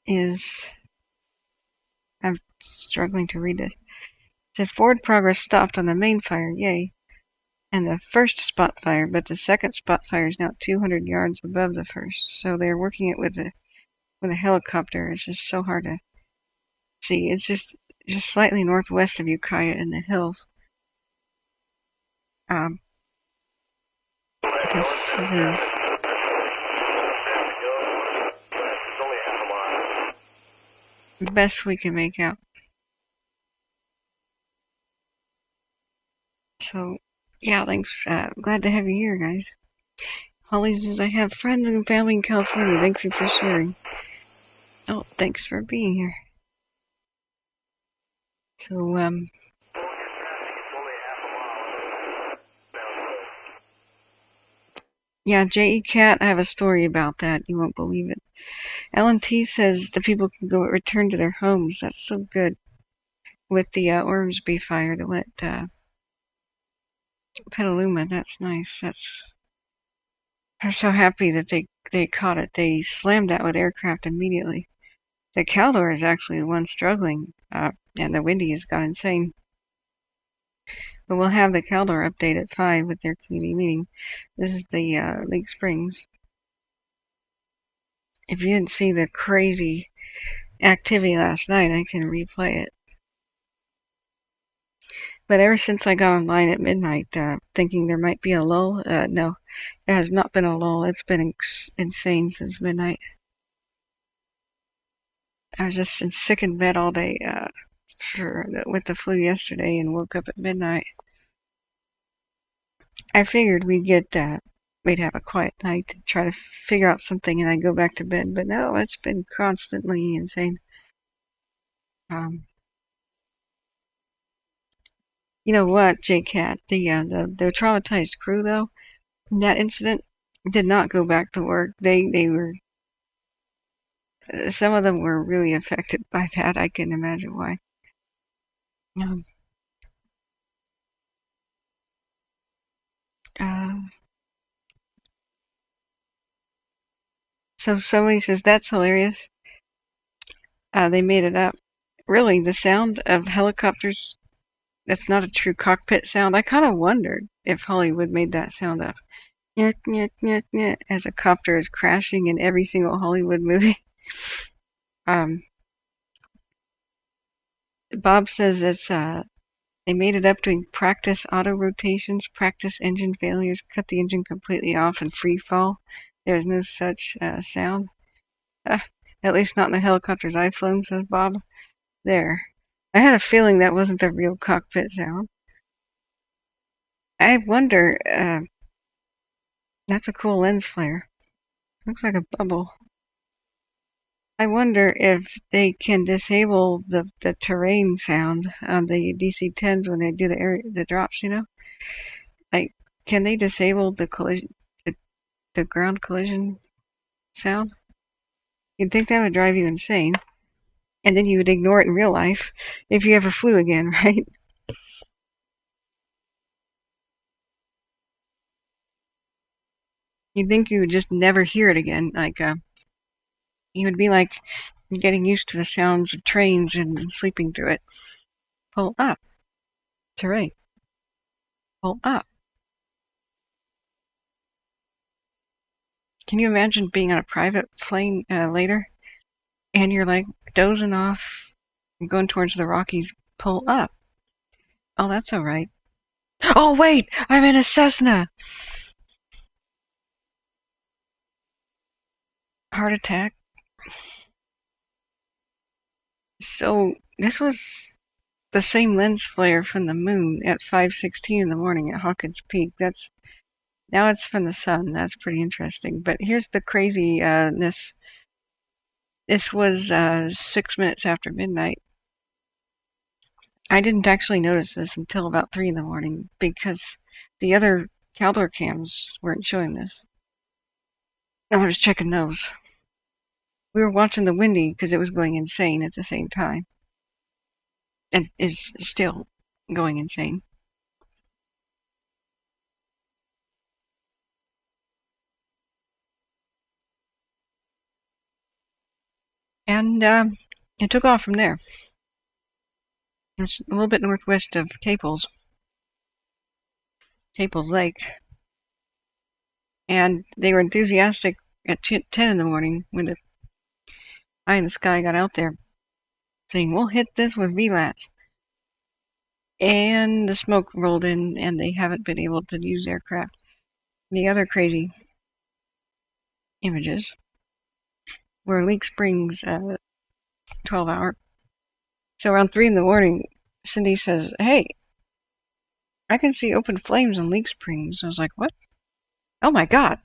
is, I'm struggling to read it. It said forward progress stopped on the main fire, yay. And the first spot fire, but the second spot fire is now 200 yards above the first. So they're working it with a helicopter. It's just so hard to see. It's just slightly northwest of Ukiah in the hills. This is the best we can make out. So, yeah, thanks. Glad to have you here, guys. Holly says, I have friends and family in California. Thank you for sharing. Oh, thanks for being here. So, yeah, J.E. Cat, I have a story about that. You won't believe it. Ellen T says the people can return to their homes. That's so good. With the Ormsby fire that went Petaluma, that's nice. I'm so happy that they caught it. They slammed that with aircraft immediately. The Caldor is actually the one struggling, and the Windy has got insane. But we'll have the Caldor update at 5 with their community meeting. This is the Lake Springs. If you didn't see the crazy activity last night, I can replay it. But ever since I got online at midnight, thinking there might be a lull, no, there has not been a lull. It's been insane since midnight. I was just sick in bed all day with the flu yesterday and woke up at midnight. I figured we'd have a quiet night to try to figure out something and I'd go back to bed, but no, it's been constantly insane. You know what, J-Cat, the traumatized crew, though, in that incident did not go back to work. They were, some of them were really affected by that. I can imagine why. So somebody says, that's hilarious. They made it up. Really, the sound of helicopters, that's not a true cockpit sound. I kind of wondered if Hollywood made that sound up. Nyet, nyet, nyet, nyet, as a copter is crashing in every single Hollywood movie. Bob says it's they made it up doing practice auto rotations, practice engine failures, cut the engine completely off and free fall. There is no such sound. At least not in the helicopters I've flown, says Bob. There. I had a feeling that wasn't the real cockpit sound. I wonder, that's a cool lens flare. Looks like a bubble. I wonder if they can disable the terrain sound on the DC-10s when they do the drops, you know? Like, can they disable the collision, the ground collision sound? You'd think that would drive you insane. And then you would ignore it in real life if you ever flew again, right? You'd think you would just never hear it again. Like, you would be like getting used to the sounds of trains and sleeping through it. Pull up. Terrain. Pull up. Can you imagine being on a private plane later? And you're like dozing off, going towards the Rockies. Pull up. Oh, that's all right. Oh, wait! I'm in a Cessna! Heart attack. So, this was the same lens flare from the moon at 5:16 in the morning at Hawkins Peak. Now it's from the sun. That's pretty interesting. But here's the craziness. This was 6 minutes after midnight. I didn't actually notice this until about 3 in the morning because the other Caldor cams weren't showing this. I was checking those. We were watching the Windy because it was going insane at the same time. And is still going insane. And it took off from there. It's a little bit northwest of Caples Lake. And they were enthusiastic at 10 in the morning when the eye in the sky got out there, saying, we'll hit this with VLATs. And the smoke rolled in, and they haven't been able to use aircraft. The other crazy images were Leak Springs 12-hour. So around 3 in the morning, Cindy says, hey, I can see open flames in Leak Springs. I was like, what? Oh my God.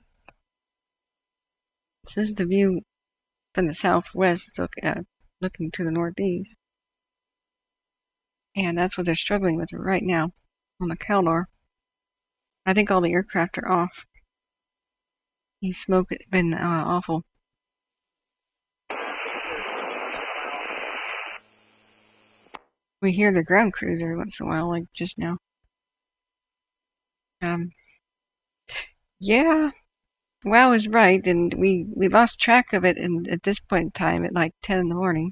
This is the view from the southwest looking to the northeast. And that's what they're struggling with right now on the Caldor. I think all the aircraft are off. The smoke has been awful. We hear the ground crews every once in a while, like just now. Yeah, WOW is right, and we lost track of it at this point in time at like 10 in the morning.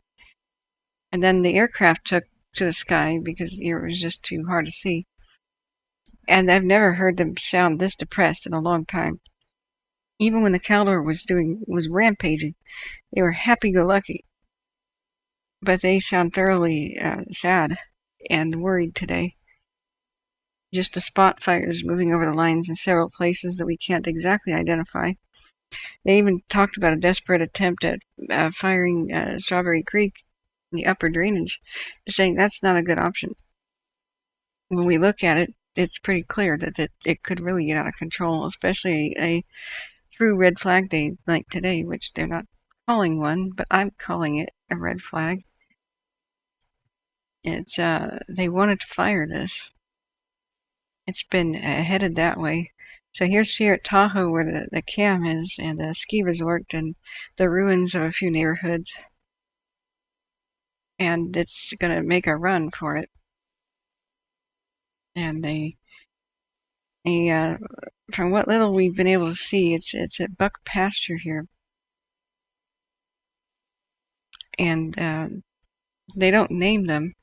And then the aircraft took to the sky because it was just too hard to see. And I've never heard them sound this depressed in a long time. Even when the Caldor was rampaging, they were happy-go-lucky. But they sound thoroughly sad and worried today. Just the spot fires moving over the lines in several places that we can't exactly identify. They even talked about a desperate attempt at firing Strawberry Creek in the upper drainage, saying that's not a good option. When we look at it, it's pretty clear that it could really get out of control, especially a true red flag day like today, which they're not calling one, but I'm calling it a red flag. It's they wanted to fire this. It's been headed that way. So here's here at Tahoe where the cam is, and the ski resort, and the ruins of a few neighborhoods. And it's going to make a run for it. And from what little we've been able to see, it's at buck pasture here. And they don't name them.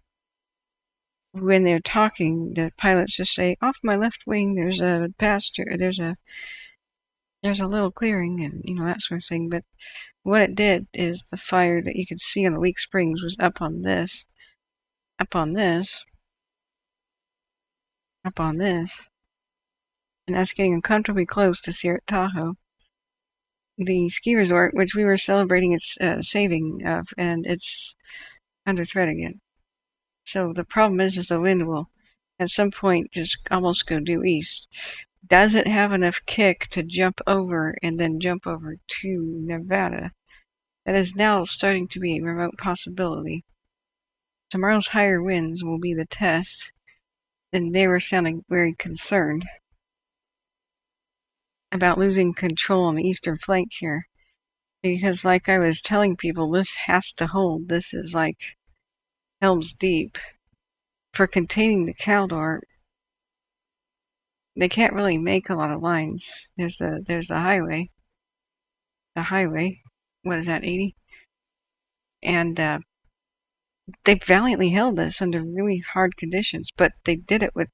When they're talking, the pilots just say, off my left wing there's a pasture, there's a little clearing, and that sort of thing. But what it did is the fire that you could see on the Leak Springs was up on this, and that's getting uncomfortably close to Sierra Tahoe, the ski resort, which we were celebrating its saving of, and it's under threat again. So the problem is the wind will at some point just almost go due east. Does it have enough kick to jump over and then jump over to Nevada? That is now starting to be a remote possibility. Tomorrow's higher winds will be the test, and they were sounding very concerned about losing control on the eastern flank here. Because like I was telling people, this has to hold. This is like Helm's Deep. For containing the Caldor, they can't really make a lot of lines. There's a highway. The highway, what is that, 80? And they valiantly held this under really hard conditions, but they did it with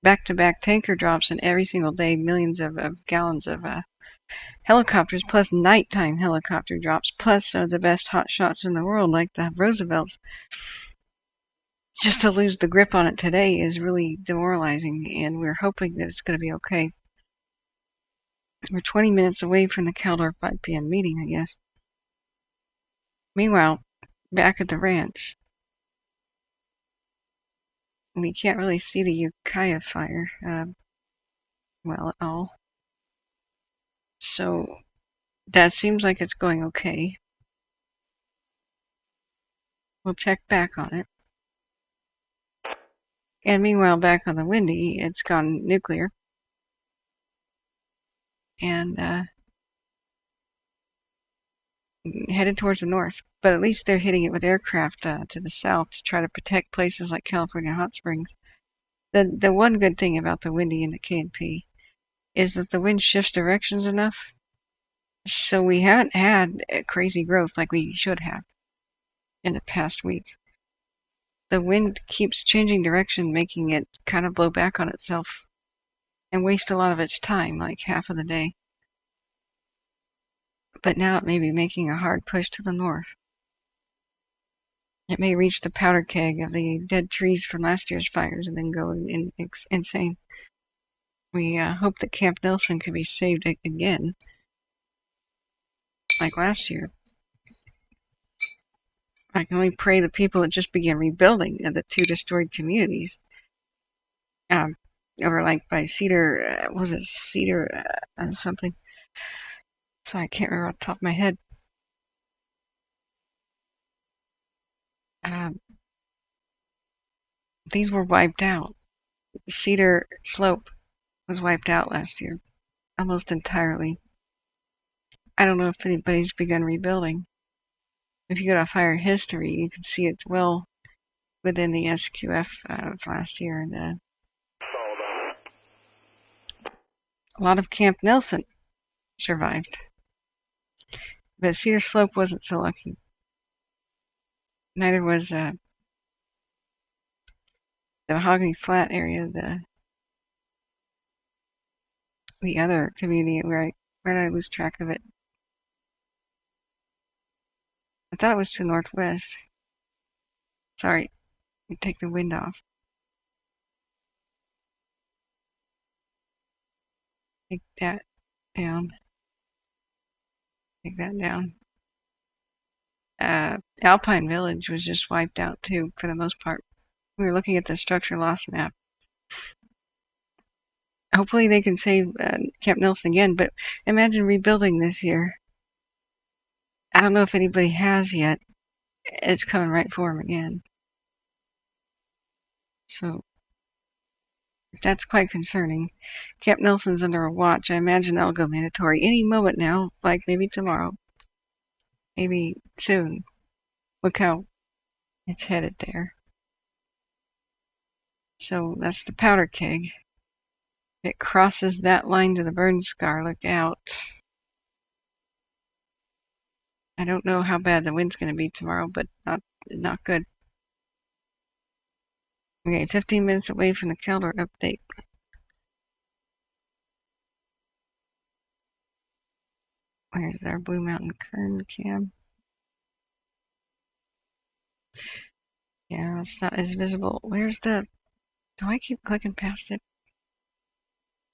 back-to-back tanker drops, and every single day millions of gallons of helicopters, plus nighttime helicopter drops, plus some of the best hot shots in the world, like the Roosevelts. Just to lose the grip on it today is really demoralizing, and we're hoping that it's going to be okay. We're 20 minutes away from the Caldor 5 p.m. meeting, I guess. Meanwhile, back at the ranch, we can't really see the Ukiah fire well at all. So that seems like it's going okay. We'll check back on it. And meanwhile, back on the Windy, it's gone nuclear. And headed towards the north. But at least they're hitting it with aircraft to the south to try to protect places like California Hot Springs. The one good thing about the Windy and the KNP is that the wind shifts directions enough So we haven't had a crazy growth like we should have in the past week. The wind keeps changing direction, making it kind of blow back on itself and waste a lot of its time, like half of the day. But now it may be making a hard push to the north. It may reach the powder keg of the dead trees from last year's fires and then go insane. We hope that Camp Nelson can be saved again, like last year. I can only pray the people that just began rebuilding the 2 destroyed communities. Over like by Cedar, was it Cedar something? So I can't remember off the top of my head. These were wiped out. Cedar Slope was wiped out last year, almost entirely. I don't know if anybody's begun rebuilding. If you go to fire history, you can see it's well within the SQF of last year. A lot of Camp Nelson survived, but Cedar Slope wasn't so lucky. Neither was the Mahogany Flat area, the other community where did I lose track of it? I thought it was to northwest. Sorry, take the wind off. Take that down. Take that down. Alpine Village was just wiped out too, for the most part. We were looking at the structure loss map. Hopefully they can save Camp Nelson again, but imagine rebuilding this year. I don't know if anybody has yet. It's coming right for them again. So that's quite concerning. Camp Nelson's under a watch. I imagine that'll go mandatory any moment now, like maybe tomorrow. Maybe soon. Look how it's headed there. So that's the powder keg. If it crosses that line to the burn scar, look out. I don't know how bad the wind's going to be tomorrow, but not good. Okay, 15 minutes away from the Caldor update. Where's our Blue Mountain Kern cam? Yeah, it's not as visible. Where's the... Do I keep clicking past it?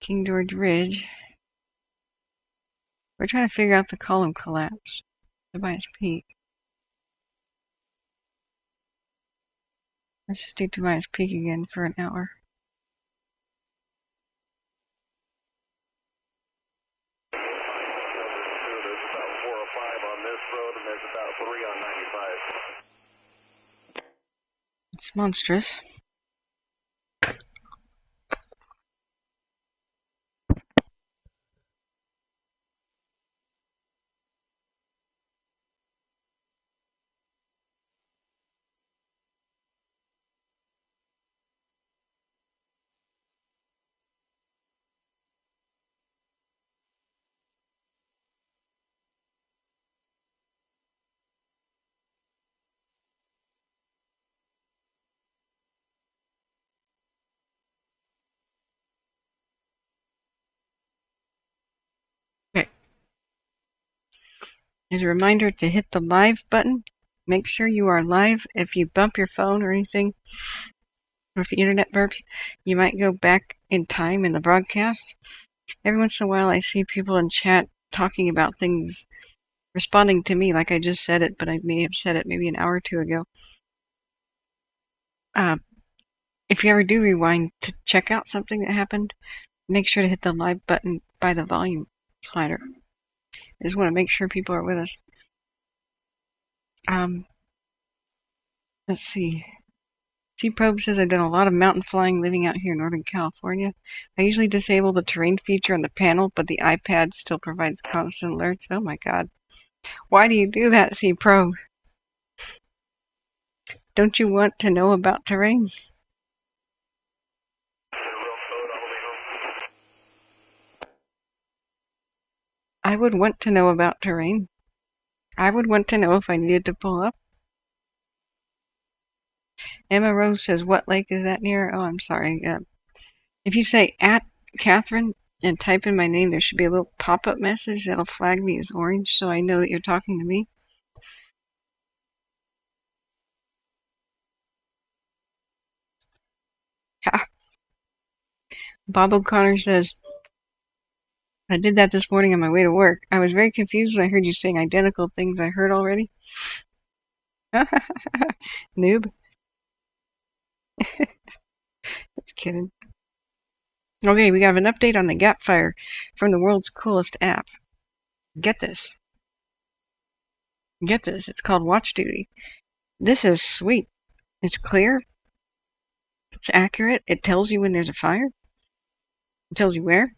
King George Ridge. We're trying to figure out the column collapse. Tobias Peak. Let's just do Tobias Peak again for an hour. There's about 4 or 5 on this road, and there's about 3 on 95. It's monstrous. As a reminder to hit the live button. Make sure you are live. If you bump your phone or anything, or if the internet burps, you might go back in time in the broadcast. Every once in a while I see people in chat talking about things, responding to me like I just said it, but I may have said it maybe an hour or 2 ago. If you ever do rewind to check out something that happened, make sure to hit the live button by the volume slider. I just want to make sure people are with us. Let's see. C-Probe says, I've done a lot of mountain flying living out here in Northern California. I usually disable the terrain feature on the panel, but the iPad still provides constant alerts. Oh my god. Why do you do that, C-Probe? Don't you want to know about terrain? I would want to know about terrain. I would want to know if I needed to pull up. Emma Rose says, what lake is that near? Oh, I'm sorry. If you say at Kathryn and type in my name, there should be a little pop-up message that'll flag me as orange so I know that you're talking to me. Ha. Bob O'Connor says, I did that this morning on my way to work. I was very confused when I heard you saying identical things I heard already. Noob. Just kidding. Okay, we have an update on the Gap Fire from the world's coolest app. Get this. Get this. It's called Watch Duty. This is sweet. It's clear. It's accurate. It tells you when there's a fire. It tells you where.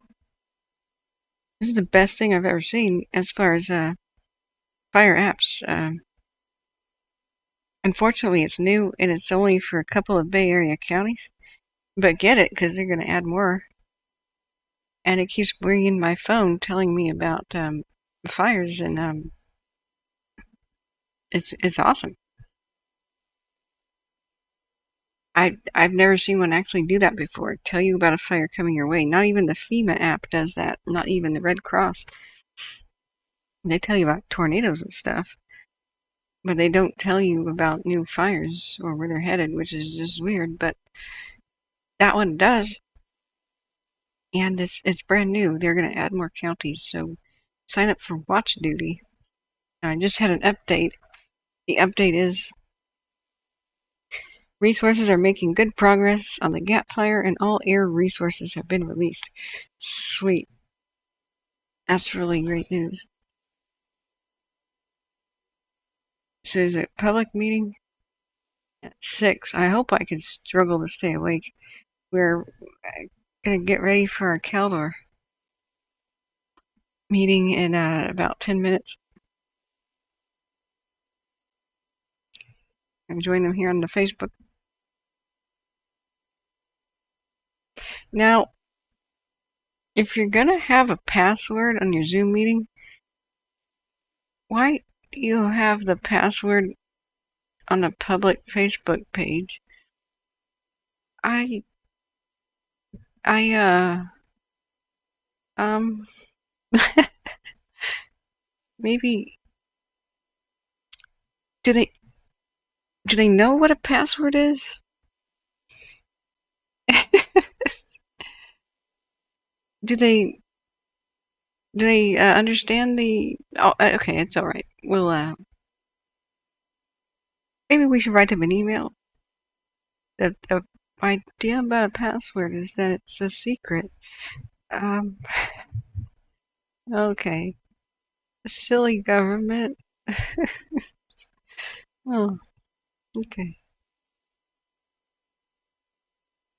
This is the best thing I've ever seen as far as fire apps. Unfortunately, it's new and it's only for a couple of Bay Area counties. But get it, because they're going to add more. And it keeps ringing my phone telling me about fires, and it's awesome. I've never seen one actually do that before. Tell you about a fire coming your way. Not even the FEMA app does that. Not even the Red Cross. They tell you about tornadoes and stuff, but they don't tell you about new fires or where they're headed, which is just weird. But that one does, and it's brand new. They're going to add more counties, so sign up for Watch Duty. I just had an update. The update is resources are making good progress on the Gap Fire, and all air resources have been released. Sweet. That's really great news. So there's a public meeting at 6. I hope I can struggle to stay awake. We're going to get ready for our Caldor meeting in about 10 minutes. I'm joining them here on the Facebook. Now, if you're going to have a password on your Zoom meeting, why do you have the password on a public Facebook page? Maybe, do they know what a password is? Do they understand the? Oh, okay, it's all right. We'll maybe we should write them an email. The idea about a password is that it's a secret. Okay. Silly government. Oh, okay.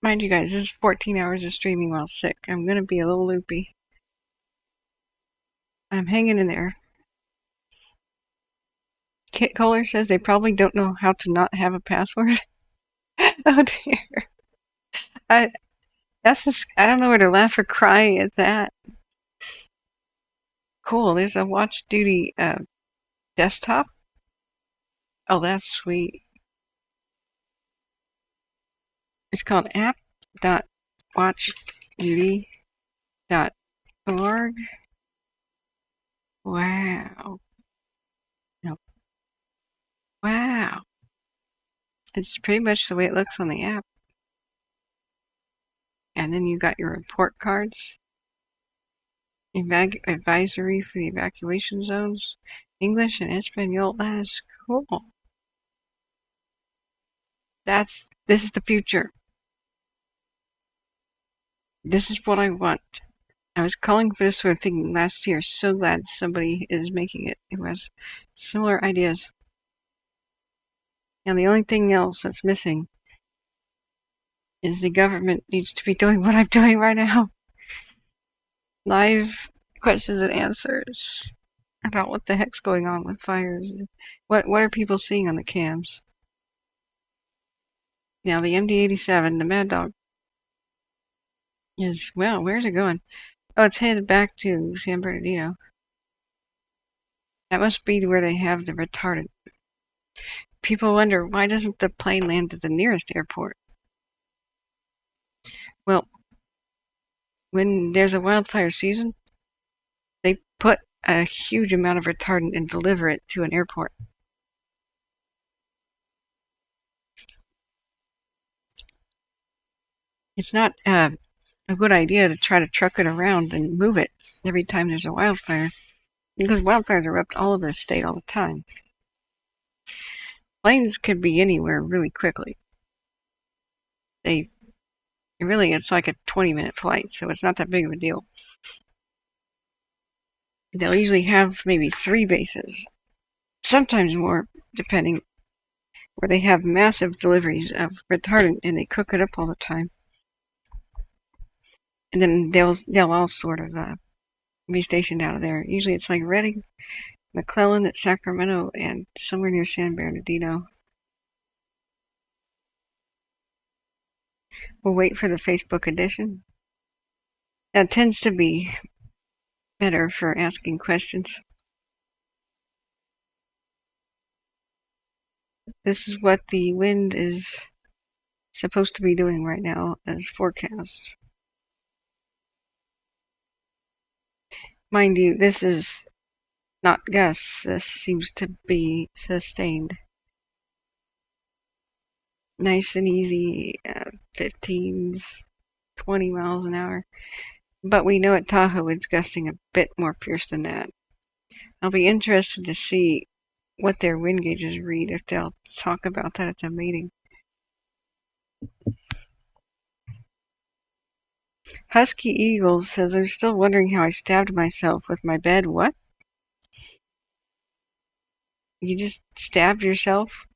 Mind you guys, this is 14 hours of streaming while sick. I'm gonna be a little loopy. I'm hanging in there. Kit Kohler says they probably don't know how to not have a password. Oh dear. I don't know where to laugh or cry at that. Cool, there's a Watch Duty desktop. Oh, that's sweet. It's called app.watchduty.org. Wow. No. Wow. It's pretty much the way it looks on the app. And then you got your report cards. Advisory for the evacuation zones. English and Espanol. That is cool. This is the future. This is what I want. I was calling for this sort of thing last year. So glad somebody is making it who has similar ideas. And the only thing else that's missing is the government needs to be doing what I'm doing right now. Live questions and answers about what the heck's going on with fires. What are people seeing on the cams? Now the MD-87, the Mad Dog, is, well, where's it going? Oh, it's headed back to San Bernardino. That must be where they have the retardant. People wonder, why doesn't the plane land at the nearest airport? Well, when there's a wildfire season, they put a huge amount of retardant and deliver it to an airport. It's not a good idea to try to truck it around and move it every time there's a wildfire, because wildfires erupt all over the state all the time. Planes could be anywhere really quickly. It's like a 20-minute flight, so it's not that big of a deal. They'll usually have maybe 3 bases, sometimes more, depending, where they have massive deliveries of retardant and they cook it up all the time. And then they'll all sort of be stationed out of there. Usually it's like Redding, McClellan at Sacramento, and somewhere near San Bernardino. We'll wait for the Facebook edition. That tends to be better for asking questions. This is what the wind is supposed to be doing right now as forecast. Mind you, this is not gusts. This seems to be sustained. Nice and easy, 15s, 20 miles an hour. But we know at Tahoe it's gusting a bit more fierce than that. I'll be interested to see what their wind gauges read, if they'll talk about that at the meeting. Husky Eagle says, I'm still wondering how I stabbed myself with my bed. What? You just stabbed yourself?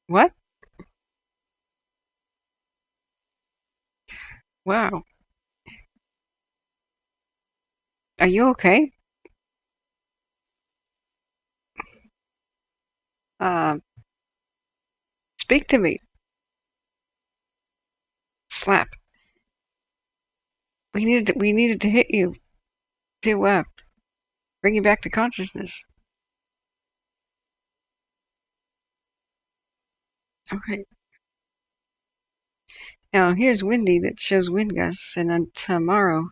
What? Wow. Are you okay? Speak to me. Slap. We needed to hit you to bring you back to consciousness. Okay. Now here's windy that shows wind gusts, and then tomorrow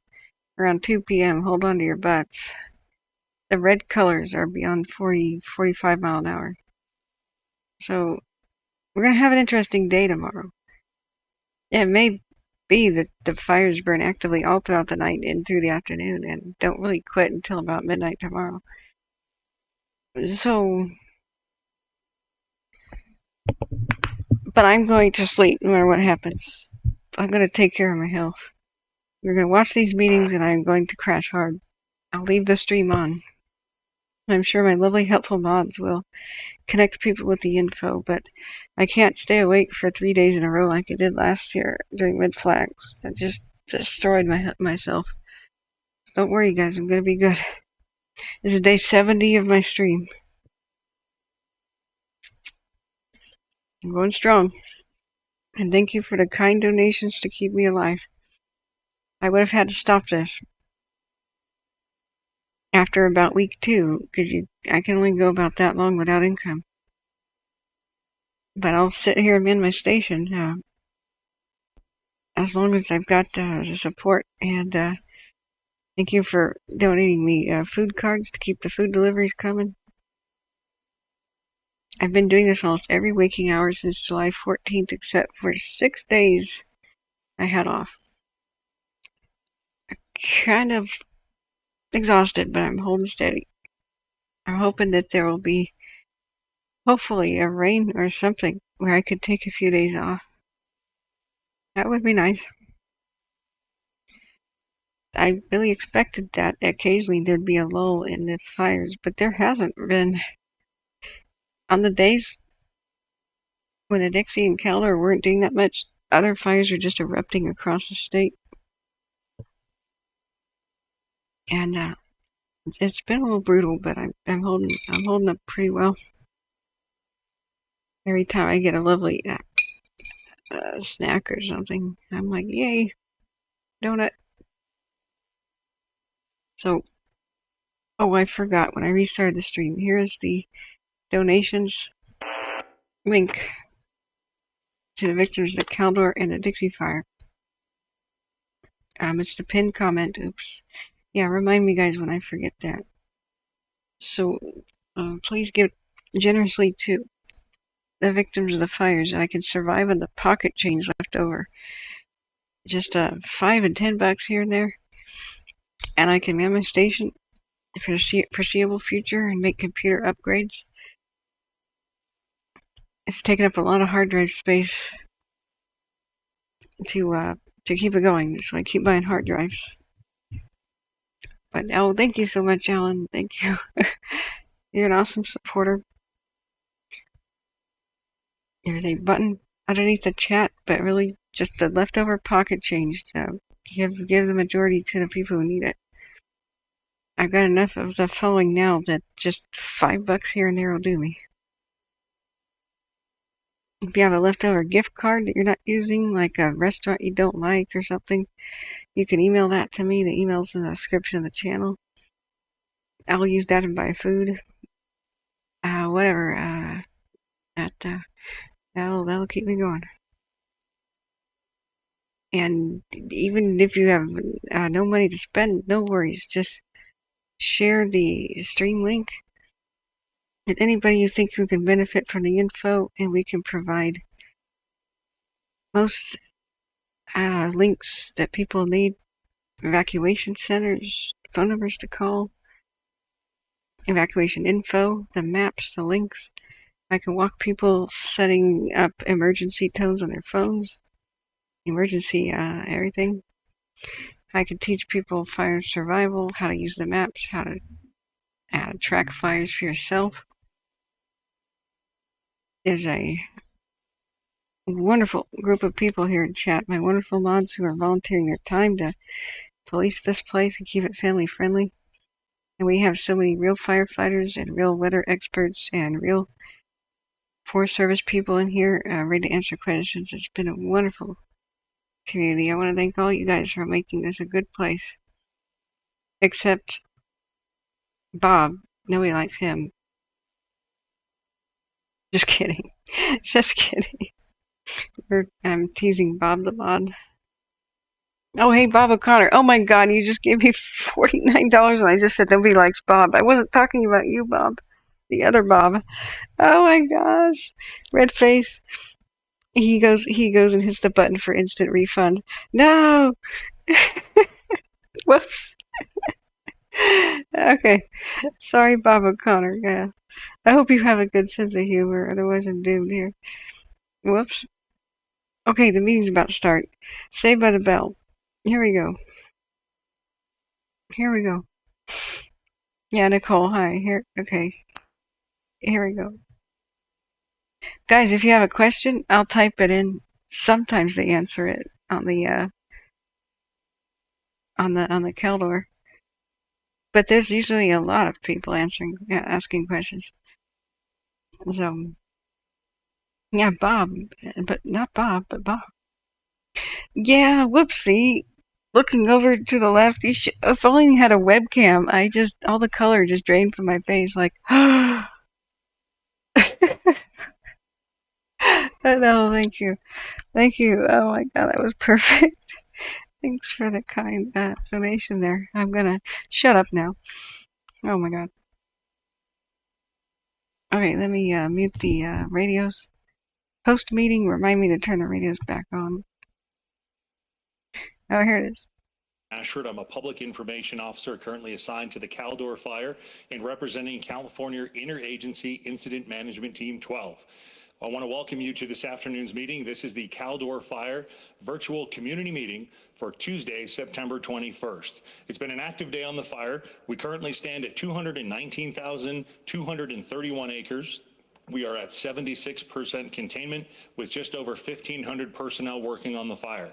around 2 p.m. hold on to your butts. The red colors are beyond 45 mile an hour. So we're gonna have an interesting day tomorrow. It may be that the fires burn actively all throughout the night and through the afternoon and don't really quit until about midnight tomorrow. So, but I'm going to sleep no matter what happens. I'm going to take care of my health. We're going to watch these meetings and I'm going to crash hard. I'll leave the stream on. I'm sure my lovely helpful mods will connect people with the info, but I can't stay awake for 3 days in a row like I did last year during mid flags. I just destroyed myself. So don't worry, guys. I'm going to be good. This is day 70 of my stream. I'm going strong. And thank you for the kind donations to keep me alive. I would have had to stop this after about week 2, because I can only go about that long without income. But I'll sit here and man my station as long as I've got the support. And thank you for donating me food cards to keep the food deliveries coming. I've been doing this almost every waking hour since July 14th, except for 6 days I had off. I'm kind of exhausted, but I'm holding steady. I'm hoping that there will be, hopefully, a rain or something where I could take a few days off. That would be nice. I really expected that occasionally there'd be a lull in the fires, but there hasn't been. On the days when the Dixie and Caldor weren't doing that much, other fires are just erupting across the state. And it's been a little brutal, but I'm holding up pretty well. Every time I get a lovely snack or something, I'm like, yay, donut. So Oh, I forgot when I restarted the stream. Here is the donations link to the victims of the Caldor and the Dixie fire. It's the pinned comment. Oops. Yeah, remind me, guys, when I forget that. So, please give generously to the victims of the fires. I can survive on the pocket change left over. Just $5 and $10 here and there, and I can man my station for the foreseeable future and make computer upgrades. It's taken up a lot of hard drive space to keep it going, so I keep buying hard drives. But oh, thank you so much, Alan. Thank you. You're an awesome supporter. There's a button underneath the chat, but really just the leftover pocket change. Give the majority to the people who need it. I've got enough of the following now that just $5 here and there will do me. If you have a leftover gift card that you're not using, like a restaurant you don't like or something, you can email that to me. The email's in the description of the channel. I'll use that to buy food. Whatever. That'll keep me going. And even if you have no money to spend, no worries. Just share the stream link with anybody you think who can benefit from the info, and we can provide most links that people need. Evacuation centers, phone numbers to call, evacuation info, the maps, the links. I can walk people setting up emergency tones on their phones, emergency everything. I can teach people fire survival, how to use the maps, how to track fires for yourself. There's a wonderful group of people here in chat, my wonderful mods who are volunteering their time to police this place and keep it family friendly. And we have so many real firefighters and real weather experts and real Forest Service people in here ready to answer questions. It's been a wonderful community. I want to thank all you guys for making this a good place. Except Bob. Nobody likes him. Just kidding. Just kidding. I'm teasing Bob the mod. Oh, hey, Bob O'Connor. Oh, my God, you just gave me $49 and I just said nobody likes Bob. I wasn't talking about you, Bob. The other Bob. Oh, my gosh. Red face. He goes and hits the button for instant refund. No! Whoops. Okay. Sorry, Bob O'Connor. Yeah. I hope you have a good sense of humor, otherwise I'm doomed here. Whoops. Okay, the meeting's about to start. Saved by the bell. Here we go. Here we go. Yeah, Nicole, hi. Here, okay. Here we go. Guys, if you have a question, I'll type it in. Sometimes they answer it on the Caldor. But there's usually a lot of people asking questions. So, yeah, Bob, but not Bob, but Bob. Yeah, whoopsie. Looking over to the left, if only he had a webcam, all the color just drained from my face, like, oh no, thank you. Thank you. Oh my God, that was perfect. Thanks for the kind donation there. I'm gonna shut up now. Oh my God. Okay, let me mute the radios. Post meeting, remind me to turn the radios back on. Oh, here it is. Ashford, I'm a public information officer currently assigned to the Caldor Fire and representing California Interagency Incident Management Team 12. I want to welcome you to this afternoon's meeting. This is the Caldor Fire virtual community meeting for Tuesday, September 21st. It's been an active day on the fire. We currently stand at 219,231 acres. We are at 76% containment with just over 1,500 personnel working on the fire.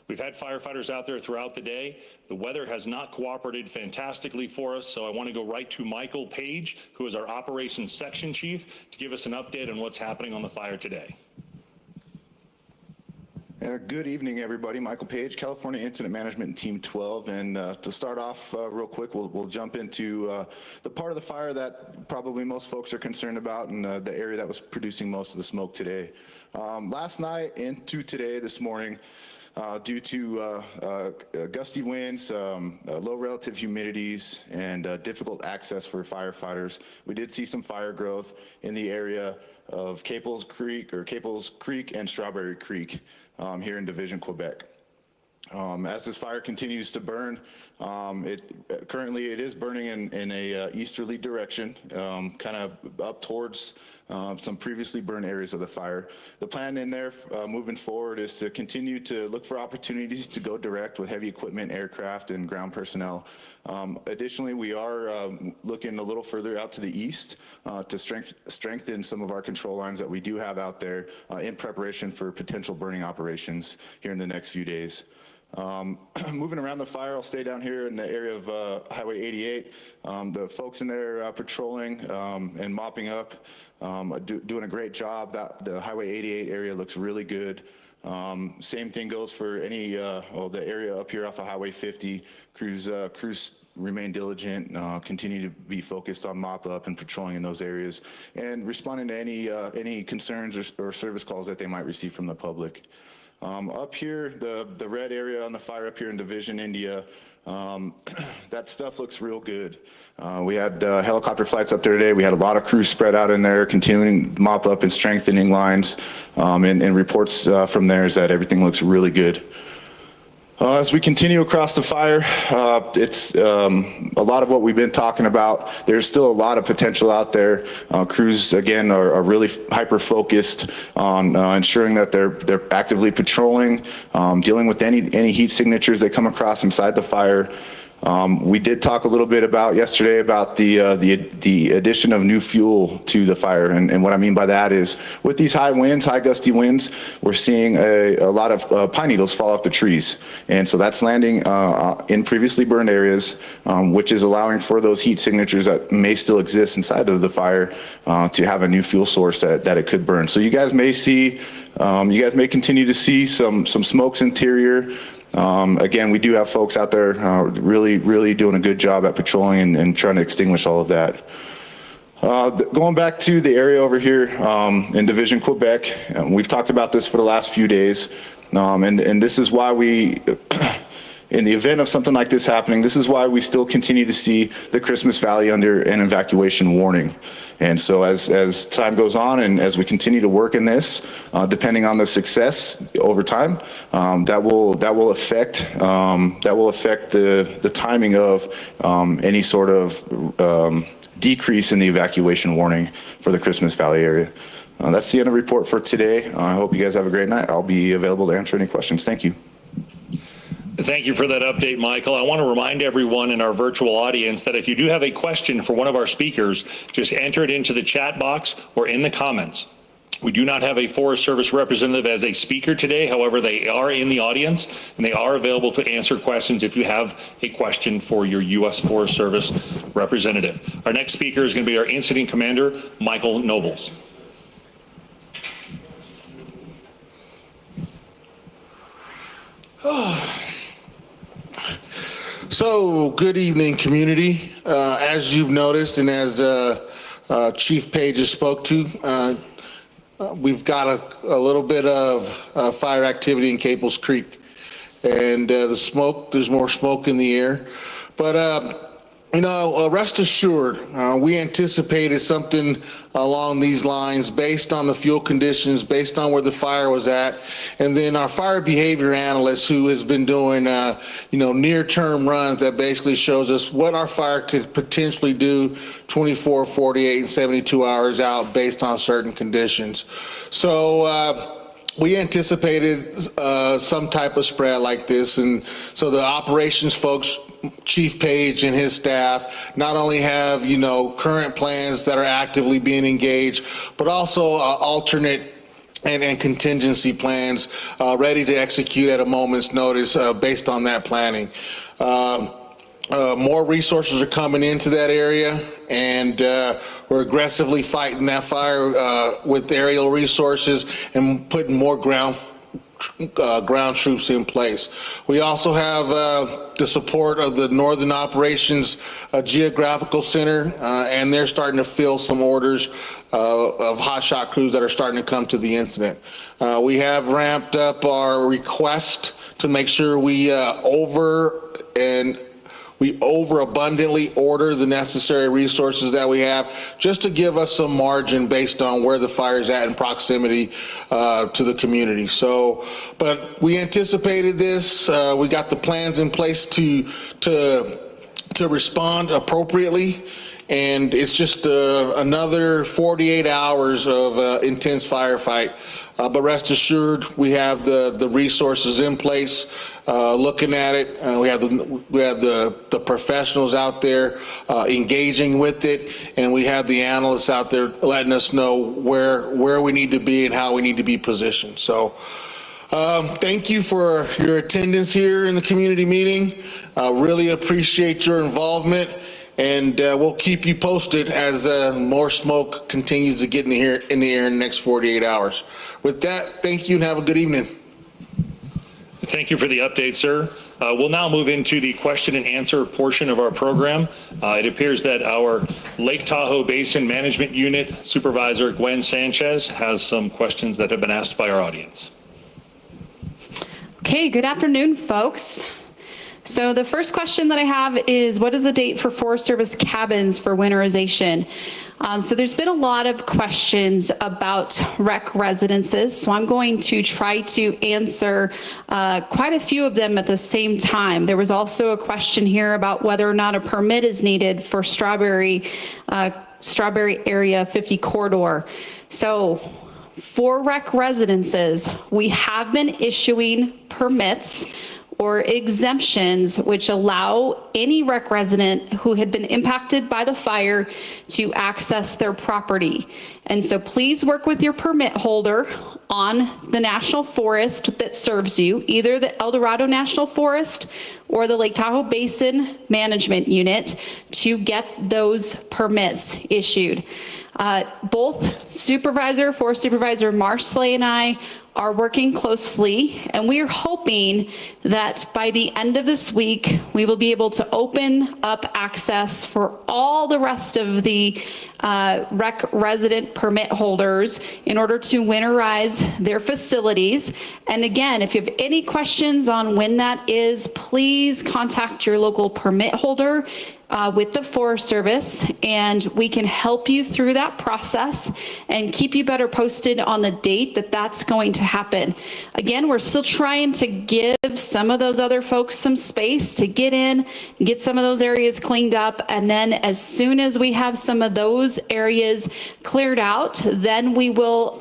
We've had firefighters out there throughout the day. The weather has not cooperated fantastically for us, so I want to go right to Michael Page, who is our operations section chief, to give us an update on what's happening on the fire today. Good evening, everybody. Michael Page, California Incident Management Team 12. And to start off real quick, we'll jump into the part of the fire that probably most folks are concerned about, and the area that was producing most of the smoke today. Last night into today, this morning, due to gusty winds, low relative humidities, and difficult access for firefighters, we did see some fire growth in the area of Caples Creek and Strawberry Creek here in Division, Quebec. As this fire continues to burn, currently it is burning in a easterly direction, kind of up towards some previously burned areas of the fire. The plan in there moving forward is to continue to look for opportunities to go direct with heavy equipment, aircraft, and ground personnel. Additionally, we are looking a little further out to the east to strengthen some of our control lines that we do have out there in preparation for potential burning operations here in the next few days. Moving around the fire, I'll stay down here in the area of Highway 88. The folks in there patrolling and mopping up, doing a great job. The Highway 88 area looks really good. Same thing goes for any, the area up here off of Highway 50. Crews remain diligent, continue to be focused on mop up and patrolling in those areas, and responding to any concerns or service calls that they might receive from the public. Up here, the red area on the fire up here in Division, India, that stuff looks real good. We had helicopter flights up there today. We had a lot of crews spread out in there, continuing to mop up and strengthening lines, and reports from there is that everything looks really good. As we continue across the fire, it's a lot of what we've been talking about. There's still a lot of potential out there. Crews, again, are really hyper-focused on ensuring that they're actively patrolling, dealing with any heat signatures they come across inside the fire. We did talk a little bit about yesterday about the addition of new fuel to the fire, and what I mean by that is with these high winds, high gusty winds, we're seeing a lot of pine needles fall off the trees, and so that's landing in previously burned areas, which is allowing for those heat signatures that may still exist inside of the fire to have a new fuel source that it could burn. So you guys may continue to see some smokes interior. Again, we do have folks out there really doing a good job at patrolling and trying to extinguish all of that. Going back to the area over here in Division, Quebec, we've talked about this for the last few days, and this is why we, in the event of something like this happening, this is why we still continue to see the Christmas Valley under an evacuation warning. And so as time goes on and as we continue to work in this, depending on the success over time, that will affect the timing of any sort of decrease in the evacuation warning for the Christmas Valley area. That's the end of the report for today. I hope you guys have a great night. I'll be available to answer any questions. Thank you. Thank you for that update, Michael. I want to remind everyone in our virtual audience that if you do have a question for one of our speakers, just enter it into the chat box or in the comments. We do not have a Forest Service representative as a speaker today. However, they are in the audience and they are available to answer questions if you have a question for your U.S. Forest Service representative. Our next speaker is going to be our Incident Commander, Michael Nobles. So, good evening, community. As you've noticed, and as Chief Page has spoke to, we've got a little bit of fire activity in Caples Creek, and there's more smoke in the air. But rest assured, we anticipated something along these lines based on the fuel conditions, based on where the fire was at, and then our fire behavior analyst who has been doing, near-term runs that basically shows us what our fire could potentially do 24, 48, and 72 hours out based on certain conditions. So, we anticipated some type of spread like this, and so the operations folks, Chief Page and his staff, not only have current plans that are actively being engaged, but also alternate and contingency plans ready to execute at a moment's notice based on that planning. More resources are coming into that area, and we're aggressively fighting that fire with aerial resources and putting more ground ground troops in place. We also have the support of the Northern Operations Geographical Center, and they're starting to fill some orders of hotshot crews that are starting to come to the incident. We have ramped up our request to make sure we overabundantly order the necessary resources that we have, just to give us some margin based on where the fire's at in proximity to the community. So, but we anticipated this. We got the plans in place to respond appropriately. And it's just another 48 hours of intense firefight. But rest assured, we have the resources in place, looking at it. We have the professionals out there engaging with it, and we have the analysts out there letting us know where we need to be and how we need to be positioned. So thank you for your attendance here in the community meeting. Really appreciate your involvement. And we'll keep you posted as more smoke continues to get in the air in the next 48 hours. With that, thank you and have a good evening. Thank you for the update, sir. We'll now move into the question and answer portion of our program. It appears that our Lake Tahoe Basin Management Unit Supervisor Gwen Sanchez has some questions that have been asked by our audience. Okay, good afternoon, folks. So the first question that I have is, what is the date for Forest Service cabins for winterization? So there's been a lot of questions about rec residences, so I'm going to try to answer quite a few of them at the same time. There was also a question here about whether or not a permit is needed for Strawberry Area 50 corridor. So for rec residences, we have been issuing permits or exemptions which allow any rec resident who had been impacted by the fire to access their property. And so please work with your permit holder on the national forest that serves you, either the El Dorado National Forest or the Lake Tahoe Basin Management Unit, to get those permits issued. Both Forest Supervisor Marsley and I are working closely, and we are hoping that by the end of this week, we will be able to open up access for all the rest of the rec resident permit holders in order to winterize their facilities. And again, if you have any questions on when that is, please contact your local permit holder with the Forest Service, and we can help you through that process and keep you better posted on the date that that's going to happen. Again, we're still trying to give some of those other folks some space to get in, get some of those areas cleaned up, and then as soon as we have some of those areas cleared out, then we will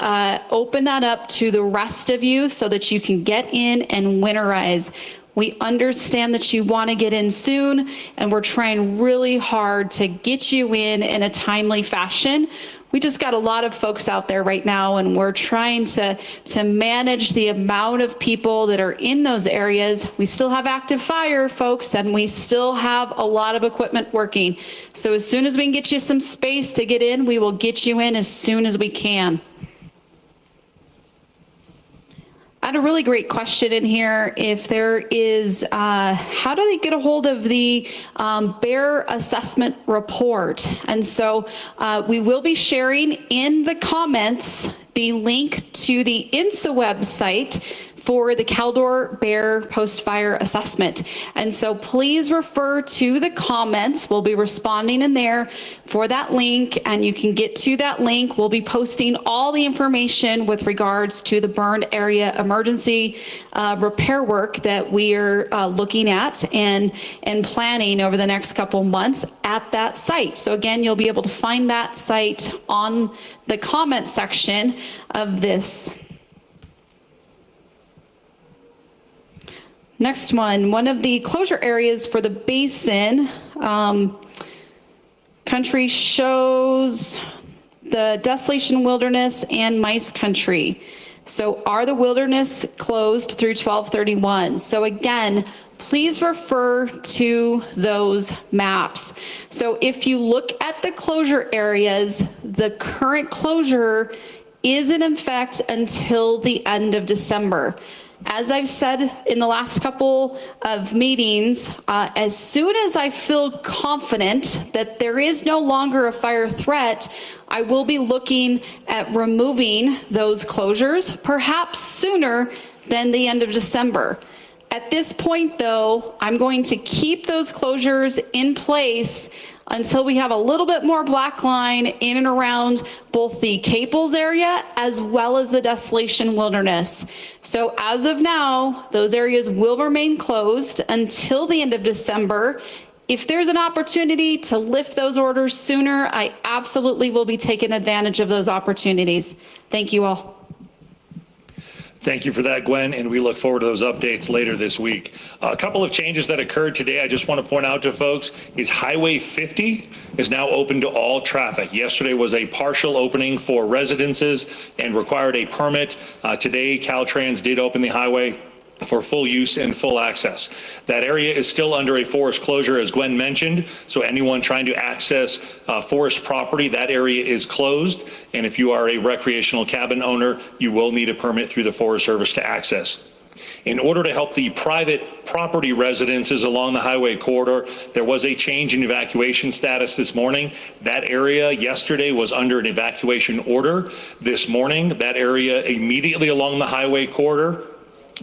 open that up to the rest of you so that you can get in and winterize. We understand that you want to get in soon, and we're trying really hard to get you in a timely fashion. We just got a lot of folks out there right now, and we're trying to manage the amount of people that are in those areas. We still have active fire, folks, and we still have a lot of equipment working. So as soon as we can get you some space to get in, we will get you in as soon as we can. I had a really great question in here. If there is, how do they get a hold of the bear assessment report? And so we will be sharing in the comments the link to the INSA website for the Caldor Bear Post-Fire Assessment. And so please refer to the comments. We'll be responding in there for that link, and you can get to that link. We'll be posting all the information with regards to the burned area emergency repair work that we are looking at and planning over the next couple months at that site. So again, you'll be able to find that site on the comment section of this. Next one of the closure areas for the basin, country shows the Desolation Wilderness and Mice Country. So are the wilderness closed through 12/31? So again, please refer to those maps. So if you look at the closure areas, the current closure is in effect until the end of December. As I've said in the last couple of meetings, as soon as I feel confident that there is no longer a fire threat, I will be looking at removing those closures, perhaps sooner than the end of December. At this point, though, I'm going to keep those closures in place until we have a little bit more black line in and around both the Caples area as well as the Desolation Wilderness. So as of now, those areas will remain closed until the end of December. If there's an opportunity to lift those orders sooner, I absolutely will be taking advantage of those opportunities. Thank you all. Thank you for that, Gwen, and we look forward to those updates later this week. A couple of changes that occurred today I just want to point out to folks is Highway 50 is now open to all traffic. Yesterday was a partial opening for residences and required a permit. Today, Caltrans did open the highway for full use and full access. That area is still under a forest closure, as Gwen mentioned, so anyone trying to access forest property, that area is closed, and if you are a recreational cabin owner, you will need a permit through the Forest Service to access. In order to help the private property residences along the highway corridor, there was a change in evacuation status this morning. That area yesterday was under an evacuation order. This morning, that area immediately along the highway corridor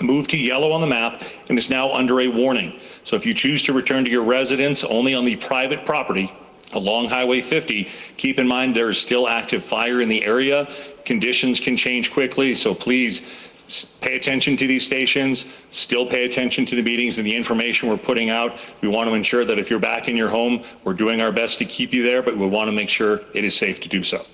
moved to yellow on the map and is now under a warning. So if you choose to return to your residence only on the private property along Highway 50, keep in mind there is still active fire in the area. Conditions can change quickly, so please pay attention to these stations, still pay attention to the meetings and the information we're putting out. We want to ensure that if you're back in your home, we're doing our best to keep you there, but we want to make sure it is safe to do so.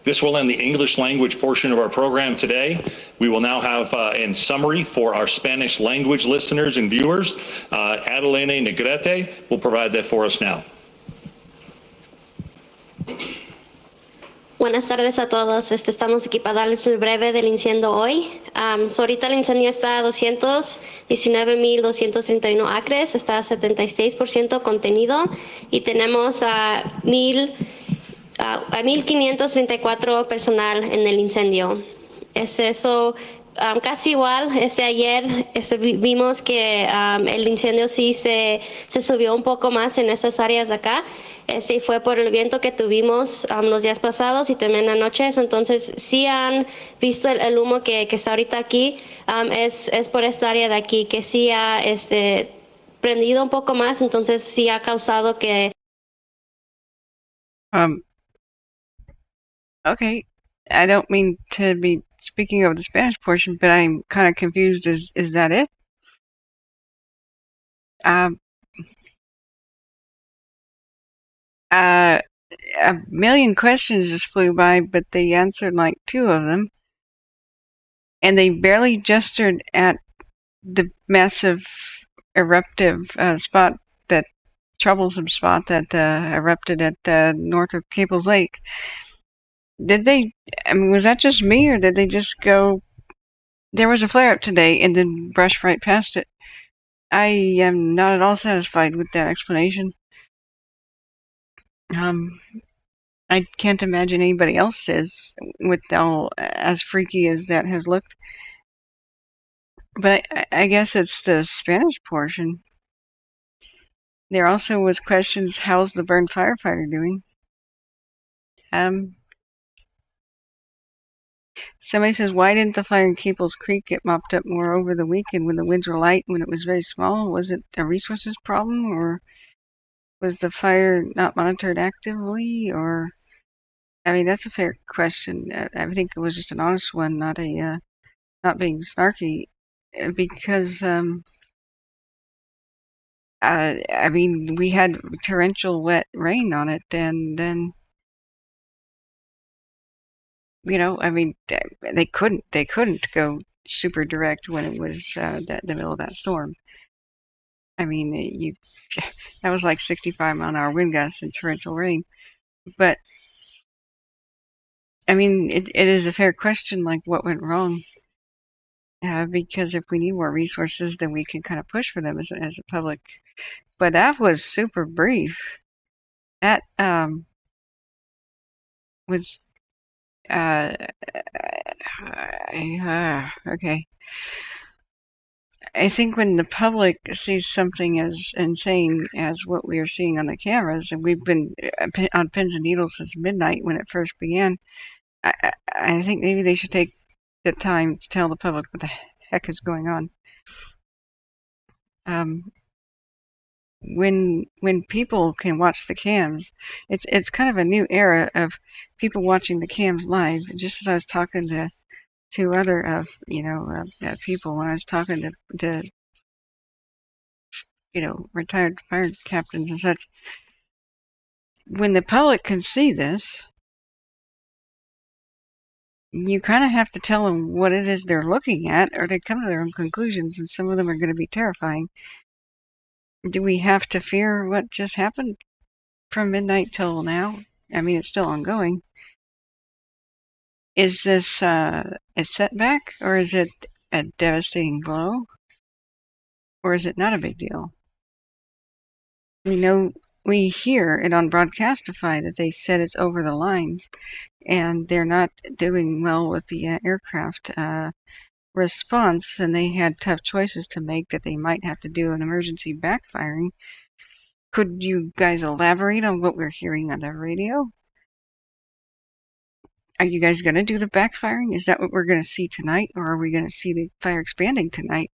This will end the English language portion of our program today. We will now have, in summary, for our Spanish language listeners and viewers, Adelene Negrete will provide that for us now. Buenas tardes a todos. Estamos aquí para darles el breve del incendio hoy. So ahorita el incendio está a 219,231 acres, está a 76% contenido y tenemos a 1,534 personal en el incendio. Es eso, casi igual. Ayer vimos que el incendio sí se subió un poco más en esas áreas de acá. Fue por el viento que tuvimos los días pasados y también anoche. Entonces, sí han visto el humo que está ahorita aquí. Es por esta área de aquí que sí ha prendido un poco más. Entonces, sí ha causado que... Okay, I don't mean to be speaking of the Spanish portion, but I'm kind of confused. Is that it? A million questions just flew by, but they answered like 2 of them. And they barely gestured at the massive eruptive spot, that troublesome spot that erupted at north of Caples Lake. Did they, I mean, was that just me, or did they just go, there was a flare-up today and then brush right past it? I am not at all satisfied with that explanation. I can't imagine anybody else is, with all as freaky as that has looked. But I guess it's the Spanish portion. There also was questions, how's the burned firefighter doing? Somebody says, why didn't the fire in Caples Creek get mopped up more over the weekend when the winds were light and when it was very small? Was it a resources problem, or was the fire not monitored actively? Or, I mean, that's a fair question. I think it was just an honest one, not a not being snarky, because I mean, we had torrential wet rain on it, and then, you know, I mean, they couldn't go super direct when it was the middle of that storm. I mean, that was like 65-mile-an-hour wind gusts and torrential rain. But I mean, it is a fair question, like what went wrong. Because if we need more resources, then we can kind of push for them as a public. But that was super brief. That was okay. I think when the public sees something as insane as what we are seeing on the cameras, and we've been on pins and needles since midnight when it first began, I think maybe they should take the time to tell the public what the heck is going on. When people can watch the cams, it's kind of a new era of people watching the cams live. Just as I was talking to other people when I was talking to retired fire captains and such, when the public can see this, you kind of have to tell them what it is they're looking at, or they come to their own conclusions, and some of them are going to be terrifying. Do we have to fear what just happened from midnight till now? I mean, it's still ongoing. Is this a setback, or is it a devastating blow, or is it not a big deal? We hear it on Broadcastify that they said it's over the lines, and they're not doing well with the aircraft response, and they had tough choices to make that they might have to do an emergency backfiring. Could you guys elaborate on what we're hearing on the radio? Are you guys going to do the backfiring? Is that what we're going to see tonight, or are we going to see the fire expanding tonight?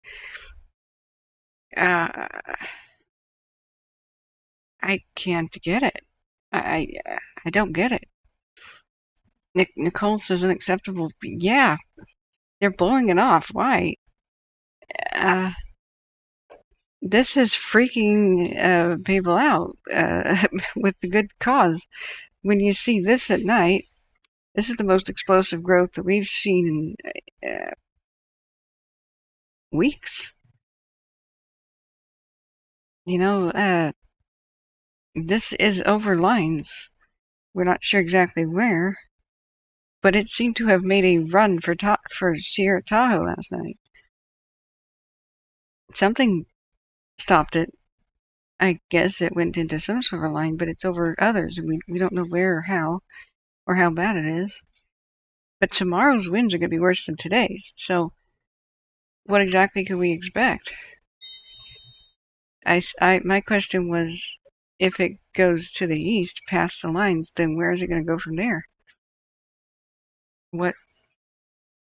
I can't get it. I don't get it. Nicole says unacceptable. Yeah, they're blowing it off. Why? This is freaking people out with the good cause. When you see this at night, this is the most explosive growth that we've seen in weeks. This is over lines. We're not sure exactly where, but it seemed to have made a run for Sierra Tahoe last night. Something stopped it. I guess it went into some sort of line, but it's over others, and we don't know where or how bad it is. But tomorrow's winds are going to be worse than today's, so what exactly could we expect? My question was, if it goes to the east past the lines, then where is it going to go from there? What,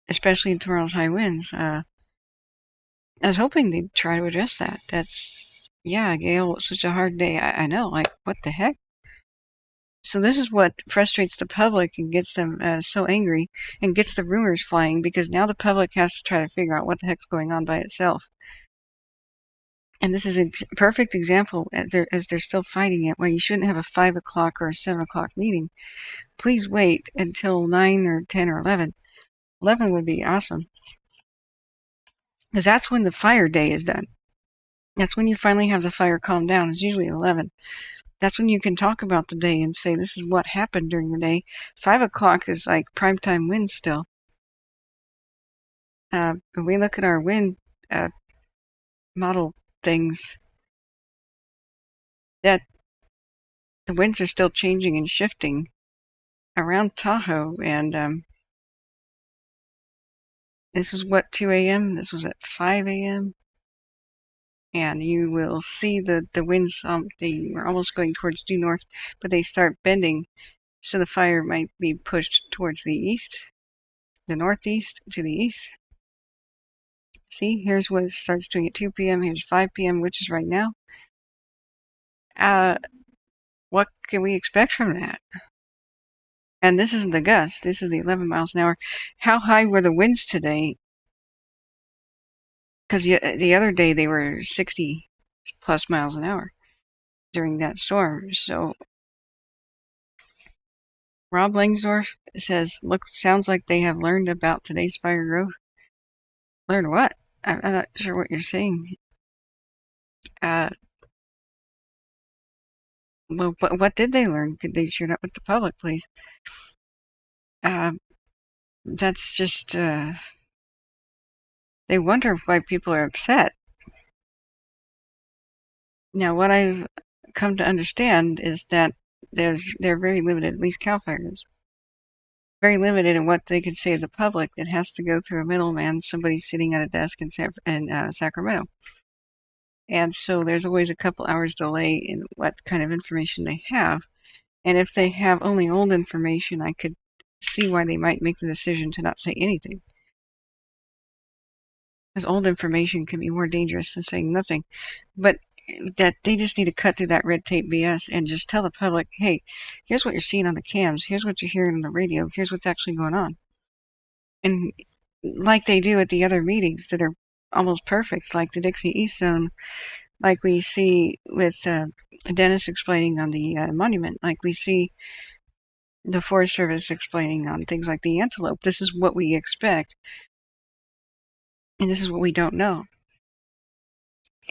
especially in tomorrow's high winds? I was hoping they'd try to address that. Yeah, Gail, it's such a hard day. I know, like, what the heck? So this is what frustrates the public and gets them so angry and gets the rumors flying, because now the public has to try to figure out what the heck's going on by itself. And this is a perfect example, as they're still fighting it, why you shouldn't have a 5 o'clock or a 7 o'clock meeting. Please wait until 9 or 10 or 11. 11 would be awesome, because that's when the fire day is done. That's when you finally have the fire calm down. It's usually 11. That's when you can talk about the day and say, this is what happened during the day. 5 o'clock is like primetime wind still. When we look at our wind model things, that the winds are still changing and shifting around Tahoe, and this was what, 2 a.m.? This was at 5 a.m. And you will see the winds, they were almost going towards due north, but they start bending, so the fire might be pushed towards the east, the northeast, to the east. See, here's what it starts doing at 2 p.m. Here's 5 p.m., which is right now. What can we expect from that? And this isn't the gust. This is the 11 miles an hour. How high were the winds today? Because the other day they were 60 plus miles an hour during that storm. So Rob Langsdorff says, look, sounds like they have learned about today's fire growth. Learn what? I'm not sure what you're saying. Well, but what did they learn? Could they share that with the public, please? That's just, they wonder why people are upset. Now, what I've come to understand is that they're very limited, at least CAL FIRES. very limited in what they can say to the public. It has to go through a middleman, somebody sitting at a desk in Sacramento. And so there's always a couple hours delay in what kind of information they have. And if they have only old information, I could see why they might make the decision to not say anything. Because old information can be more dangerous than saying nothing. But that they just need to cut through that red tape BS and just tell the public, hey, here's what you're seeing on the cams, here's what you're hearing on the radio, here's what's actually going on. And like they do at the other meetings that are almost perfect, like the Dixie East Zone, like we see with Dennis explaining on the monument, like we see the Forest Service explaining on things like the antelope. This is what we expect, and this is what we don't know.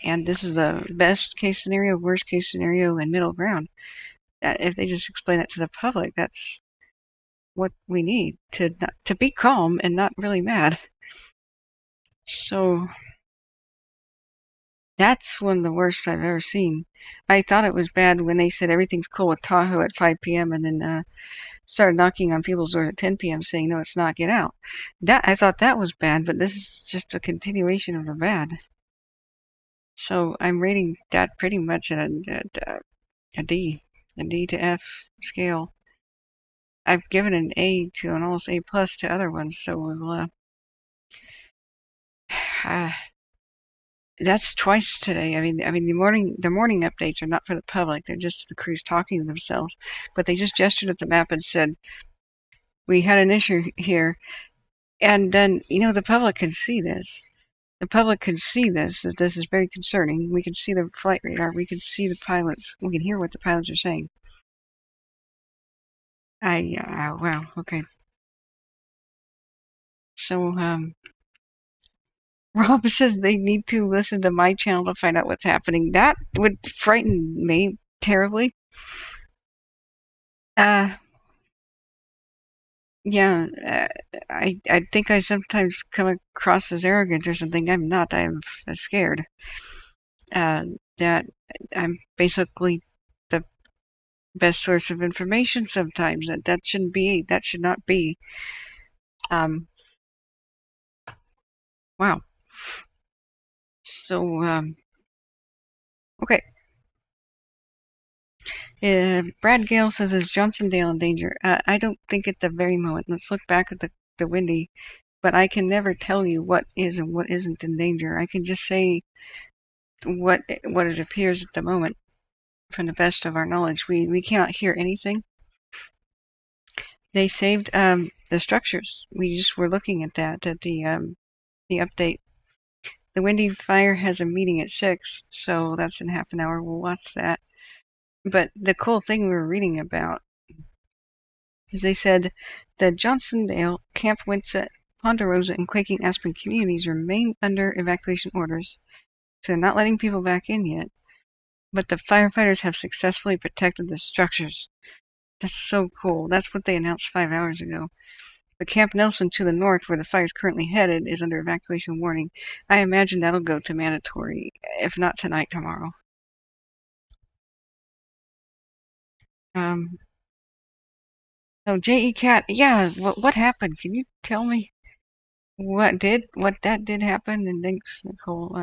And this is the best case scenario, worst case scenario, and middle ground. If they just explain that to the public, that's what we need to be calm and not really mad. So that's one of the worst I've ever seen. I thought it was bad when they said everything's cool with Tahoe at 5 p.m. and then started knocking on people's doors at 10 p.m. saying, no, it's not, get out. I thought that was bad, but this is just a continuation of the bad. So I'm rating that pretty much at a D to F scale. I've given an A to an almost A+ to other ones, so we'll that's twice today. I mean the morning updates are not for the public. They're just the crews talking to themselves. But they just gestured at the map and said, we had an issue here. And then, the public can see this. The public can see this. This is very concerning. We can see the flight radar. We can see the pilots. We can hear what the pilots are saying. Wow, okay. So, Rob says they need to listen to my channel to find out what's happening. That would frighten me terribly. Yeah, I think I sometimes come across as arrogant or something. I'm not. I'm scared. That I'm basically the best source of information sometimes. That shouldn't be. That should not be. Wow. So, okay. Brad Gale says, is Johnsondale in danger? I don't think at the very moment. Let's look back at the Windy. But I can never tell you what is and what isn't in danger. I can just say what it appears at the moment from the best of our knowledge. We cannot hear anything. They saved the structures. We just were looking at that at the update. The Windy Fire has a meeting at 6, so that's in half an hour. We'll watch that. But the cool thing we were reading about is they said the Johnsondale, Camp Winsett, Ponderosa, and Quaking Aspen communities remain under evacuation orders, so they're not letting people back in yet. But the firefighters have successfully protected the structures. That's so cool. That's what they announced 5 hours ago. But Camp Nelson to the north, where the fire is currently headed, is under evacuation warning. I imagine that'll go to mandatory, if not tonight, tomorrow. Oh, J.E. Cat, yeah, what happened? Can you tell me what that did happen? And thanks, Nicole.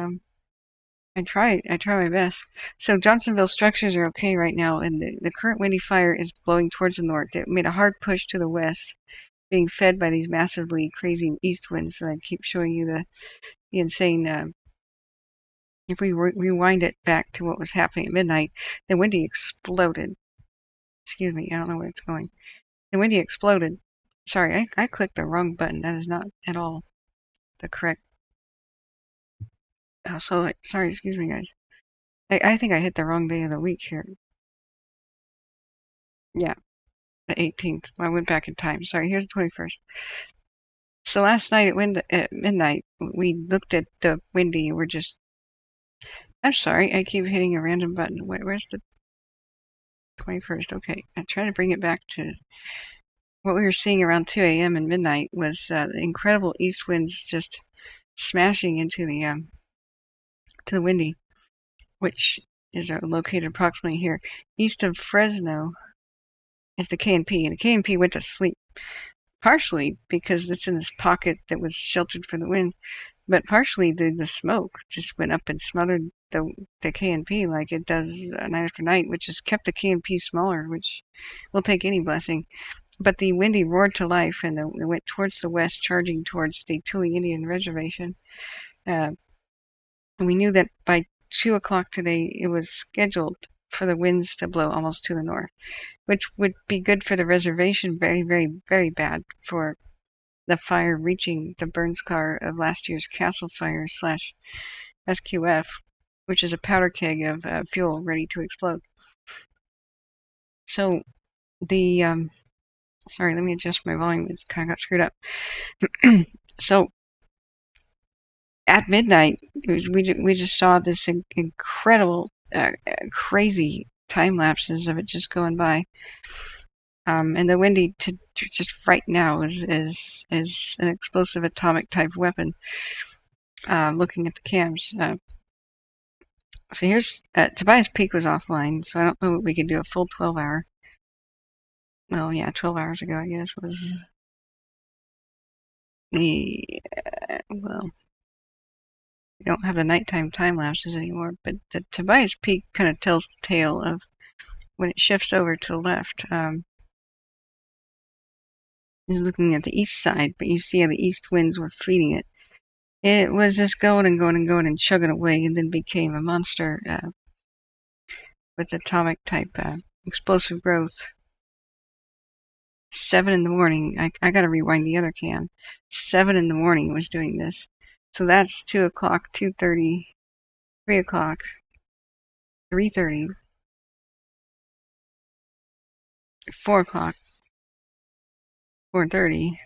I try my best. So Johnsonville structures are okay right now, and the current Windy Fire is blowing towards the north. It made a hard push to the west, being fed by these massively crazy east winds that I keep showing you the insane. If we rewind it back to what was happening at midnight, the Windy exploded. Excuse me, I don't know where it's going. The Windy exploded. Sorry, I clicked the wrong button. That is not at all the correct. Oh, so sorry, excuse me, guys. I think I hit the wrong day of the week here. Yeah, the 18th. I went back in time. Sorry, here's the 21st. So last night at midnight, we looked at the Windy. We're just. I'm sorry, I keep hitting a random button. Where's the 21st? Okay, I try to bring it back to what we were seeing around 2 a.m. and midnight was the incredible east winds just smashing into the Windy, which is located approximately here. East of Fresno is the KNP, and the KNP went to sleep. partially because it's in this pocket that was sheltered from the wind, but partially the smoke just went up and smothered the KNP like it does night after night, which has kept the KNP smaller, which will take any blessing. But the Windy roared to life, and it went towards the west, charging towards the Tule Indian Reservation. We knew that by 2 o'clock today, it was scheduled for the winds to blow almost to the north, which would be good for the reservation, very, very, very bad for the fire reaching the burn scar of last year's Castle Fire / SQF, which is a powder keg of fuel ready to explode. So the sorry, let me adjust my volume. It's kind of got screwed up. So at midnight, we just saw this incredible, crazy time lapses of it just going by. And the Windy just right now is an explosive atomic type weapon. Looking at the cams. So here's Tobias Peak was offline, so I don't know what we could do a full 12-hour. Well, yeah, 12 hours ago, I guess, was the, well, we don't have the nighttime time lapses anymore, but the Tobias Peak kind of tells the tale of when it shifts over to the left. Is looking at the east side, but you see how the east winds were feeding it. It was just going and going and going and chugging away, and then became a monster with atomic type explosive growth. 7 in the morning. I gotta rewind the other cam. 7 in the morning it was doing this. So that's 2 o'clock, 2:30, 3 o'clock, 3:30, 4 o'clock, 4:30.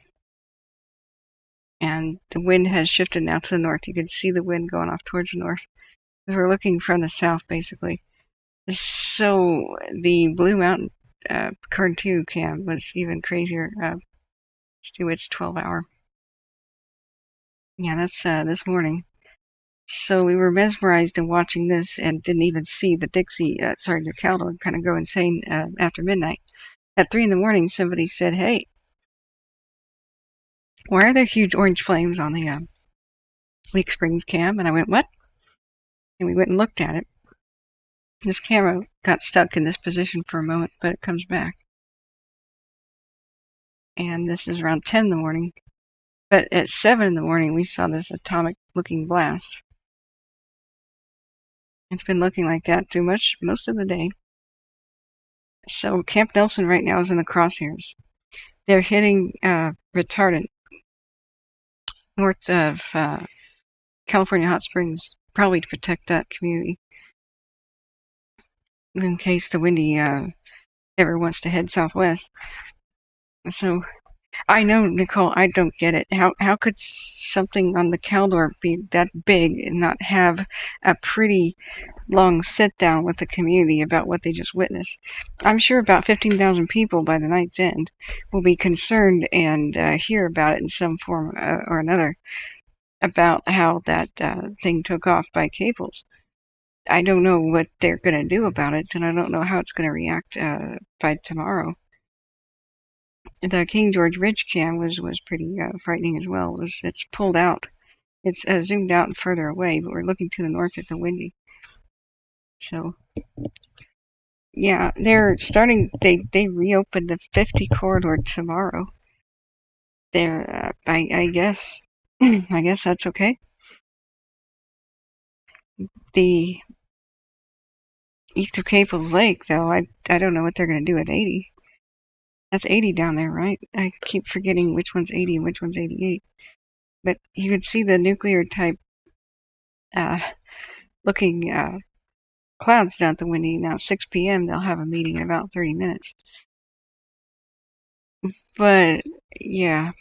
And the wind has shifted now to the north. You can see the wind going off towards the north. Because we're looking from the south, basically. So the Blue Mountain Kern 2 cam was even crazier. Let's do its 12-hour. Yeah, that's this morning. So we were mesmerized in watching this and didn't even see the Dixie, the Caldor kind of go insane after midnight. At 3 in the morning, somebody said, "Hey, why are there huge orange flames on the Leak Springs cam?" And I went, "What?" And we went and looked at it. This camera got stuck in this position for a moment, but it comes back. And this is around 10 in the morning. But at 7 in the morning, we saw this atomic-looking blast. It's been looking like that through most of the day. So Camp Nelson right now is in the crosshairs. They're hitting retardant north of California Hot Springs, probably to protect that community, in case the Windy ever wants to head southwest. So I know, Nicole, I don't get it. How could something on the Caldor be that big and not have a pretty long sit down with the community about what they just witnessed? I'm sure about 15,000 people by the night's end will be concerned and hear about it in some form or another about how that thing took off by cables. I don't know what they're going to do about it, and I don't know how it's going to react by tomorrow. The King George Ridge cam was pretty frightening as well. It's pulled out. It's zoomed out and further away, but we're looking to the north at the Windy. So, yeah, they're starting. They reopened the 50 corridor tomorrow. They're, I guess, I guess that's okay. The east of Caples Lake, though, I don't know what they're going to do at 80. That's 80 down there, right? I keep forgetting which one's 80 and which one's 88. But you can see the nuclear type looking clouds down at the Windy. Now 6 p.m. they'll have a meeting in about 30 minutes. But yeah,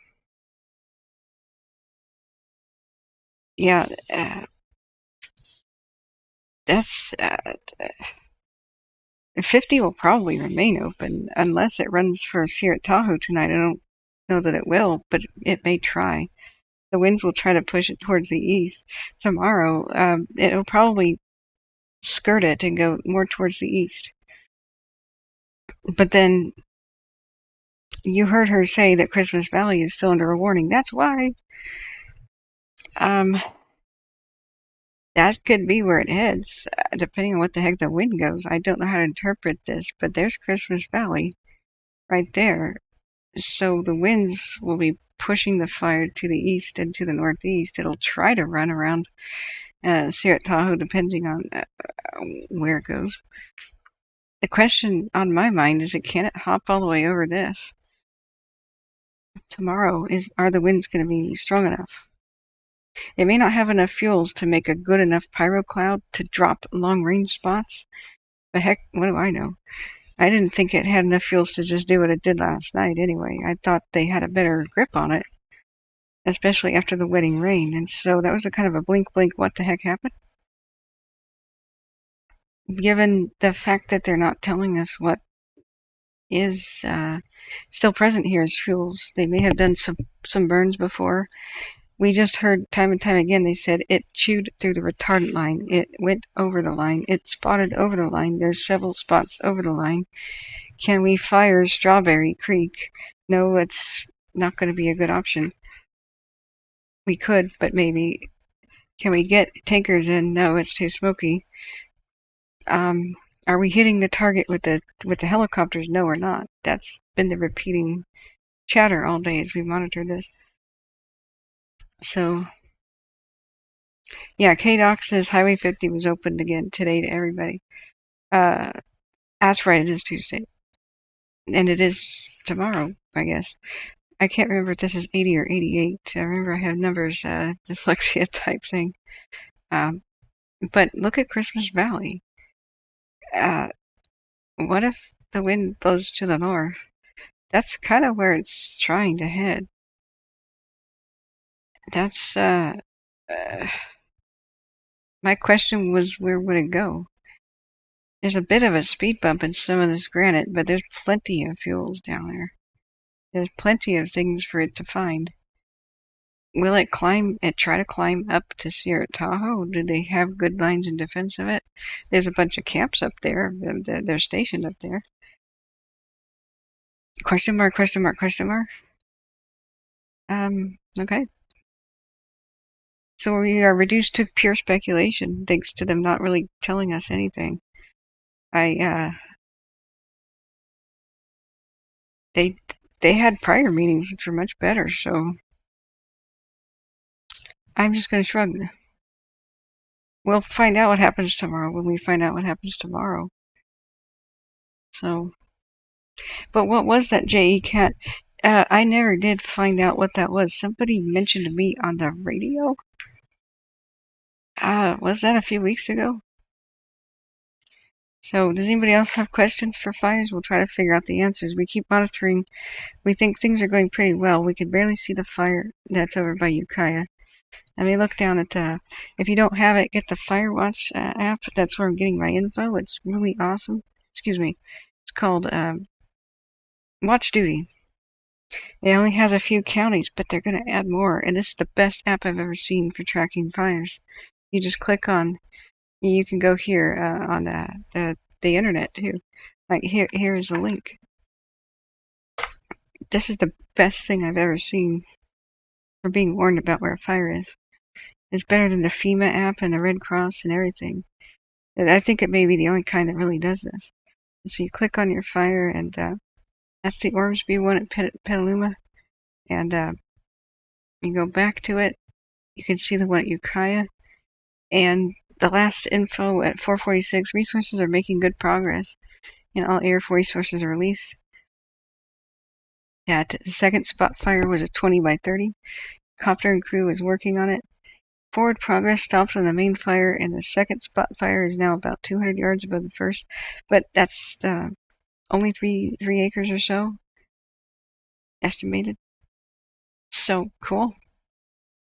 50 will probably remain open unless it runs for Sierra Tahoe tonight. I don't know that it will, but it may try. The winds will try to push it towards the east. Tomorrow, it'll probably skirt it and go more towards the east. But then you heard her say that Christmas Valley is still under a warning. That's why. That could be where it heads, depending on what the heck the wind goes. I don't know how to interpret this, but there's Christmas Valley right there. So the winds will be pushing the fire to the east and to the northeast. It'll try to run around Sierra Tahoe, depending on where it goes. The question on my mind is, can it hop all the way over this? Tomorrow, are the winds going to be strong enough? It may not have enough fuels to make a good enough pyro cloud to drop long-range spots. But heck, what do I know? I didn't think it had enough fuels to just do what it did last night anyway. I thought they had a better grip on it, especially after the wetting rain. And so that was a kind of a blink, what the heck happened? Given the fact that they're not telling us what is still present here as fuels. They may have done some burns before. We just heard time and time again, they said it chewed through the retardant line. It went over the line. It spotted over the line. There's several spots over the line. Can we fire Strawberry Creek? No, it's not going to be a good option. We could, but maybe. Can we get tankers in? No, it's too smoky. Are we hitting the target with the helicopters? No, we're not. That's been the repeating chatter all day as we monitor this. So, yeah, KDOC says Highway 50 was opened again today to everybody. That's right, it is Tuesday. And it is tomorrow, I guess. I can't remember if this is 80 or 88. I remember I have numbers, dyslexia type thing. But look at Christmas Valley. What if the wind blows to the north? That's kind of where it's trying to head. That's, my question was, where would it go? There's a bit of a speed bump in some of this granite, but there's plenty of fuels down there. There's plenty of things for it to find. Will it try to climb up to Sierra Tahoe? Do they have good lines in defense of it? There's a bunch of camps up there. They're stationed up there. Question mark, question mark, question mark. Okay. So we are reduced to pure speculation, thanks to them not really telling us anything. They had prior meetings which were much better, so I'm just going to shrug. We'll find out what happens tomorrow when we find out what happens tomorrow. So, but what was that JE Cat? I never did find out what that was. Somebody mentioned to me on the radio. Was that a few weeks ago? So, does anybody else have questions for fires? We'll try to figure out the answers. We keep monitoring. We think things are going pretty well. We can barely see the fire that's over by Ukiah. Let me look down at, if you don't have it, get the Firewatch app. That's where I'm getting my info. It's really awesome. Excuse me. It's called Watch Duty. It only has a few counties, but they're going to add more. And this is the best app I've ever seen for tracking fires. You just click on, you can go here on the internet too. Like here is the link. This is the best thing I've ever seen for being warned about where a fire is. It's better than the FEMA app and the Red Cross and everything. I think it may be the only kind that really does this. So you click on your fire, and that's the Ormsby one at Petaluma. And you go back to it. You can see the one at Ukiah. And the last info at 446, resources are making good progress. And all air resources are released. Yeah, the second spot fire was a 20 by 30. Copter and crew is working on it. Forward progress stopped on the main fire, and the second spot fire is now about 200 yards above the first. But that's only 3 acres or so estimated. So cool.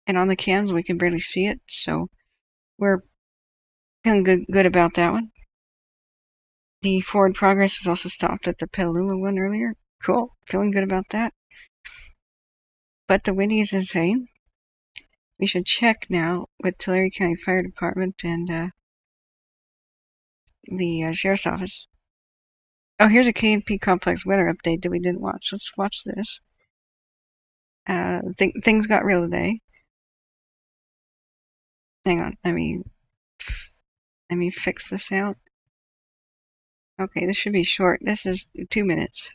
And on the cams, we can barely see it. So we're feeling good about that one. The forward progress was also stopped at the Petaluma one earlier. Cool. Feeling good about that. But the windy is insane. We should check now with Tulare County Fire Department and the Sheriff's Office. Oh, here's a K&P complex weather update that we didn't watch. Let's watch this. Things got real today. Hang on, let me fix this out. Okay, this should be short. This is 2 minutes.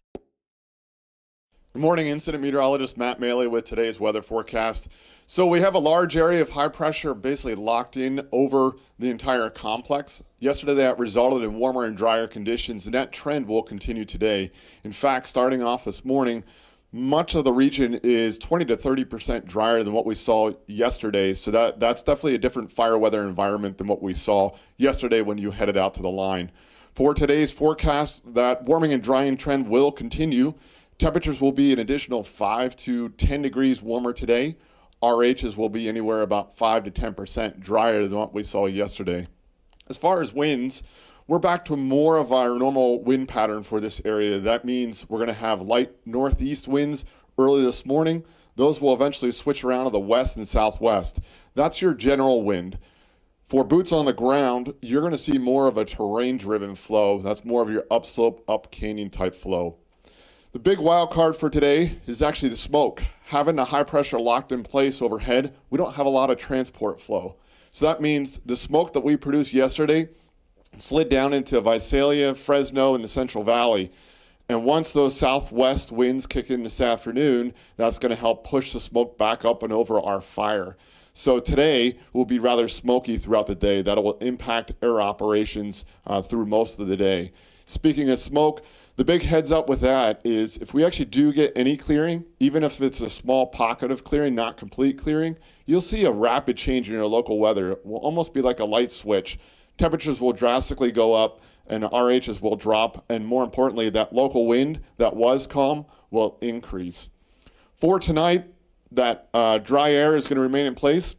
Good morning, Incident Meteorologist Matt Maley with today's weather forecast. So we have a large area of high pressure basically locked in over the entire complex. Yesterday that resulted in warmer and drier conditions, and that trend will continue today. In fact, starting off this morning, much of the region is 20 to 30% drier than what we saw yesterday. So that's definitely a different fire weather environment than what we saw yesterday when you headed out to the line. For today's forecast, that warming and drying trend will continue. Temperatures will be an additional 5 to 10 degrees warmer today. RHs will be anywhere about 5 to 10% drier than what we saw yesterday. As far as winds, we're back to more of our normal wind pattern for this area. That means we're going to have light northeast winds early this morning. Those will eventually switch around to the west and southwest. That's your general wind. For boots on the ground, you're going to see more of a terrain-driven flow. That's more of your upslope, up canyon type flow. The big wild card for today is actually the smoke. Having the high pressure locked in place overhead, we don't have a lot of transport flow. So that means the smoke that we produced yesterday slid down into Visalia, Fresno, and the Central Valley. And once those southwest winds kick in this afternoon, that's going to help push the smoke back up and over our fire. So today will be rather smoky throughout the day. That will impact air operations through most of the day. Speaking of smoke, the big heads up with that is if we actually do get any clearing, even if it's a small pocket of clearing, not complete clearing, you'll see a rapid change in your local weather. It will almost be like a light switch. Temperatures will drastically go up and RHs will drop, and more importantly, that local wind that was calm will increase. For tonight, that dry air is going to remain in place.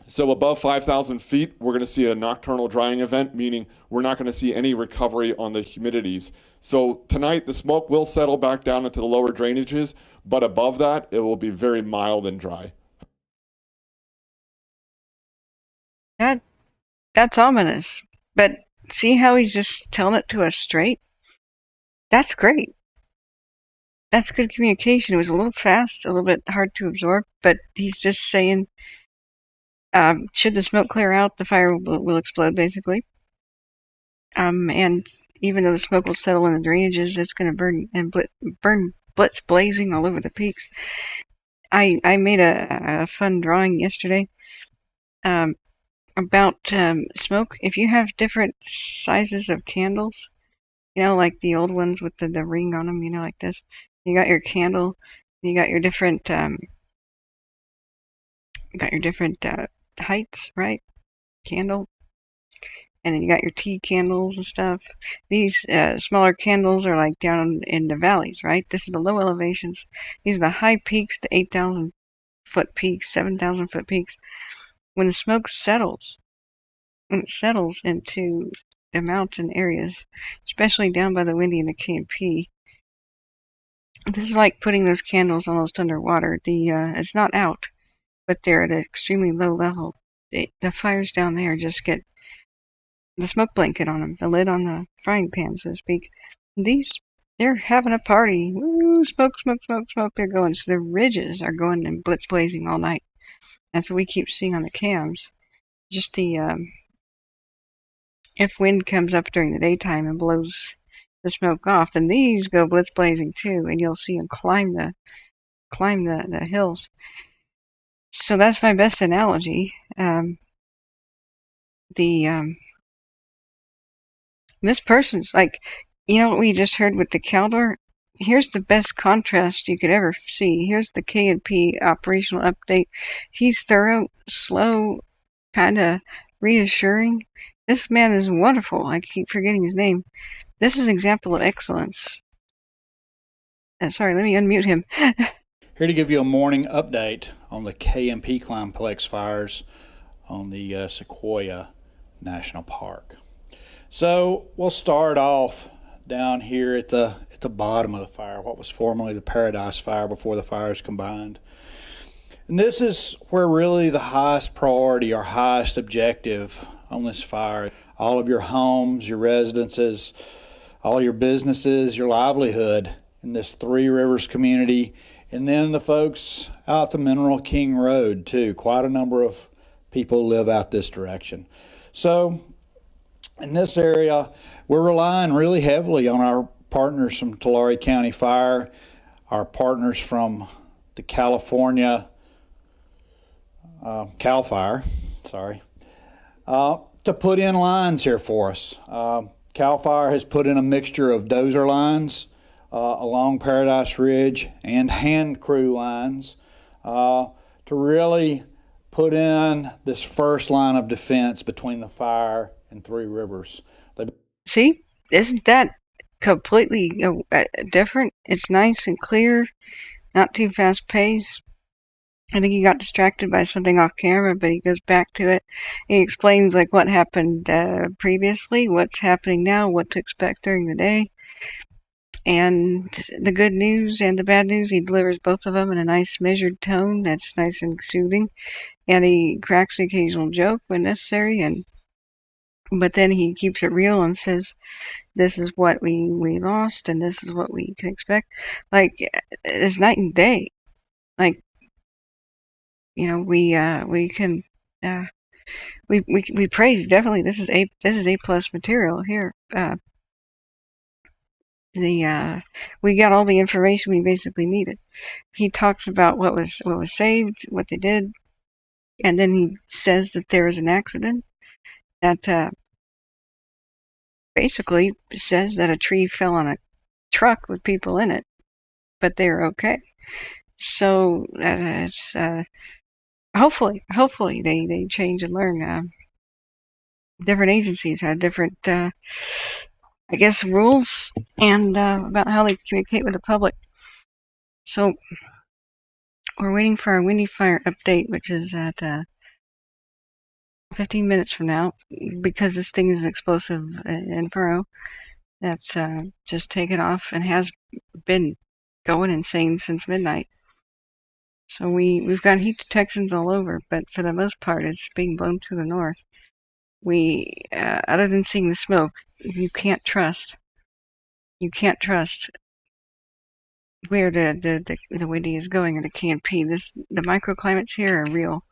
So above 5,000 feet, we're going to see a nocturnal drying event, meaning we're not going to see any recovery on the humidities. So tonight, the smoke will settle back down into the lower drainages, but above that, it will be very mild and dry. That's ominous. But see how he's just telling it to us straight? That's great. That's good communication. It was a little fast, a little bit hard to absorb, but he's just saying, should the smoke clear out, the fire will explode, basically. And even though the smoke will settle in the drainages, it's going to burn and burn blitz blazing all over the peaks. I made a fun drawing yesterday about smoke. If you have different sizes of candles, you know, like the old ones with the ring on them, you know, like this. You got your candle, you got your different heights, right? Candle. And then you got your tea candles and stuff. These smaller candles are like down in the valleys, right? This is the low elevations. These are the high peaks, the 8,000 foot peaks, 7,000 foot peaks. When the smoke settles, when it settles into the mountain areas, especially down by the Windy and the K&P, this is like putting those candles almost underwater. It's not out, but they're at an extremely low level. The fires down there just get the smoke blanket on them, the lid on the frying pan, so to speak. They're having a party. Woo, smoke, smoke, smoke, smoke. They're going. So the ridges are going and blitz blazing all night. That's what we keep seeing on the cams. Just if wind comes up during the daytime and blows the smoke off, then these go blitz blazing too, and you'll see them climb the hills. So that's my best analogy. This person's like, you know what we just heard with the Caldor? Here's the best contrast you could ever see. Here's the K&P operational update. He's thorough, slow, kind of reassuring. This man is wonderful. I keep forgetting his name. This is an example of excellence. Sorry, let me unmute him. Here to give you a morning update on the K&P complex fires on the Sequoia National Park. So we'll start off down here at the bottom of the fire, what was formerly the Paradise Fire before the fires combined. And this is where really the highest priority or highest objective on this fire. All of your homes, your residences, all your businesses, your livelihood in this Three Rivers community, and then the folks out the Mineral King Road too. Quite a number of people live out this direction. So in this area, we're relying really heavily on our partners from Tulare County Fire, our partners from the California Cal Fire, to put in lines here for us. Cal Fire has put in a mixture of dozer lines along Paradise Ridge and hand crew lines to really put in this first line of defense between the fire and Three Rivers. See, isn't that completely different? It's nice and clear, not too fast paced. I think he got distracted by something off camera, but he goes back to it. He explains like what happened previously, what's happening now, what to expect during the day, and the good news and the bad news. He delivers both of them in a nice measured tone that's nice and soothing, and he cracks the occasional joke when necessary, but then he keeps it real and says, this is what we lost and this is what we can expect. Like, it's night and day. Like, you know, we praise, definitely. This is A plus material here. We got all the information we basically needed. He talks about what was saved, what they did, and then he says that there was an accident that basically says that a tree fell on a truck with people in it, but they're okay. So it's hopefully they change and learn. Different agencies have different, I guess, rules and about how they communicate with the public. So we're waiting for our Windy Fire update, which is at 15 minutes from now, because this thing is an explosive inferno that's just taken off and has been going insane since midnight. So we've got heat detections all over, but for the most part, it's being blown to the north. We, other than seeing the smoke, you can't trust. You can't trust where the windy is going or the KNP. The microclimates here are real.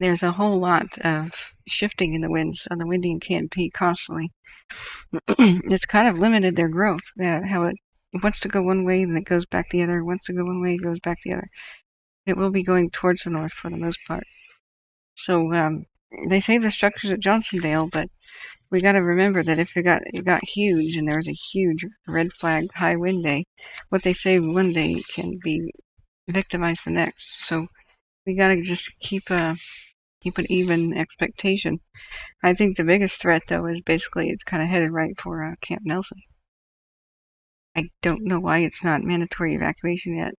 There's a whole lot of shifting in the winds on the windy and KNP constantly. It's kind of limited their growth. How it wants to go one way, then it goes back the other. Wants to go one way, it goes back the other. It will be going towards the north for the most part. So they say the structure's at Johnsondale, but we got to remember that if it got huge and there was a huge red flag high wind day, what they say one day can be victimized the next. So we got to just keep an even expectation. I think the biggest threat, though, is basically it's kind of headed right for Camp Nelson. I don't know why it's not mandatory evacuation yet.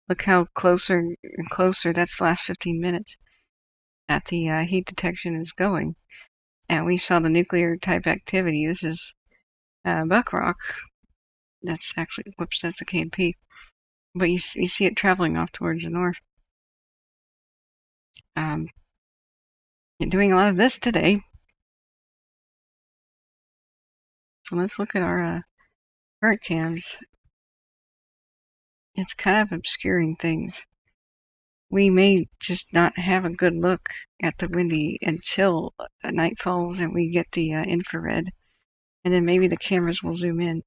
Look how closer and closer, that's the last 15 minutes, that the heat detection is going. And we saw the nuclear type activity. This is Buckrock. That's actually, whoops, that's the KNP. But you see it traveling off towards the north. Doing a lot of this today. So let's look at our current cams. It's kind of obscuring things. We may just not have a good look at the windy until night falls and we get the infrared. And then maybe the cameras will zoom in.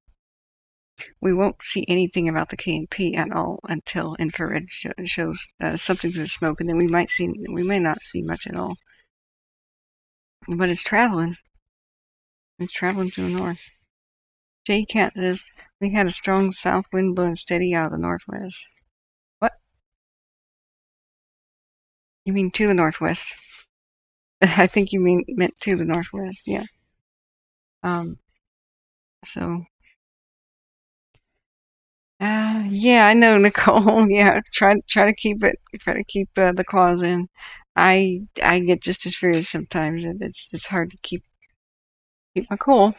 We won't see anything about the KNP at all until infrared shows something through the smoke, and then we may not see much at all. But it's traveling. It's traveling to the north. JCat says we had a strong south wind blowing steady out of the northwest. What? You mean to the northwest? I think you meant to the northwest. Yeah. So. Yeah, I know, Nicole. Yeah, try to keep it. Try to keep the claws in. I get just as furious sometimes, and it's hard to keep my cool.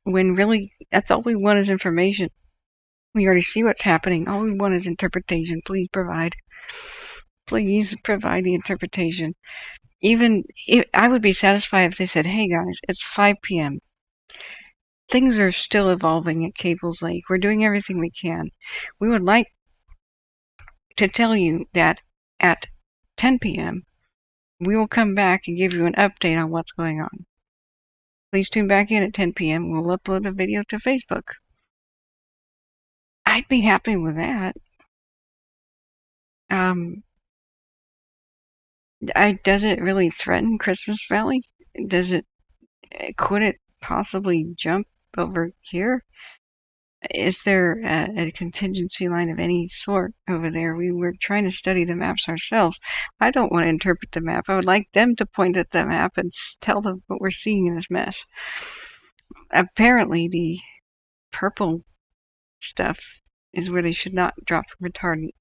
When really, that's all we want is information. We already see what's happening. All we want is interpretation. Please provide. Please provide the interpretation. Even if I would be satisfied if they said, "Hey guys, it's 5 p.m. things are still evolving at Cables Lake. We're doing everything we can. We would like to tell you that at 10 p.m., we will come back and give you an update on what's going on. Please tune back in at 10 p.m. We'll upload a video to Facebook. I'd be happy with that. Does it really threaten Christmas Valley? Could it possibly jump over here? Is there a contingency line of any sort over there? We were trying to study the maps ourselves. I don't want to interpret the map. I would like them to point at the map and tell them what we're seeing in this mess. Apparently, the purple stuff is where they should not drop retardant.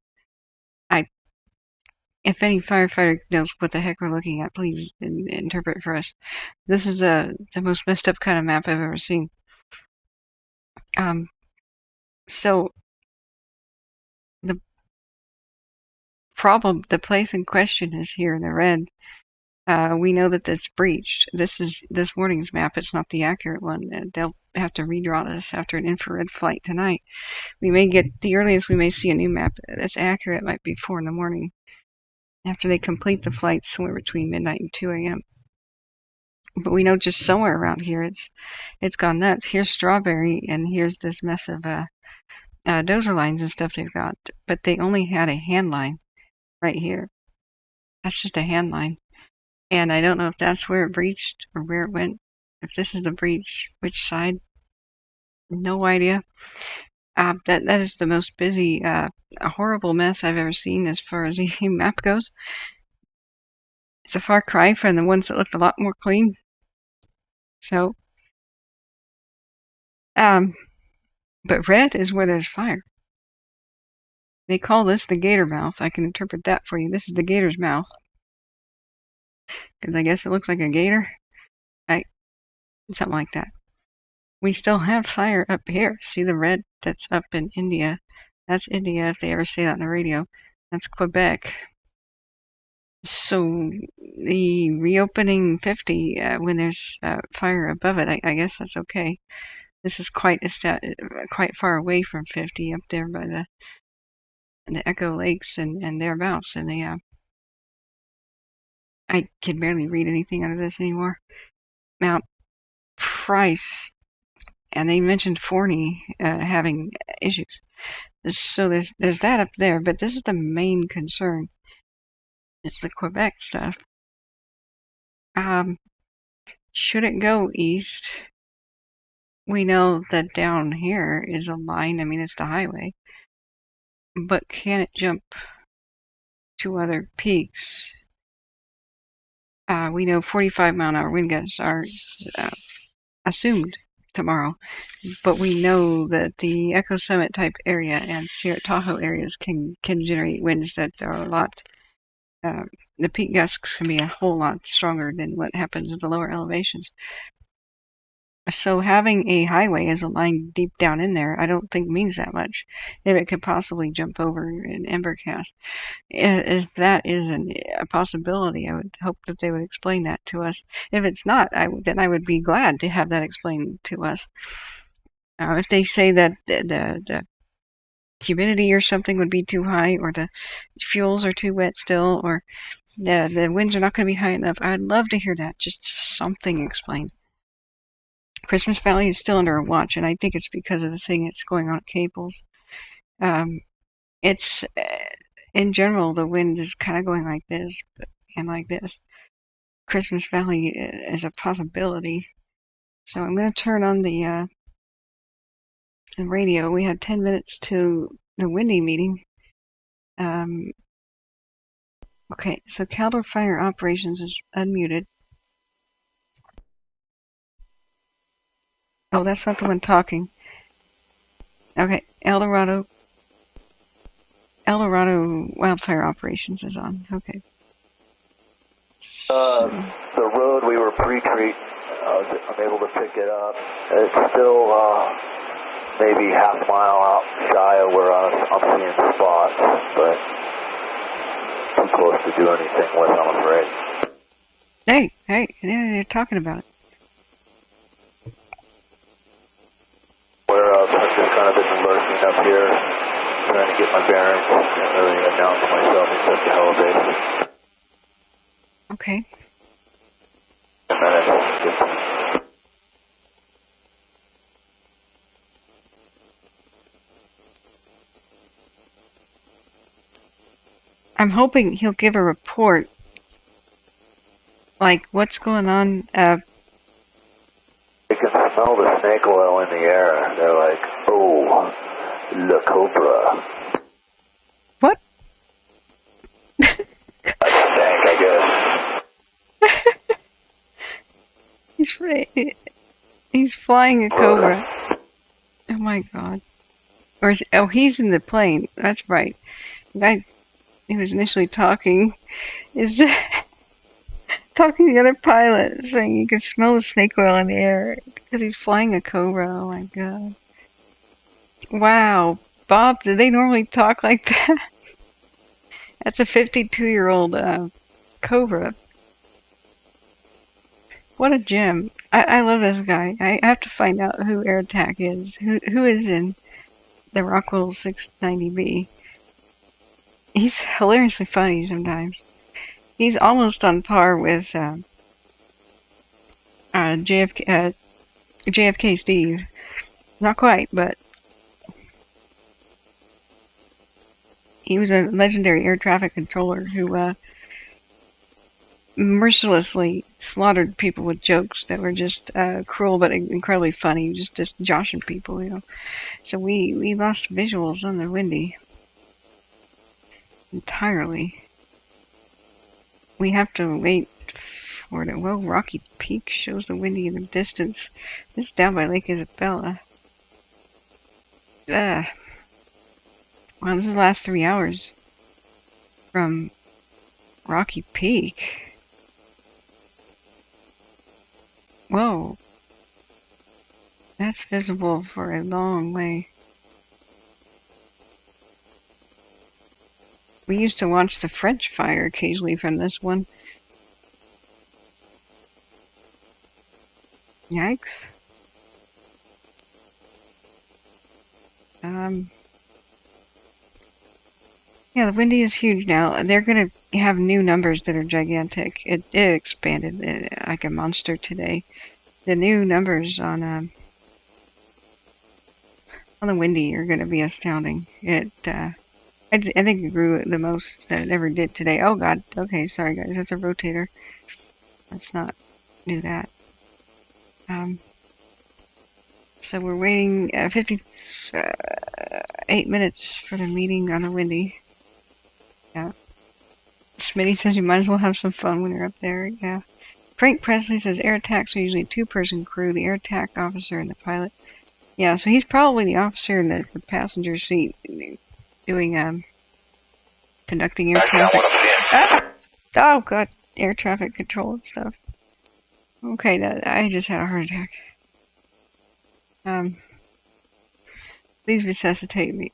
If any firefighter knows what the heck we're looking at, please interpret for us. This is the most messed up kind of map I've ever seen. So the place in question is here in the red. We know that it's breached. This is this morning's map. It's not the accurate one. They'll have to redraw this after an infrared flight tonight. We may get the earliest we may see a new map that's accurate might be 4 in the morning. After they complete the flight somewhere between midnight and 2 a.m. But we know just somewhere around here it's gone nuts. Here's Strawberry, and here's this mess of dozer lines and stuff they've got. But they only had a hand line right here. That's just a hand line. And I don't know if that's where it breached or where it went. If this is the breach, which side? No idea. That is the most busy, a horrible mess I've ever seen as far as the map goes. It's a far cry from the ones that looked a lot more clean. So, but red is where there's fire. They call this the gator mouth. I can interpret that for you. This is the gator's mouth. Because I guess it looks like a gator. Something like that. We still have fire up here. See the red that's up in India? That's India, if they ever say that on the radio. That's Quebec. So the reopening 50 when there's fire above it, I guess that's okay. This is quite far away from 50 up there by the Echo Lakes and thereabouts. And I can barely read anything out of this anymore. Mount Price. And they mentioned Forney having issues. So there's that up there, but this is the main concern. It's the Quebec stuff. Should it go east? We know that down here is a line. I mean, it's the highway. But can it jump to other peaks? We know 45-mile-an-hour wind gusts are assumed tomorrow, but we know that the Echo Summit type area and Sierra Tahoe areas can generate winds that are a lot. The peak gusts can be a whole lot stronger than what happens at the lower elevations. So having a highway as a line deep down in there, I don't think means that much. If it could possibly jump over an embercast, if that is a possibility, I would hope that they would explain that to us. If it's not, then I would be glad to have that explained to us. If they say that the humidity or something would be too high, or the fuels are too wet still, or the winds are not going to be high enough, I'd love to hear that. Just something explained. Christmas Valley is still under watch, and I think it's because of the thing that's going on at Cables. It's in general, the wind is kind of going like this and like this. Christmas Valley is a possibility. So I'm going to turn on the radio. We had 10 minutes to the windy meeting. Okay, so Caldor Fire Operations is unmuted. Oh, that's not the one talking. Okay, El Dorado Wildfire Operations is on. Okay. The road we were pre-treat, I'm able to pick it up. It's still maybe half a mile out shy of where I'm seeing spots, but too close to do anything with, I'm afraid. Hey, they're talking about it. get my bearings, can't really announce myself except the elevation. Okay. 10 minutes. I'm hoping he'll give a report. Like, what's going on? You can smell the snake oil in the air. They're like, oh, the cobra. What? A snake, I guess. He's flying a cobra. Oh my god. Or is, oh, he's in the plane. That's right. The guy who was initially talking is talking to the other pilot, saying you can smell the snake oil in the air because he's flying a cobra. Oh my god. Wow. Bob, do they normally talk like that? That's a 52-year-old cobra. What a gem. I love this guy. I have to find out who Air Attack is. Who is in the Rockwell 690B. He's hilariously funny sometimes. He's almost on par with JFK Steve. Not quite, but he was a legendary air traffic controller who mercilessly slaughtered people with jokes that were just cruel but incredibly funny, just joshing people, you know. So we lost visuals on the Windy entirely. We have to wait for it. Well, Rocky Peak shows the Windy in the distance. This is down by Lake Isabella. Wow, this is the last 3 hours from Rocky Peak. Whoa. That's visible for a long way. We used to watch the French fire occasionally from this one. Yikes. Yeah, the Windy is huge now. They're gonna have new numbers that are gigantic. It expanded like a monster today. The new numbers on the Windy are gonna be astounding. I think it grew the most that it ever did today. Oh god. Okay, sorry guys. That's a rotator. Let's not do that. So we're waiting 58 minutes for the meeting on the Windy. Yeah. Smitty says you might as well have some fun when you're up there. Yeah. Frank Presley says air attacks are usually a two-person crew, the air attack officer and the pilot. Yeah, so he's probably the officer in the passenger seat doing conducting air traffic. Oh god, air traffic control and stuff. Okay, I just had a heart attack. Please resuscitate me.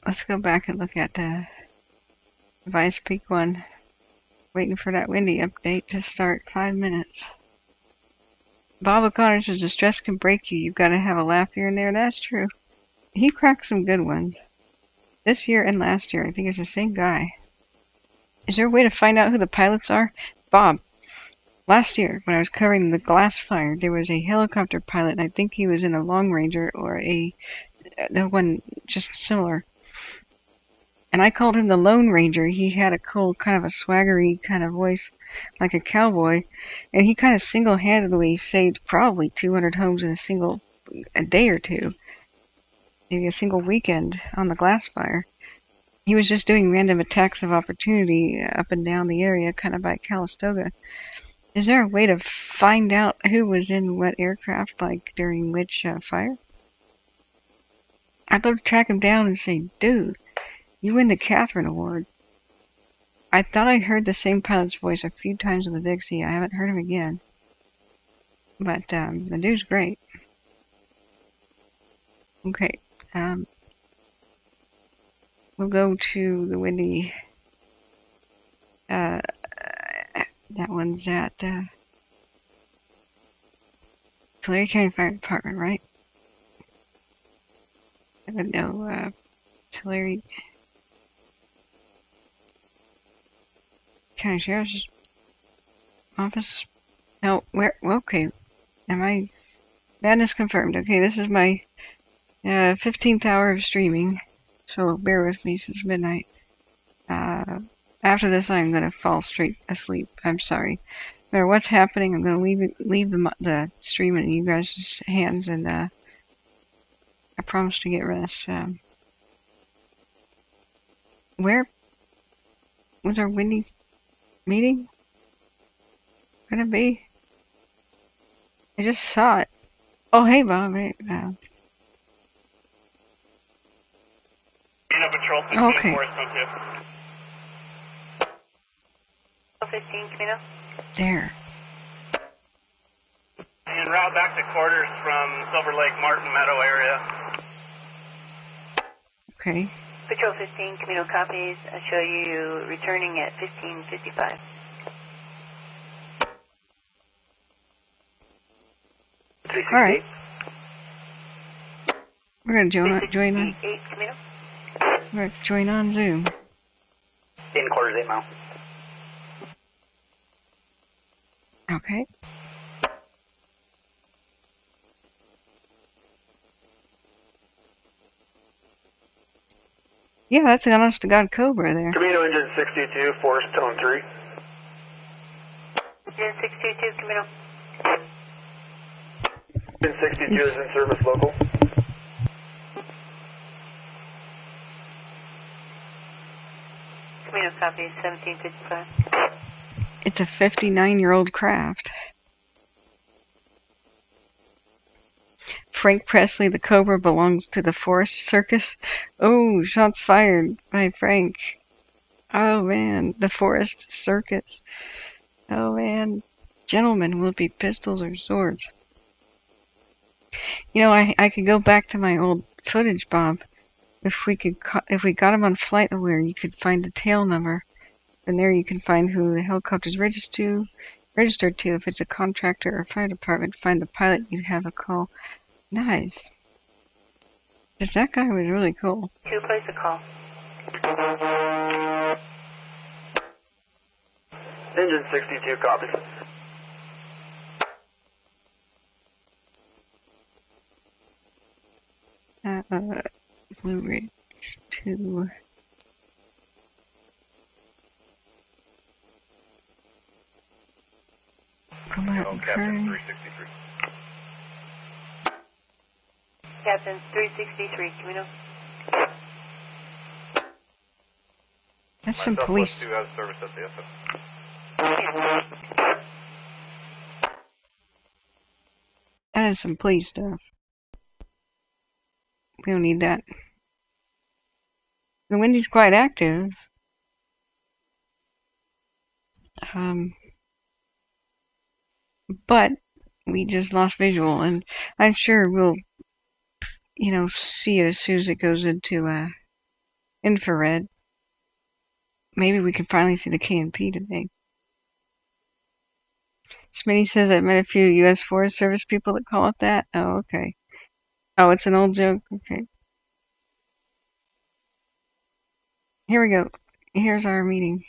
Let's go back and look at Vice Peak 1. Waiting for that Windy update to start. 5 minutes. Bob O'Connor says distress can break you. You've got to have a laugh here and there. That's true. He cracked some good ones. This year and last year. I think it's the same guy. Is there a way to find out who the pilots are? Bob, last year when I was covering the glass fire, there was a helicopter pilot, and I think he was in a Long Ranger or the one just similar. And I called him the Lone Ranger. He had a cool, kind of a swaggery kind of voice, like a cowboy. And he kind of single-handedly saved probably 200 homes in a day or two. Maybe a single weekend on the glass fire. He was just doing random attacks of opportunity up and down the area, kind of by Calistoga. Is there a way to find out who was in what aircraft, like during which fire? I'd love to track him down and say, dude, you win the Kathryn Award. I thought I heard the same pilot's voice a few times on the Dixie. I haven't heard him again. But the dude's great. Okay. We'll go to the Windy. That one's at Tulare County Fire Department, right? No, Tulare County Sheriff's Office. No, where? Okay. Madness confirmed. Okay, this is my 15th hour of streaming, so bear with me since midnight. After this, I'm gonna fall straight asleep. I'm sorry. No matter what's happening, I'm gonna leave the stream in you guys' hands, and I promise to get rest. Where was our windy meeting gonna be? I just saw it. Oh, hey, Bob. Hey, Patrol 15, okay. 15, Camino. There. En route back to quarters from Silver Lake, Martin Meadow area. Okay. Patrol 15, Camino copies. I show you returning at 15:55. All right. We're gonna join on. Camino. We're gonna join on Zoom. In quarters, 8 mile. Okay. Yeah, that's an honest to God Cobra there. Camino engine 62, force tone 3. Engine 622, Camino. Engine 62 is in service local. Camino copies 17:55. It's a 59-year-old craft. Frank Presley, the Cobra belongs to the Forest Circus. Oh, shots fired by Frank. Oh man, the Forest Circus. Oh man, gentlemen, will it be pistols or swords? You know, I could go back to my old footage, Bob. If we got him on Flight Aware, you could find the tail number. And there you can find who the helicopter's registered to. If it's a contractor or fire department, find the pilot you'd have a call. Nice. Because that guy was really cool. Who plays the call? Engine 62 copies. Blue Ridge 2. Come out, Kern. Captain 363, Camino. That's some police. Service at the That is some police stuff. We don't need that. The Windy's quite active. But we just lost visual, and I'm sure we'll, see it as soon as it goes into infrared. Maybe we can finally see the KNP today. Smitty says I met a few U.S. Forest Service people that call it that. Oh, okay. Oh, it's an old joke? Okay. Here we go. Here's our meeting.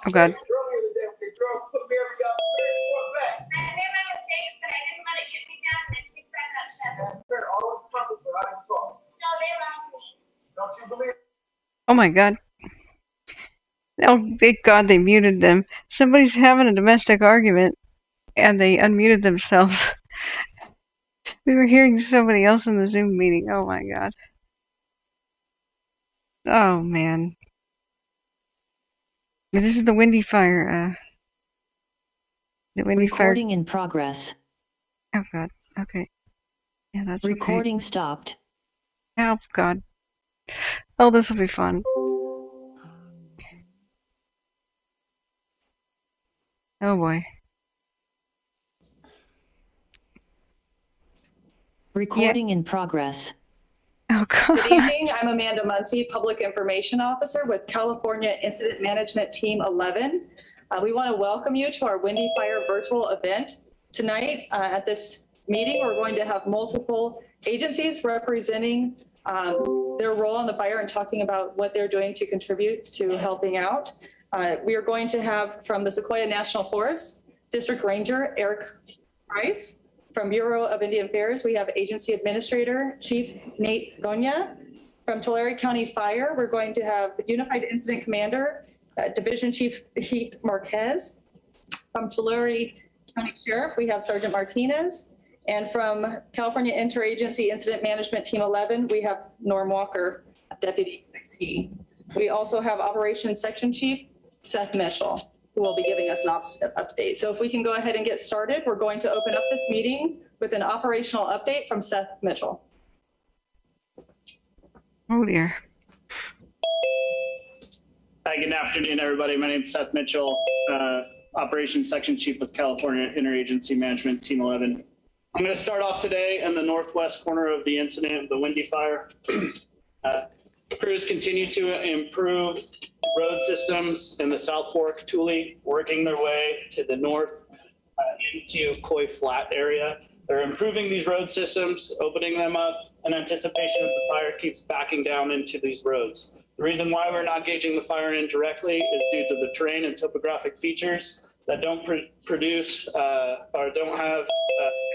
Oh, God. Oh my God. Oh, thank God they muted them. Somebody's having a domestic argument and they unmuted themselves. We were hearing somebody else in the Zoom meeting. Oh my God. Oh man. This is the Windy Fire. The Windy Fire. Recording in progress. Oh God. Okay. Yeah, that's Recording okay. Stopped. Oh God. Oh, this will be fun. Oh boy. Recording in progress. Oh, God. Good evening. I'm Amanda Muncie, Public Information Officer with California Incident Management Team 11. We want to welcome you to our Windy Fire virtual event. Tonight at this meeting, we're going to have multiple agencies representing their role in the fire and talking about what they're doing to contribute to helping out. We are going to have from the Sequoia National Forest, District Ranger Eric Price. From Bureau of Indian Affairs, we have Agency Administrator Chief Nate Gonya. From Tulare County Fire, we're going to have Unified Incident Commander, Division Chief Heath Marquez. From Tulare County Sheriff, we have Sergeant Martinez. And from California Interagency Incident Management Team 11, we have Norm Walker, Deputy Dixie. We also have Operations Section Chief Seth Mitchell, who will be giving us an update. So if we can go ahead and get started, we're going to open up this meeting with an operational update from Seth Mitchell. Oh dear. Hi, good afternoon, everybody. My name is Seth Mitchell, Operations Section Chief with California Interagency Management Team 11. I'm going to start off today in the northwest corner of the incident, the Windy Fire. Crews continue to improve road systems in the South Fork, Tule, working their way to the north into Coy Flat area. They're improving these road systems, opening them up in anticipation that the fire keeps backing down into these roads. The reason why we're not gauging the fire in directly is due to the terrain and topographic features that don't produce or don't have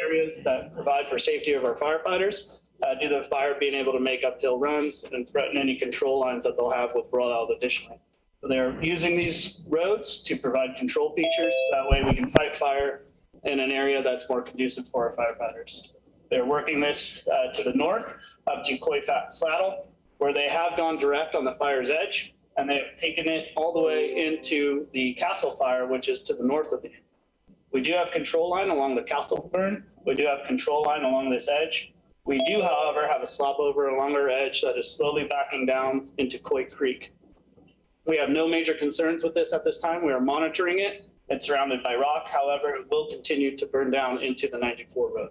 areas that provide for safety of our firefighters. Due to the fire being able to make uphill runs and threaten any control lines that they'll have with rollout additionally. So they're using these roads to provide control features. That way we can fight fire in an area that's more conducive for our firefighters. They're working this to the north up to Coy Flat Saddle, where they have gone direct on the fire's edge, and they've taken it all the way into the Castle Fire, which is to the north of it. We do have control line along the Castle burn. We do have control line along this edge. We do, however, have a slop over along our edge that is slowly backing down into Coy Creek. We have no major concerns with this at this time. We are monitoring it. It's surrounded by rock. However, it will continue to burn down into the 94 road.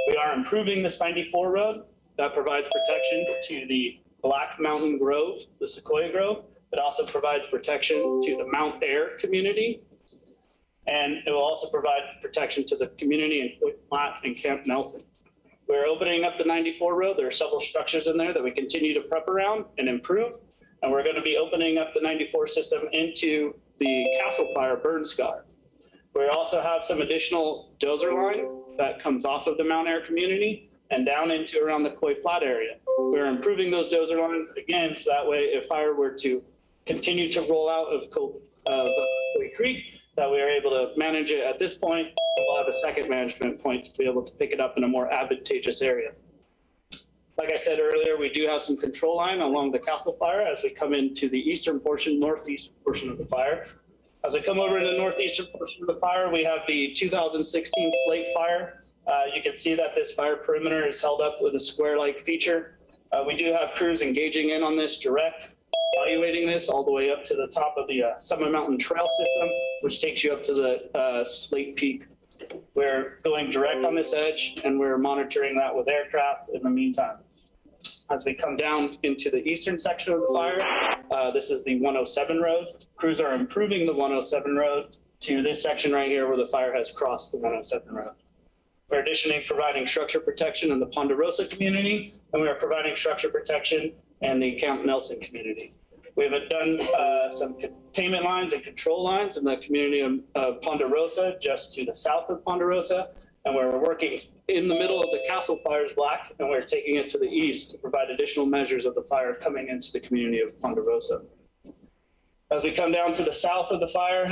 We are improving this 94 road that provides protection to the Black Mountain Grove, the Sequoia Grove. It also provides protection to the Mount Air community. And it will also provide protection to the community in Coy Flat and Camp Nelson. We're opening up the 94 road. There are several structures in there that we continue to prep around and improve. And we're going to be opening up the 94 system into the Castle Fire burn scar. We also have some additional dozer line that comes off of the Mount Air community and down into around the Coy Flat area. We're improving those dozer lines again, so that way if fire were to continue to roll out of Coy Creek, that we are able to manage it at this point. We'll have a second management point to be able to pick it up in a more advantageous area. Like I said earlier, we do have some control line along the Castle Fire as we come into the eastern portion, northeastern portion of the fire. As we come over to the northeastern portion of the fire, we have the 2016 Slate Fire. You can see that this fire perimeter is held up with a square-like feature. We do have crews engaging in on this direct, evaluating this all the way up to the top of the Summit Mountain Trail system, which takes you up to the Slate Peak. We're going direct on this edge, and we're monitoring that with aircraft in the meantime. As we come down into the eastern section of the fire, this is the 107 road. Crews are improving the 107 road to this section right here where the fire has crossed the 107 road. We're additionally providing structure protection in the Ponderosa community, and we are providing structure protection in the Camp Nelson community. We have done some containment lines and control lines in the community of Ponderosa, just to the south of Ponderosa, and we're working in the middle of the Castle Fire's black, and we're taking it to the east to provide additional measures of the fire coming into the community of Ponderosa. As we come down to the south of the fire,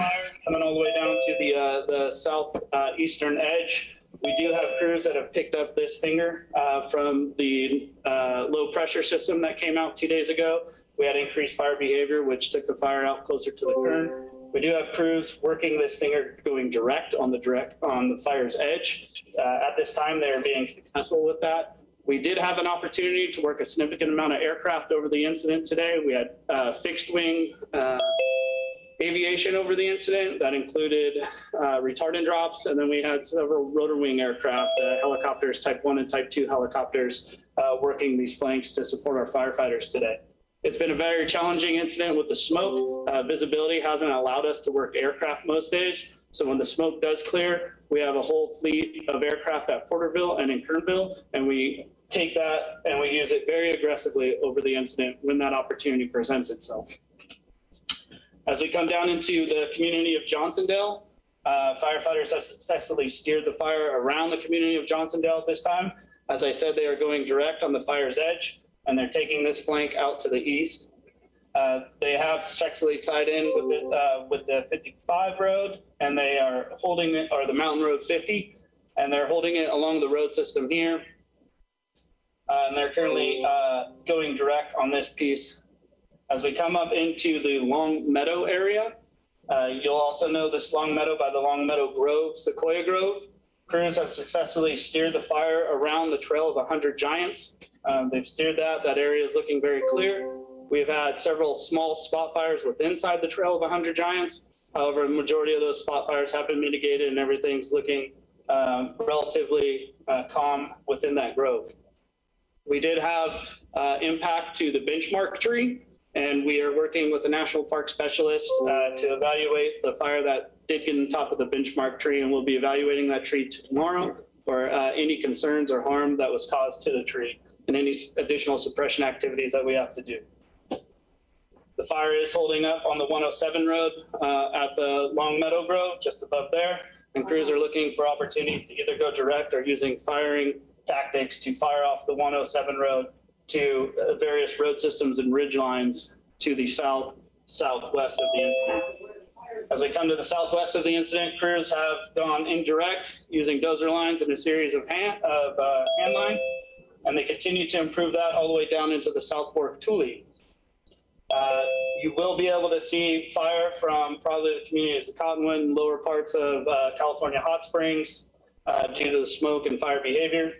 coming all the way down to the southeastern edge, we do have crews that have picked up this finger from the low pressure system that came out 2 days ago. We had increased fire behavior, which took the fire out closer to the Kern. We do have crews working this finger going direct on the fire's edge. At this time, they're being successful with that. We did have an opportunity to work a significant amount of aircraft over the incident today. We had fixed wing aviation over the incident. That included retardant drops, and then we had several rotor wing aircraft, helicopters, Type 1 and Type 2 helicopters, working these flanks to support our firefighters today. It's been a very challenging incident with the smoke. Visibility hasn't allowed us to work aircraft most days. So when the smoke does clear, we have a whole fleet of aircraft at Porterville and in Kernville, and we take that and we use it very aggressively over the incident when that opportunity presents itself. As we come down into the community of Johnsondale, firefighters have successfully steered the fire around the community of Johnsondale at this time. As I said, they are going direct on the fire's edge, and they're taking this flank out to the east. They have successfully tied in with the 55 road, and they are holding it, or the Mountain Road 50, and they're holding it along the road system here. And they're currently going direct on this piece. As we come up into the Long Meadow area, you'll also know this Long Meadow by the Long Meadow Grove, Sequoia Grove. Crews have successfully steered the fire around the Trail of 100 Giants. They've steered that. That area is looking very clear. We've had several small spot fires within inside the Trail of 100 Giants. However, the majority of those spot fires have been mitigated, and everything's looking relatively calm within that grove. We did have impact to the benchmark tree, and we are working with the National Park Specialist to evaluate the fire that did get on top of the benchmark tree, and we'll be evaluating that tree tomorrow for any concerns or harm that was caused to the tree and any additional suppression activities that we have to do. The fire is holding up on the 107 road at the Long Meadow Grove, just above there, and crews are looking for opportunities to either go direct or using firing tactics to fire off the 107 road to various road systems and ridge lines to the southwest of the incident. As we come to the southwest of the incident, crews have gone indirect using dozer lines and a series of hand line, and they continue to improve that all the way down into the South Fork Tule. You will be able to see fire from probably the communities of Cottonwood and lower parts of California Hot Springs due to the smoke and fire behavior.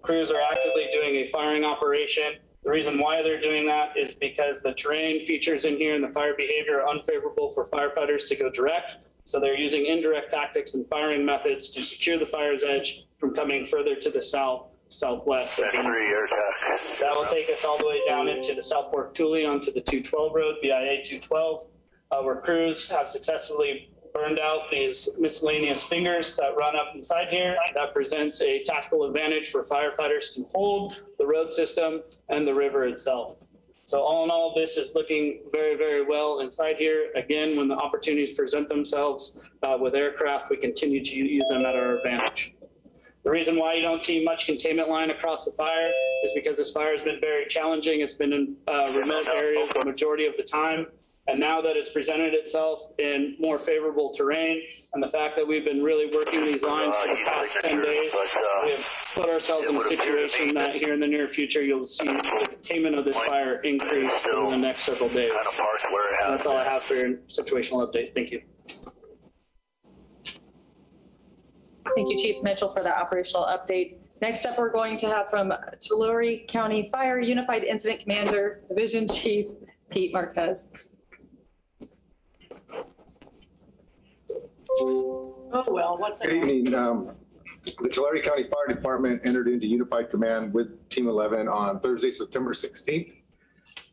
Crews are actively doing a firing operation. The reason why they're doing that is because the terrain features in here and the fire behavior are unfavorable for firefighters to go direct. So they're using indirect tactics and firing methods to secure the fire's edge from coming further to the southwest. That will take us all the way down into the South Fork Tule onto the 212 road, BIA 212, where crews have successfully burned out these miscellaneous fingers that run up inside here. That presents a tactical advantage for firefighters to hold the road system and the river itself. So all in all, this is looking very, very well inside here. Again, when the opportunities present themselves with aircraft, we continue to use them at our advantage. The reason why you don't see much containment line across the fire is because this fire has been very challenging. It's been in remote areas the majority of the time. And now that it's presented itself in more favorable terrain, and the fact that we've been really working these lines for the past 10 days, we have put ourselves in a situation that here in the near future, you'll see the containment of this fire increase over the next several days. That's all I have for your situational update. Thank you. Thank you, Chief Mitchell, for that operational update. Next up, we're going to have from Tulare County Fire Unified Incident Commander, Division Chief Pete Marquez. Oh, well, what the... Good evening. The Tulare County Fire Department entered into Unified Command with Team 11 on Thursday, September 16th.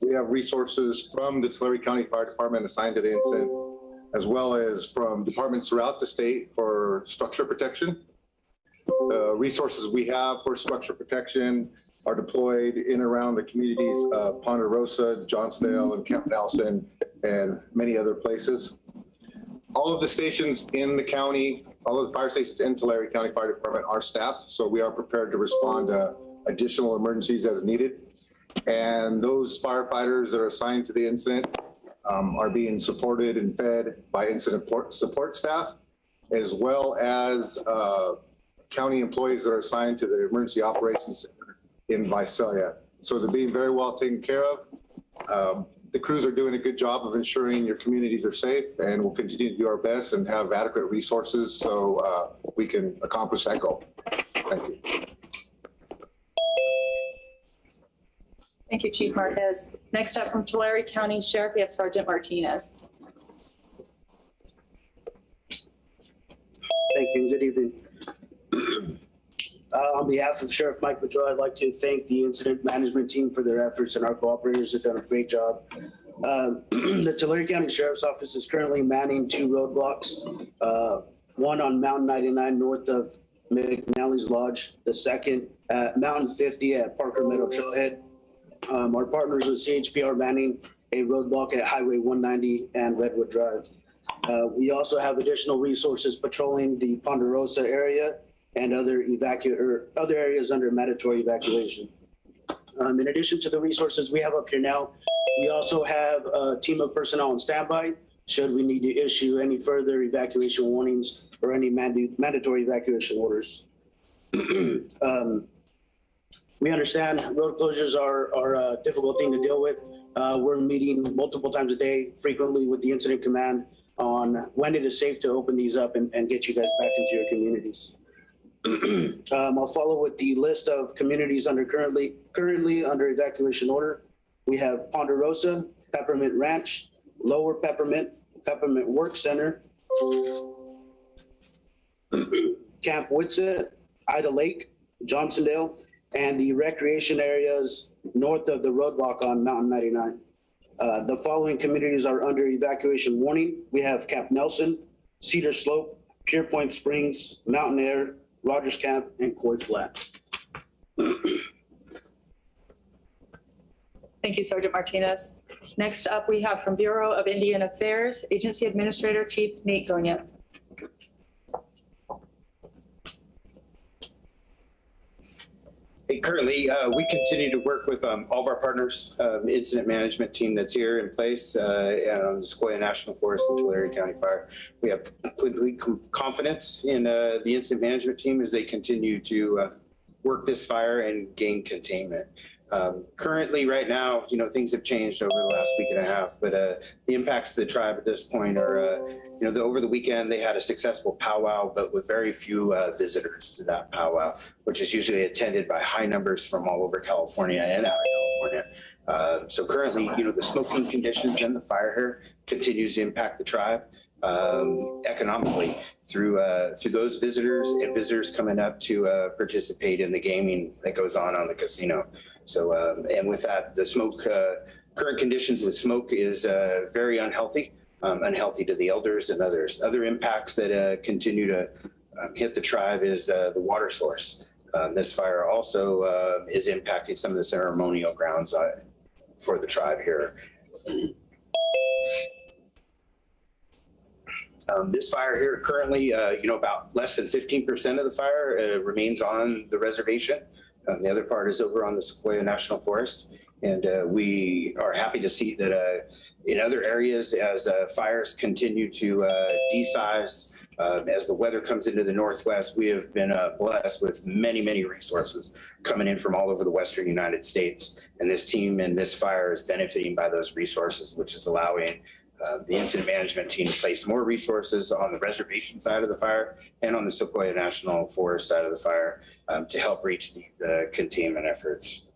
We have resources from the Tulare County Fire Department assigned to the incident, as well as from departments throughout the state for structure protection. The resources we have for structure protection are deployed in and around the communities of Ponderosa, Johnsondale, and Camp Nelson, and many other places. All of the stations in the county, all of the fire stations in Tulare County Fire Department are staffed, so we are prepared to respond to additional emergencies as needed. And those firefighters that are assigned to the incident are being supported and fed by incident support staff, as well as county employees that are assigned to the Emergency Operations Center in Visalia. So they're being very well taken care of. The crews are doing a good job of ensuring your communities are safe, and we'll continue to do our best and have adequate resources so we can accomplish that goal. Thank you. Thank you, Chief Marquez. Next up from Tulare County Sheriff, we have Sergeant Martinez. Thank you, and good evening. On behalf of Sheriff Mike Bedreau, I'd like to thank the incident management team for their efforts, and our cooperators have done a great job. The Tulare County Sheriff's Office is currently manning 2 roadblocks, one on Mountain 99 north of McNally's Lodge, the second at Mountain 50 at Parker Meadow Trailhead. Our partners with CHP are manning a roadblock at Highway 190 and Redwood Drive. We also have additional resources patrolling the Ponderosa area and other areas under mandatory evacuation. In addition to the resources we have up here now, we also have a team of personnel on standby should we need to issue any further evacuation warnings or any mandatory evacuation orders. We understand road closures are a difficult thing to deal with. We're meeting multiple times a day, frequently with the incident command on when it is safe to open these up and get you guys back into your communities. I'll follow with the list of communities currently under evacuation order. We have Ponderosa, Peppermint Ranch, Lower Peppermint, Peppermint Work Center, Camp Whitsett, Ida Lake, Johnsondale, and the recreation areas north of the roadblock on Mountain 99. The following communities are under evacuation warning. We have Camp Nelson, Cedar Slope, Pure Point Springs, Mountain Air, Rogers Camp, and Coy Flat. Thank you, Sergeant Martinez. Next up, we have from Bureau of Indian Affairs, Agency Administrator Chief Nate Gonya. Currently, we continue to work with all of our partners, incident management team that's here in place, the Sequoia National Forest and Tulare County Fire. We have complete confidence in the incident management team as they continue to work this fire and gain containment. Currently, right now, things have changed over the last week and a half, but the impacts to the tribe at this point are, over the weekend, they had a successful powwow, but with very few visitors to that powwow, which is usually attended by high numbers from all over California and out of California. So currently, the smoking conditions and the fire here continues to impact the tribe economically through those visitors and visitors coming up to participate in the gaming that goes on the casino. So, and with that, the smoke, current conditions with smoke is very unhealthy to the elders and others. Other impacts that continue to hit the tribe is the water source. This fire also is impacting some of the ceremonial grounds for the tribe here. This fire here currently, about less than 15% of the fire remains on the reservation. The other part is over on the Sequoia National Forest. And we are happy to see that in other areas, as fires continue to desize, as the weather comes into the Northwest, we have been blessed with many resources coming in from all over the Western United States. And this team and this fire is benefiting by those resources, which is allowing the incident management team to place more resources on the reservation side of the fire and on the Sequoia National Forest side of the fire to help reach these containment efforts.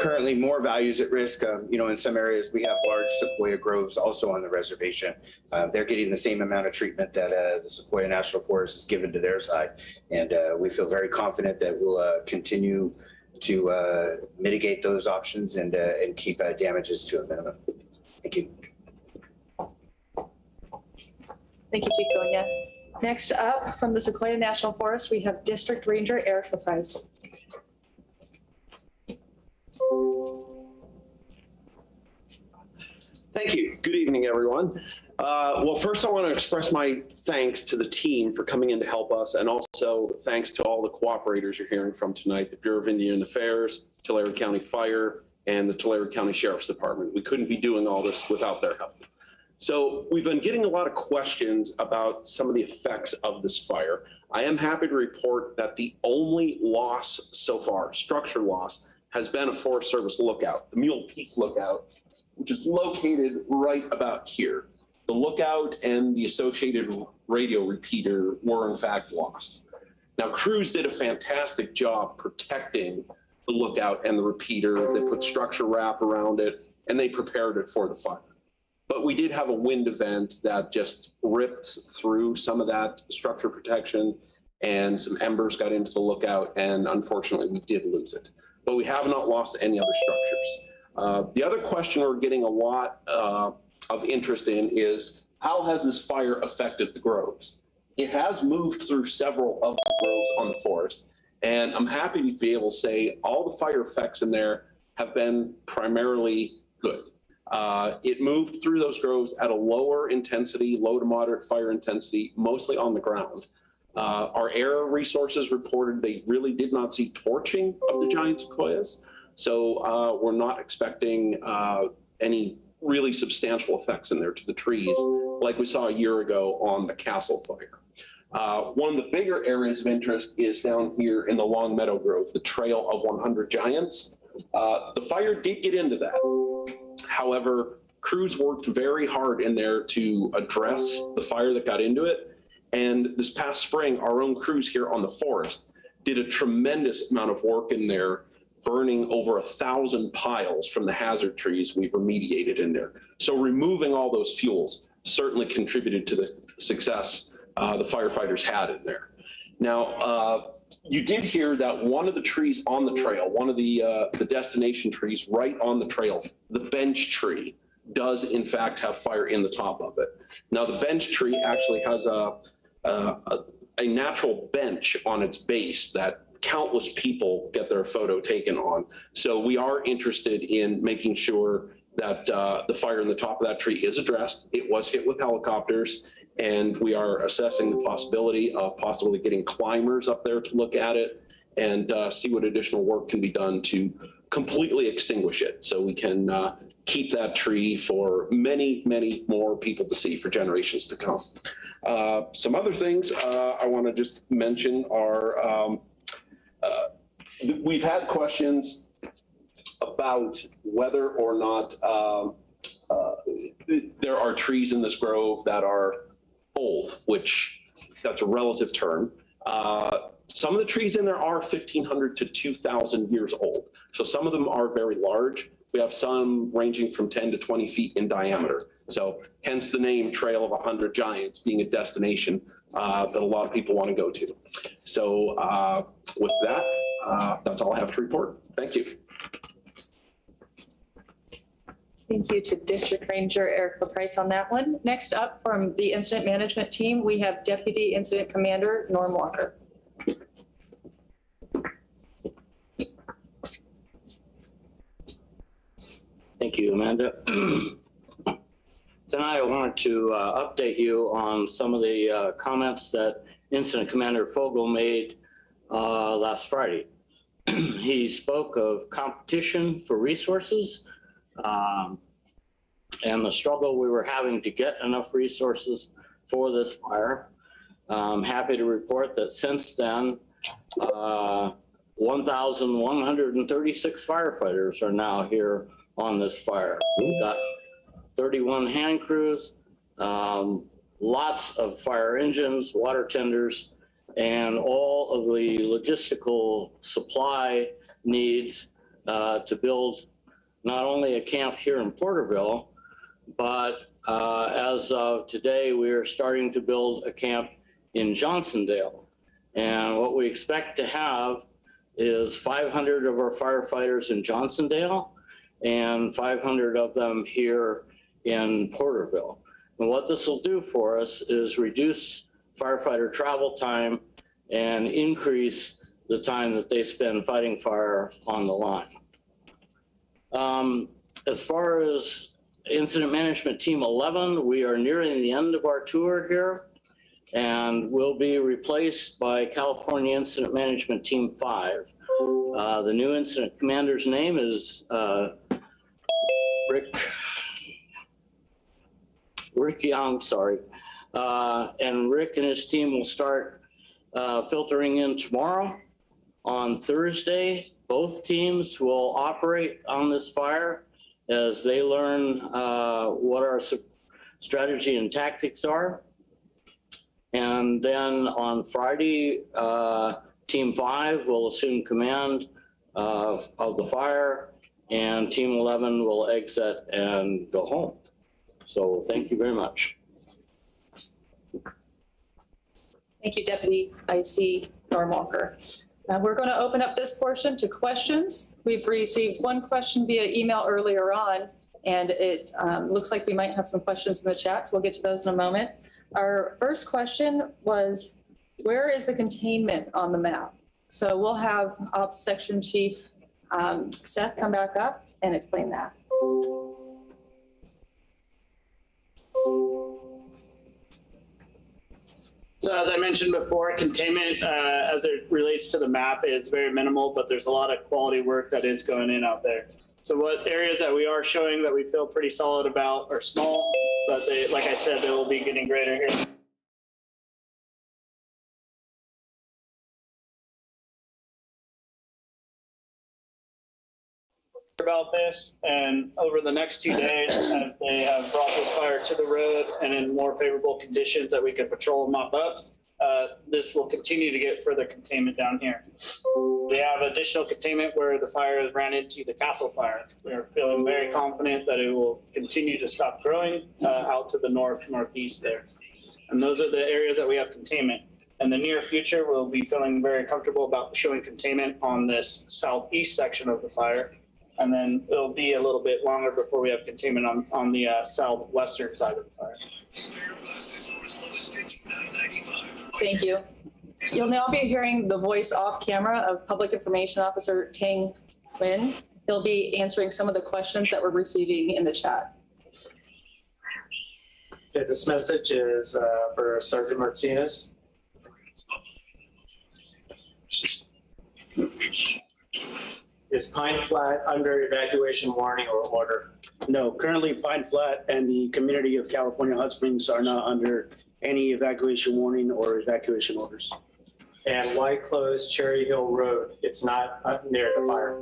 Currently, more values at risk. In some areas, we have large sequoia groves also on the reservation. They're getting the same amount of treatment that the Sequoia National Forest is given to their side. And we feel very confident that we'll continue to mitigate those options and keep damages to a minimum. Thank you. Thank you, Chief Gonya. Next up, from the Sequoia National Forest, we have District Ranger Eric LaFries. Thank you. Good evening, everyone. Well, first I want to express my thanks to the team for coming in to help us, and also thanks to all the cooperators you're hearing from tonight, the Bureau of Indian Affairs, Tulare County Fire, and the Tulare County Sheriff's Department. We couldn't be doing all this without their help. So we've been getting a lot of questions about some of the effects of this fire. I am happy to report that the only loss so far, structure loss, has been a Forest Service lookout, the Mule Peak lookout, which is located right about here. The lookout and the associated radio repeater were in fact lost. Now, crews did a fantastic job protecting the lookout and the repeater. They put structure wrap around it and they prepared it for the fire. But we did have a wind event that just ripped through some of that structure protection, and some embers got into the lookout, and unfortunately we did lose it. But we have not lost any other structures. The other question we're getting a lot of interest in is, how has this fire affected the groves? It has moved through several of the groves on the forest, and I'm happy to be able to say all the fire effects in there have been primarily good. It moved through those groves at a lower intensity, low to moderate fire intensity, mostly on the ground. Our air resources reported they really did not see torching of the giant sequoias, so we're not expecting any really substantial effects in there to the trees like we saw a year ago on the Castle Fire. One of the bigger areas of interest is down here in the Long Meadow Grove, the Trail of 100 Giants. The fire did get into that. However, crews worked very hard in there to address the fire that got into it. And this past spring, our own crews here on the forest did a tremendous amount of work in there, burning over 1,000 piles from the hazard trees we've remediated in there. So removing all those fuels certainly contributed to the success the firefighters had in there. Now, you did hear that one of the trees on the trail, one of the destination trees right on the trail, the bench tree, does in fact have fire in the top of it. Now, the bench tree actually has a natural bench on its base that countless people get their photo taken on. So we are interested in making sure that the fire in the top of that tree is addressed. It was hit with helicopters, and we are assessing the possibility of possibly getting climbers up there to look at it and see what additional work can be done to completely extinguish it, so we can keep that tree for many, many more people to see for generations to come. Some other things I want to just mention are we've had questions about whether or not there are trees in this grove that are old, which that's a relative term. Some of the trees in there are 1,500 to 2,000 years old. So some of them are very large. We have some ranging from 10 to 20 feet in diameter. So hence the name Trail of 100 Giants, being a destination that a lot of people want to go to. So with that, that's all I have to report. Thank you. Thank you to District Ranger Eric LaPrice on that one. Next up from the Incident Management Team, we have Deputy Incident Commander Norm Walker. Thank you, Amanda. Tonight I wanted to update you on some of the comments that Incident Commander Fogel made last Friday. He spoke of competition for resources and the struggle we were having to get enough resources for this fire. I'm happy to report that since then, 1,136 firefighters are now here on this fire. We've got 31 hand crews, lots of fire engines, water tenders, and all of the logistical supply needs to build not only a camp here in Porterville, but as of today, we are starting to build a camp in Johnsondale. And what we expect to have is 500 of our firefighters in Johnsondale and 500 of them here in Porterville. And what this will do for us is reduce firefighter travel time and increase the time that they spend fighting fire on the line. As far as Incident Management Team 11, we are nearing the end of our tour here and will be replaced by California Incident Management Team 5. The new incident commander's name is Ricky, I'm sorry. And Rick and his team will start filtering in tomorrow. On Thursday, both teams will operate on this fire as they learn what our strategy and tactics are. And then on Friday, Team 5 will assume command of the fire, and Team 11 will exit and go home. So thank you very much. Thank you, Deputy IC Norm Walker. We're going to open up this portion to questions. We've received one question via email earlier on, and it looks like we might have some questions in the chat, so we'll get to those in a moment. Our first question was, where is the containment on the map? So we'll have Ops Section Chief Seth come back up and explain that. So as I mentioned before, containment as it relates to the map is very minimal, but there's a lot of quality work that is going in out there. So what areas that we are showing that we feel pretty solid about are small, but they, like I said, they will be getting greater here. About this, and over the next 2 days, as they have brought this fire to the road and in more favorable conditions that we can patrol and mop up, this will continue to get further containment down here. We have additional containment where the fire has ran into the castle fire. We are feeling very confident that it will continue to stop growing out to the northeast there. And those are the areas that we have containment. In the near future, we'll be feeling very comfortable about showing containment on this southeast section of the fire. And then it'll be a little bit longer before we have containment on the southwestern side of the fire. Thank you. You'll now be hearing the voice off camera of Public Information Officer Ting Nguyen. He'll be answering some of the questions that we're receiving in the chat. Okay, this message is for Sergeant Martinez. Is Pine Flat under evacuation warning or order? No, currently Pine Flat and the community of California Hot Springs are not under any evacuation warning or evacuation orders. And why close Cherry Hill Road? It's not up near the fire.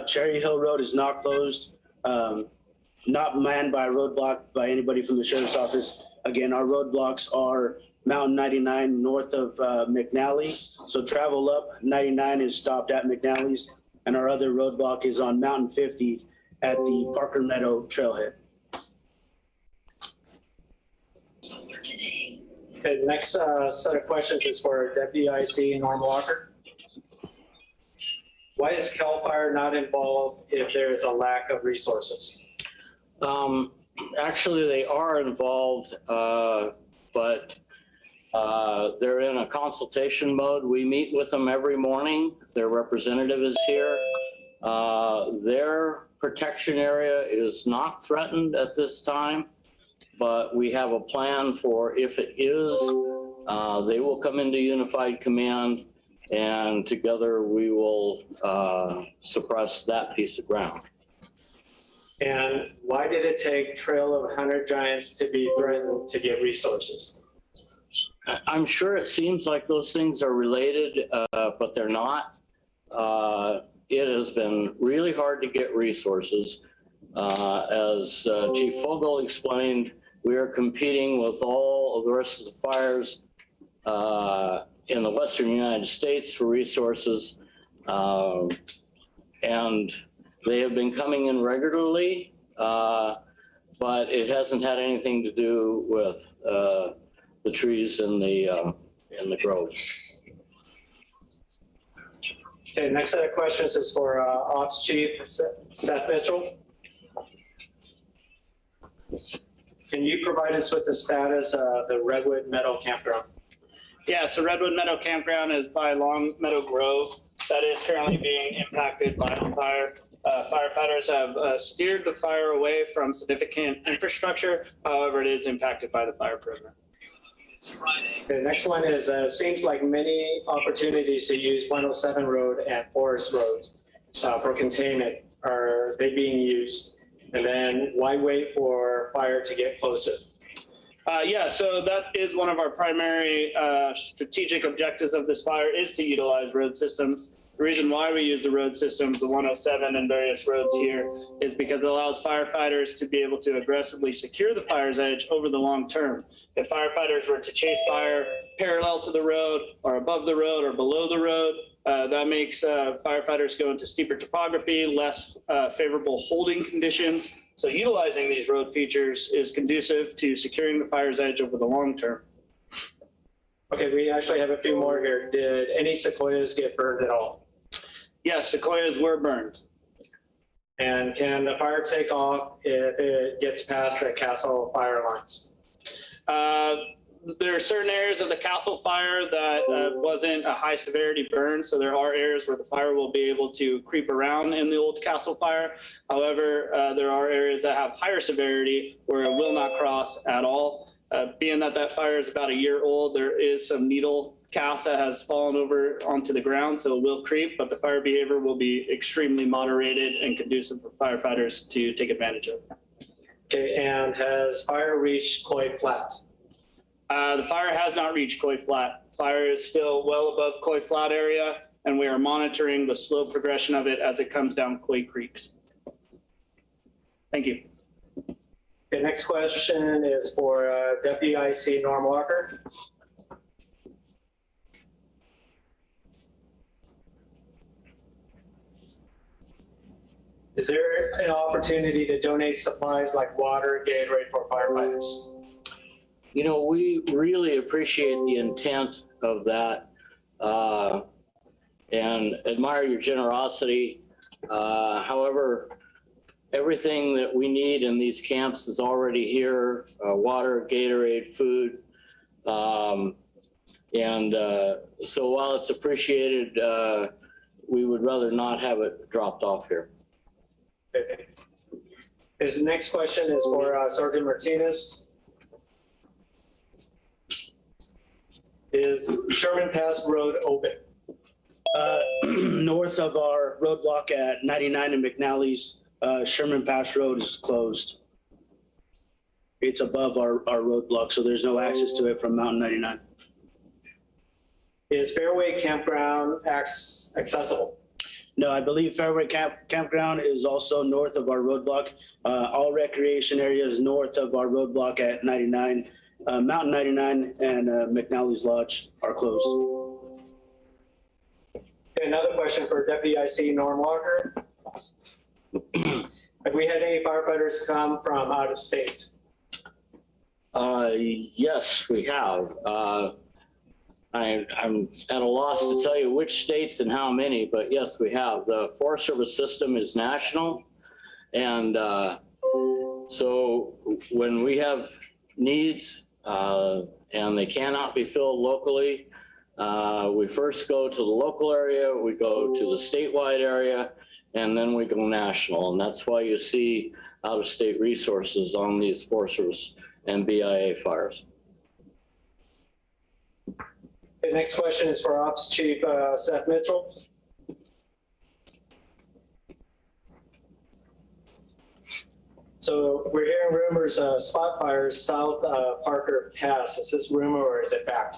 Cherry Hill Road is not closed, not manned by a roadblock by anybody from the Sheriff's Office. Again, our roadblocks are Mountain 99 north of McNally. So travel up, 99 is stopped at McNally's, and our other roadblock is on Mountain 50 at the Parker Meadow trailhead. Okay, the next set of questions is for Deputy IC Norm Walker. Why is CAL FIRE not involved if there is a lack of resources? Actually, they are involved, but they're in a consultation mode. We meet with them every morning. Their representative is here. Their protection area is not threatened at this time, but we have a plan for if it is, they will come into Unified Command, and together we will suppress that piece of ground. And why did it take Trail of 100 Giants to be threatened to get resources? I'm sure it seems like those things are related, but they're not. It has been really hard to get resources. As Chief Fogel explained, we are competing with all of the rest of the fires in the Western United States for resources. And they have been coming in regularly, but it hasn't had anything to do with the trees in the groves. Okay, next set of questions is for Ops Chief Seth Mitchell. Can you provide us with the status of the Redwood Meadow Campground? Yeah, so Redwood Meadow Campground is by Long Meadow Grove. That is currently being impacted by the fire. Firefighters have steered the fire away from significant infrastructure. However, it is impacted by the fire program. The next one is, seems like many opportunities to use 107 Road and Forest Roads for containment. Are they being used? And then why wait for fire to get closer? Yeah, so that is one of our primary strategic objectives of this fire is to utilize road systems. The reason why we use the road systems, the 107 and various roads here, is because it allows firefighters to be able to aggressively secure the fire's edge over the long term. If firefighters were to chase fire parallel to the road or above the road or below the road, that makes firefighters go into steeper topography, less favorable holding conditions. So utilizing these road features is conducive to securing the fire's edge over the long term. Okay, we actually have a few more here. Did any sequoias get burned at all? Yes, sequoias were burned. And can the fire take off if it gets past the castle fire lines? There are certain areas of the castle fire that wasn't a high severity burn, so there are areas where the fire will be able to creep around in the old castle fire. However, there are areas that have higher severity where it will not cross at all. Being that that fire is about a year old, there is some needle cast that has fallen over onto the ground, so it will creep, but the fire behavior will be extremely moderated and conducive for firefighters to take advantage of. Okay, and has fire reached Coy Flat? The fire has not reached Coy Flat. Fire is still well above Coy Flat area, and we are monitoring the slow progression of it as it comes down Coy Creeks. Thank you. Okay, next question is for Deputy IC Norm Walker. Is there an opportunity to donate supplies like water, Gatorade for firefighters? You know, we really appreciate the intent of that and admire your generosity. However, everything that we need in these camps is already here, water, Gatorade, food. So while it's appreciated, we would rather not have it dropped off here. Okay. His next question is for Sergeant Martinez. Is Sherman Pass Road open? North of our roadblock at 99 and McNally's, Sherman Pass Road is closed. It's above our roadblock, so there's no access to it from Mountain 99. Is Fairway Campground accessible? No, I believe Fairway Campground is also north of our roadblock. All recreation areas north of our roadblock at 99. Mountain 99 and McNally's Lodge are closed. Okay, another question for Deputy IC Norm Walker. Have we had any firefighters come from out of state? Yes, we have. I'm at a loss to tell you which states and how many, but yes, we have. The Forest Service system is national. And so when we have needs, and they cannot be filled locally, we first go to the local area, we go to the statewide area, and then we go national. And that's why you see out-of-state resources on these Forest Service and BIA fires. The next question is for Ops Chief Seth Mitchell. So we're hearing rumors of spot fires south of Parker Pass. Is this rumor or is it fact?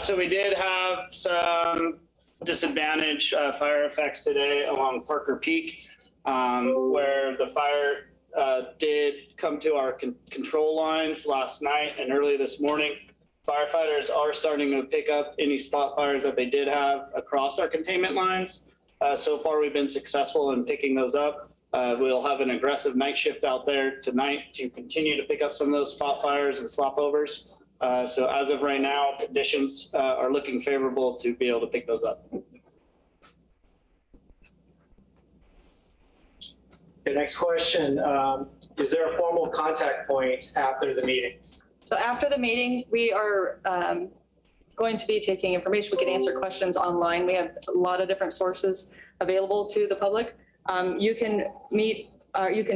So we did have some disadvantage fire effects today along Parker Peak, where the fire did come to our control lines last night and early this morning. Firefighters are starting to pick up any spot fires that they did have across our containment lines. So far, we've been successful in picking those up. We'll have an aggressive night shift out there tonight to continue to pick up some of those spot fires and stopovers. So as of right now, conditions are looking favorable to be able to pick those up. The next question, is there a formal contact point after the meeting? So after the meeting, we are going to be taking information. We can answer questions online. We have a lot of different sources available to the public. You can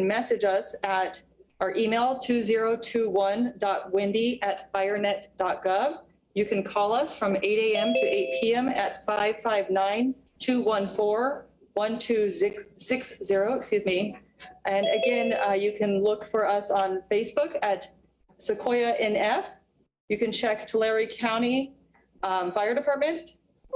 message us at our email 2021.windy@firenet.gov. You can call us from 8 a.m. to 8 p.m. at 559-214-1260, excuse me. And again, you can look for us on Facebook at Sequoia NF. You can check Tulare County Fire Department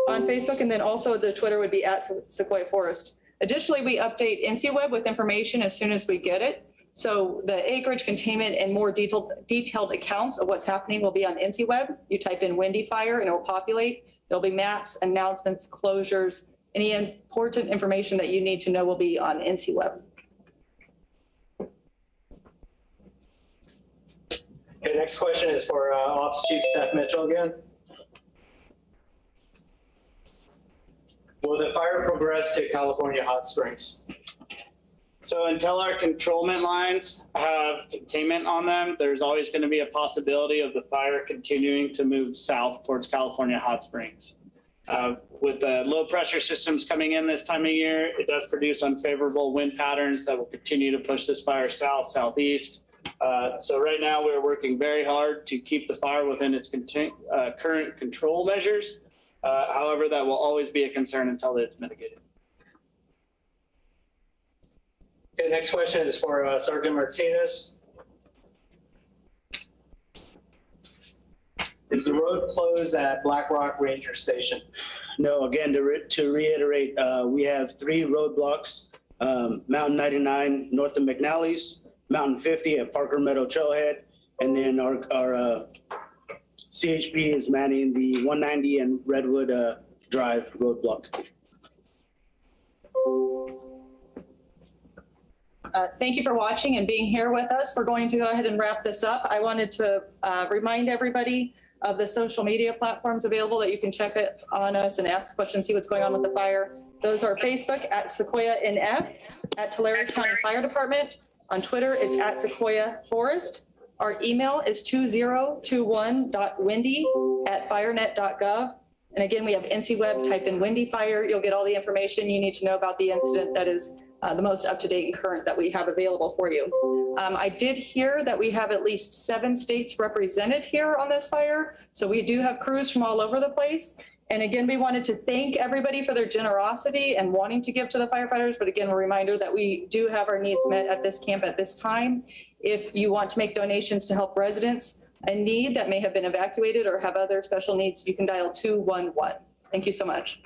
on Facebook, and then also the Twitter would be at Sequoia Forest. Additionally, we update NCWeb with information as soon as we get it. So the acreage containment and more detailed accounts of what's happening will be on NCWeb. You type in Windy Fire and it will populate. There'll be maps, announcements, closures. Any important information that you need to know will be on NCWeb. Okay, next question is for Ops Chief Seth Mitchell again. Will the fire progress to California hot springs? So until our controlment lines have containment on them, there's always going to be a possibility of the fire continuing to move south towards California hot springs. With the low pressure systems coming in this time of year, it does produce unfavorable wind patterns that will continue to push this fire south, southeast. So right now we're working very hard to keep the fire within its current control measures. However, that will always be a concern until it's mitigated. Okay, next question is for Sergeant Martinez. Is the road closed at Black Rock Ranger Station? No, again, to reiterate, we have 3 roadblocks, Mountain 99 north of McNally's, Mountain 50 at Parker Meadow Trailhead, and then our CHP is manning the 190 and Redwood Drive roadblock. Thank you for watching and being here with us. We're going to go ahead and wrap this up. I wanted to remind everybody of the social media platforms available that you can check it on us and ask questions, see what's going on with the fire. Those are Facebook at Sequoia NF, at Tulare County Fire Department. On Twitter, it's at Sequoia Forest. Our email is 2021.windy@firenet.gov. And again, we have NCWeb, type in Windy Fire. You'll get all the information you need to know about the incident that is the most up-to-date and current that we have available for you. I did hear that we have at least 7 states represented here on this fire. So we do have crews from all over the place. And again, we wanted to thank everybody for their generosity and wanting to give to the firefighters. But again, a reminder that we do have our needs met at this camp at this time. If you want to make donations to help residents in need that may have been evacuated or have other special needs, you can dial 211. Thank you so much.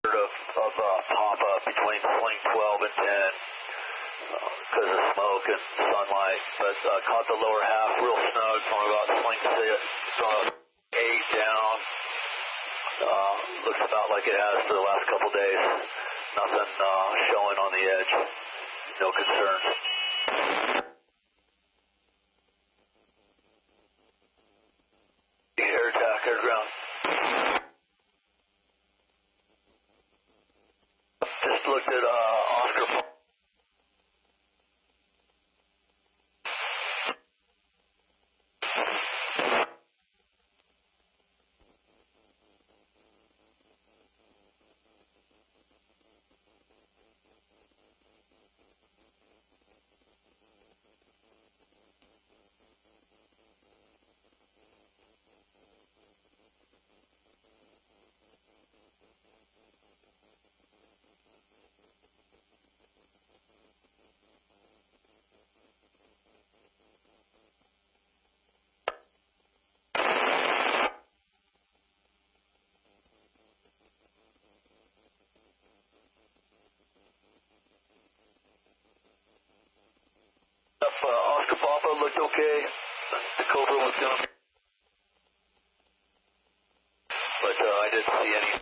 Of pop-up between swing 12 and 10 because of smoke and sunlight, but caught the lower half real snug from about swing 8 down. Looks about like it has for the last couple days. Nothing showing on the edge. No concerns. Air attack, air ground. Just looked at Oscar. Oscar Papa looked okay. The Cobra was down. But I didn't see any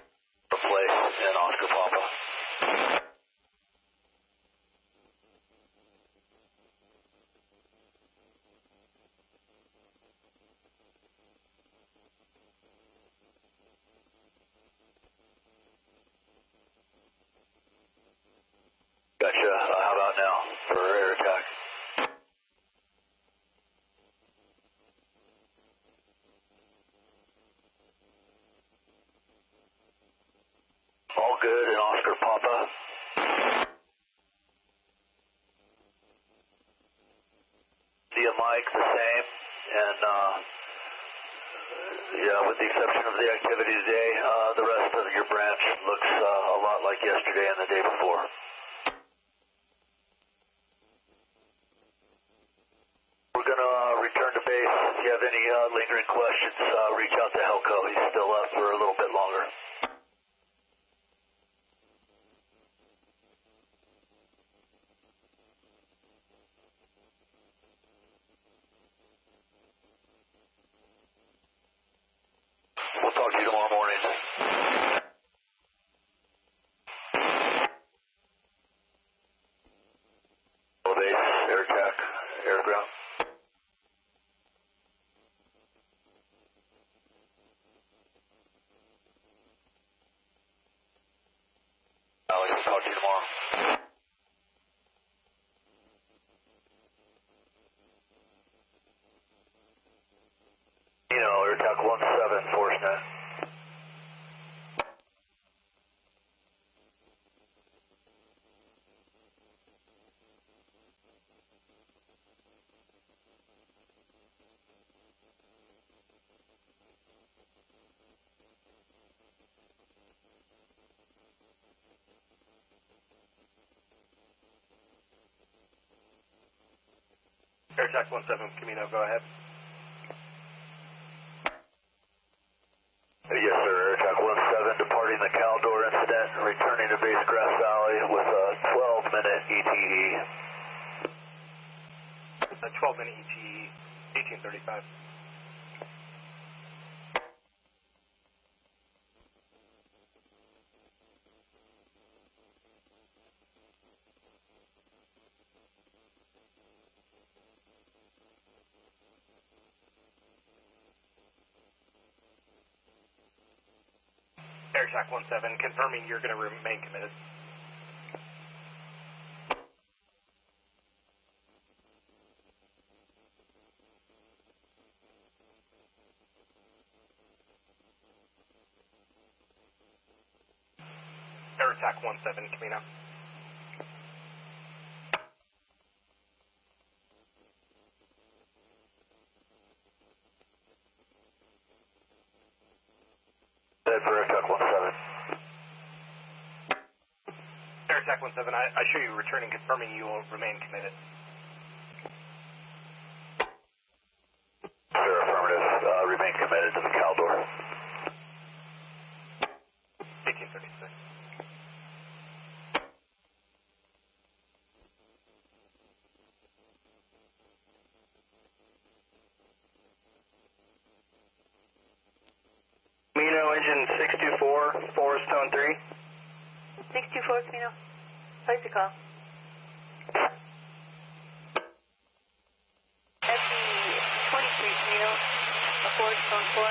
replace in Oscar Papa. Gotcha. How about now for air attack? All good in Oscar Papa. Via Mike, the same. And yeah, with the exception of the activity today, the rest of your branch looks a lot like yesterday and the day before. We're going to return to base. If you have any lingering questions, reach out to Helco. He's still up for a little bit longer. to ground. I'll talk to you tomorrow. Air Attack 17, force net. Air Attack 17, Camino, go ahead. Yes, sir. Air Attack 17, departing the Caldor incident and returning to base Grass Valley with a 12-minute ETE. A 12-minute ETE, 1835. Air Attack 17, confirming you're going to remain committed. Air Attack 17, Camino. Dead for Air Attack 17. Air Attack 17, I show you returning, confirming you will remain committed. Sir, affirmative. Remain committed to the Caldor. 1836. Camino, engine 624, Forest Tone 3. 624, Camino. Place the call. SE 23, Camino. Forest Tone 4.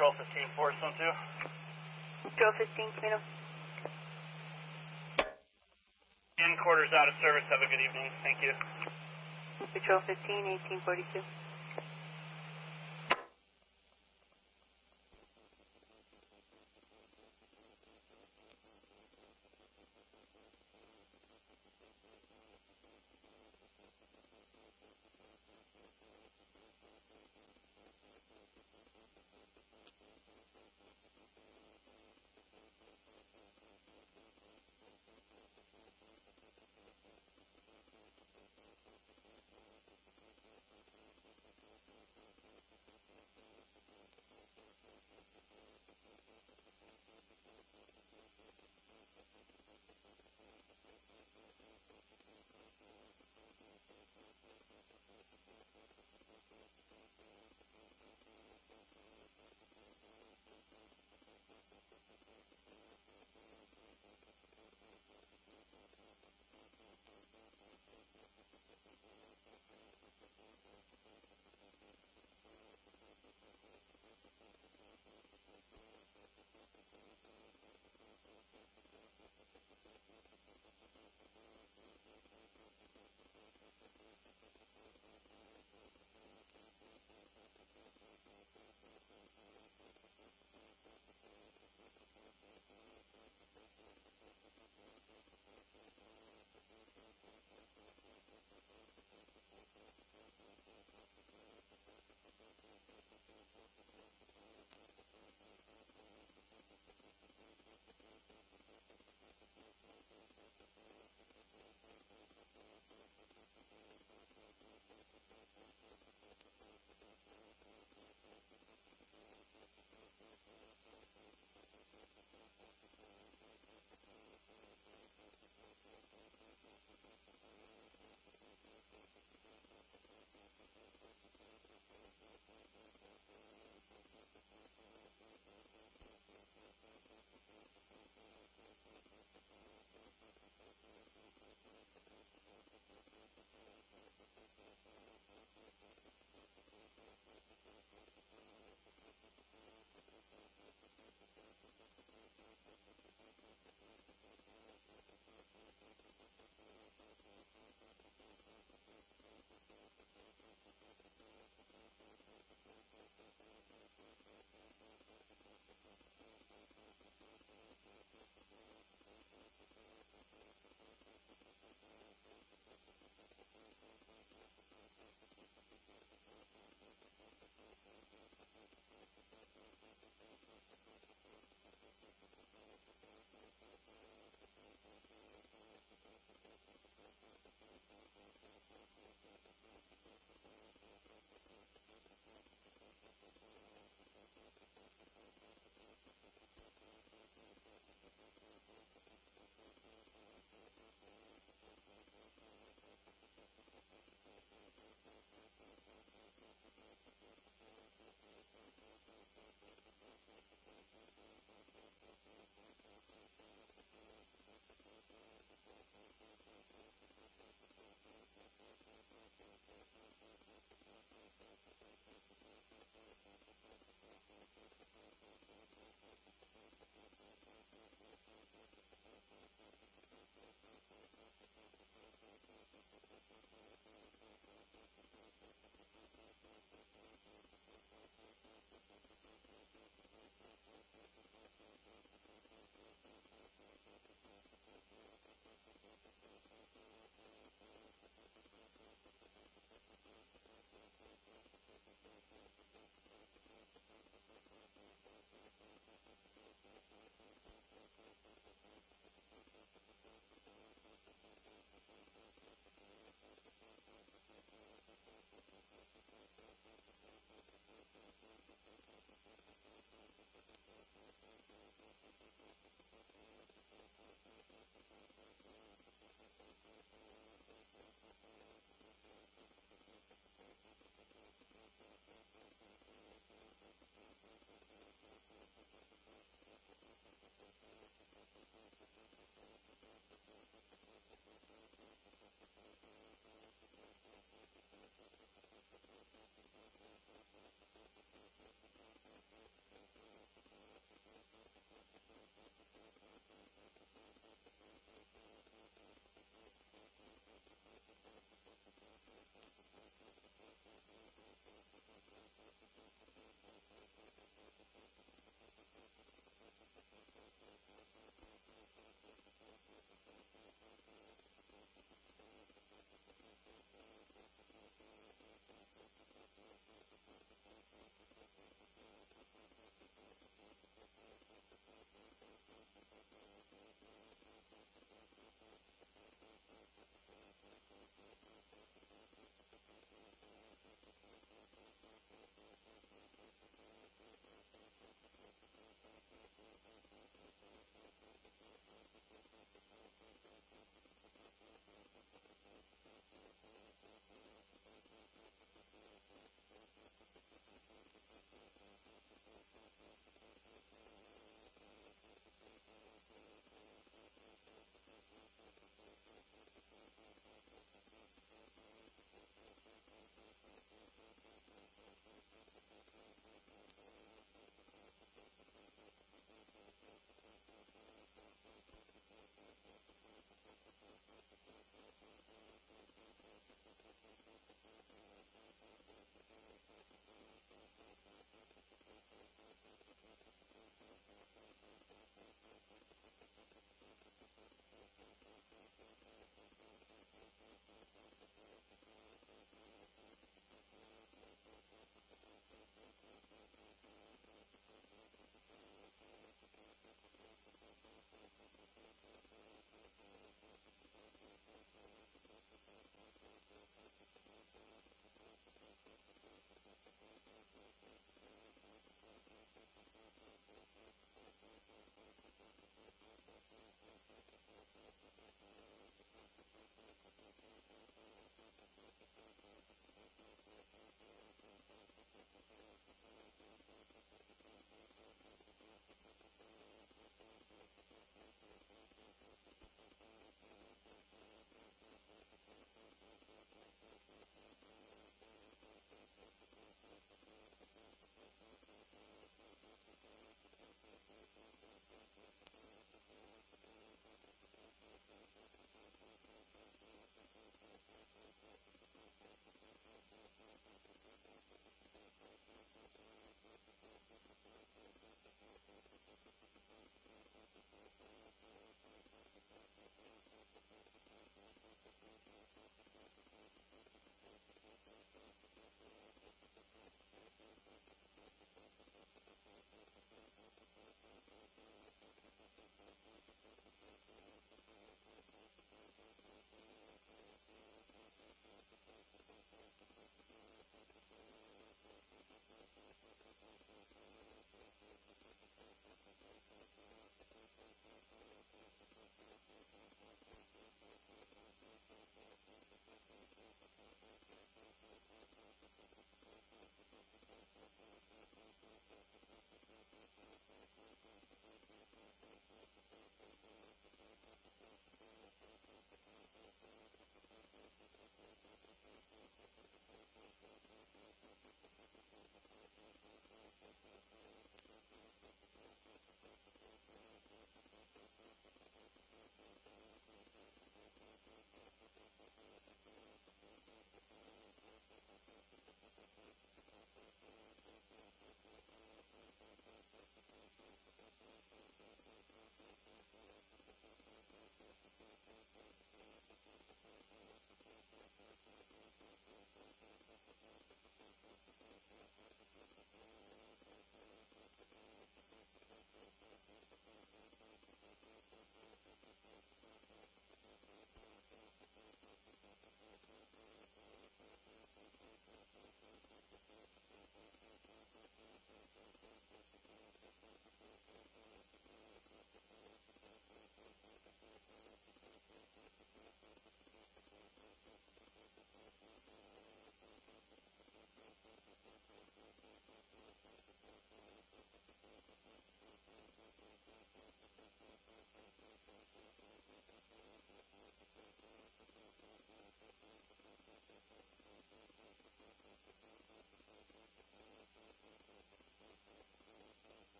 Patrol 15, Force 1-2. Patrol 15, Camino. In quarters out of service. Have a good evening. Thank you. Patrol 15, 1842.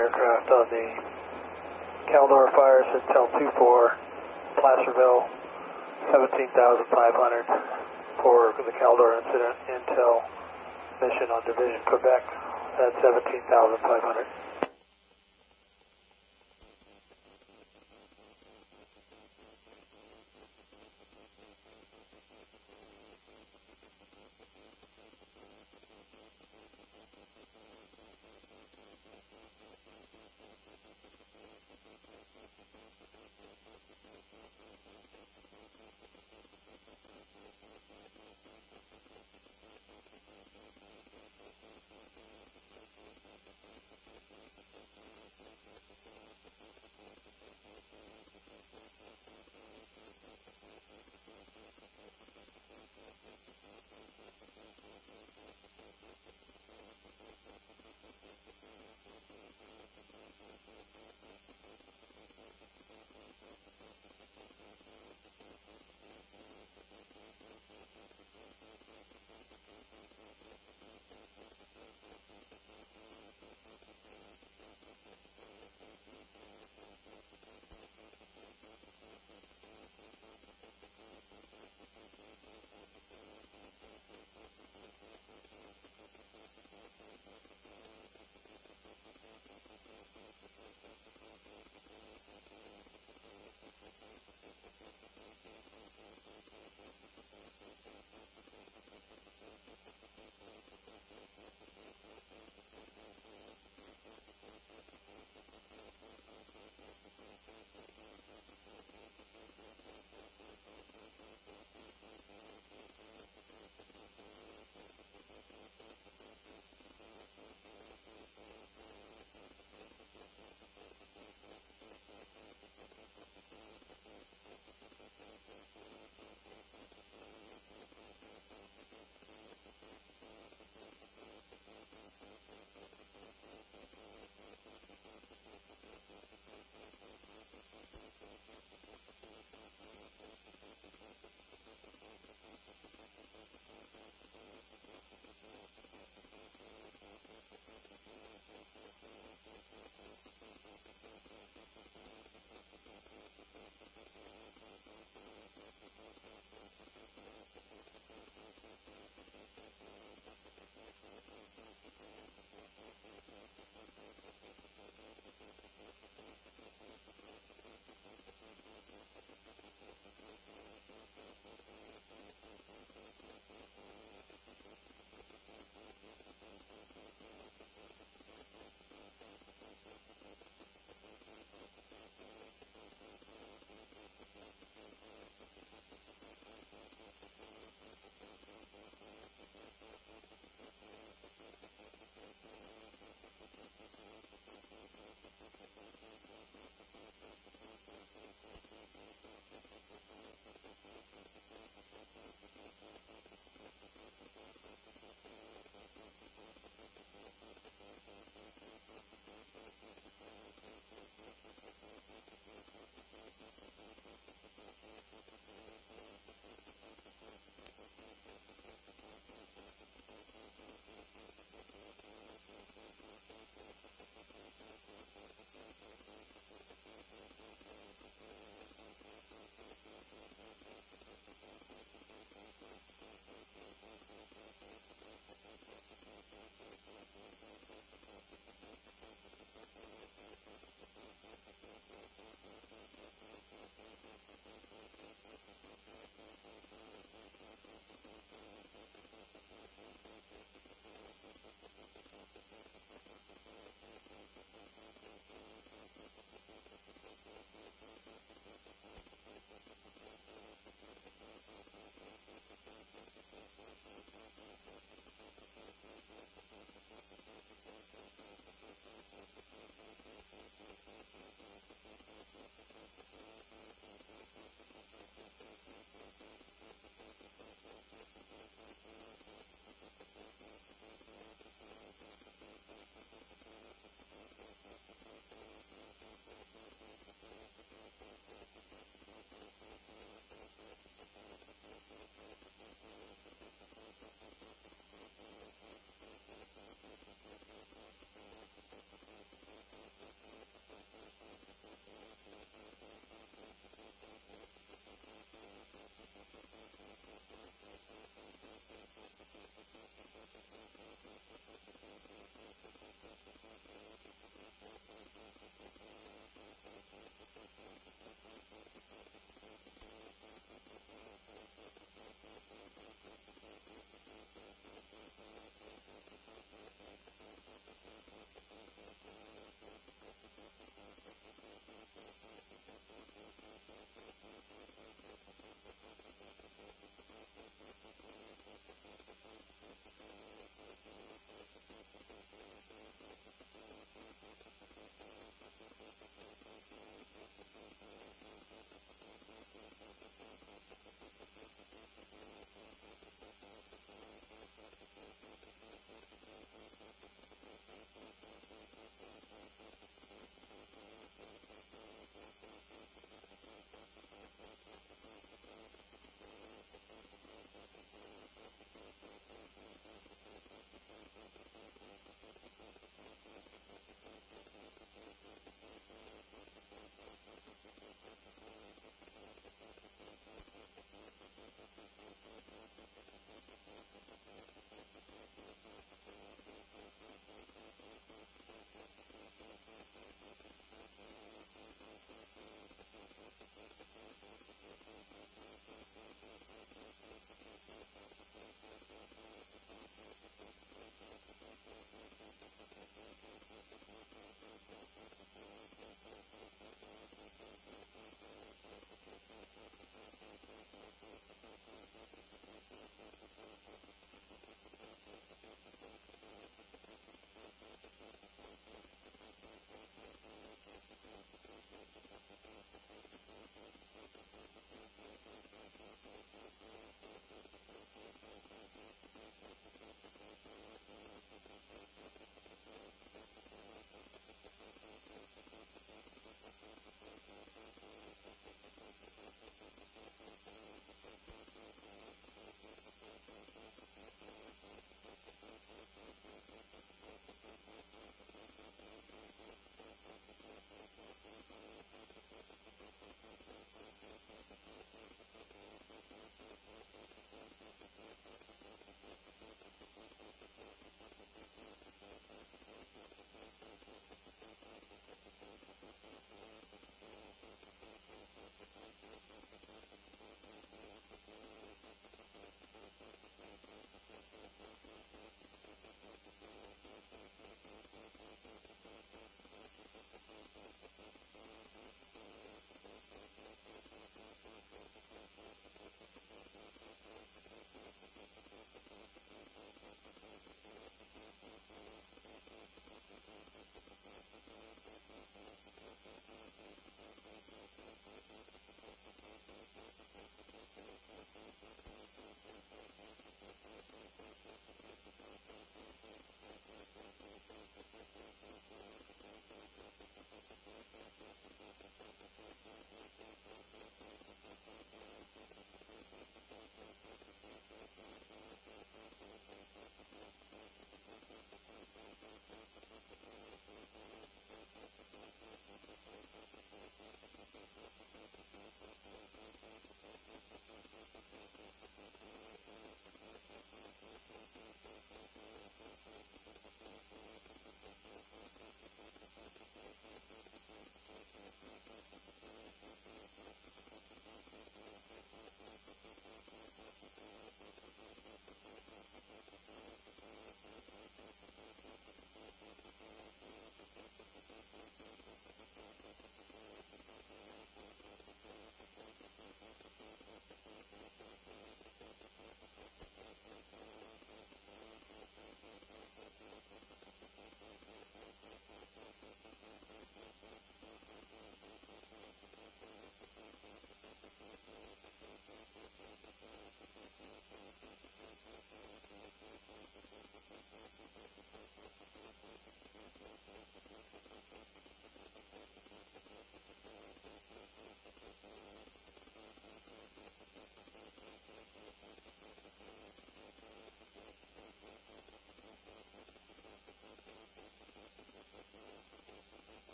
Aircraft on the Caldor fire, Intel 24, Placerville, 17,500 for the Caldor incident, Intel mission on Division Quebec at 17,500.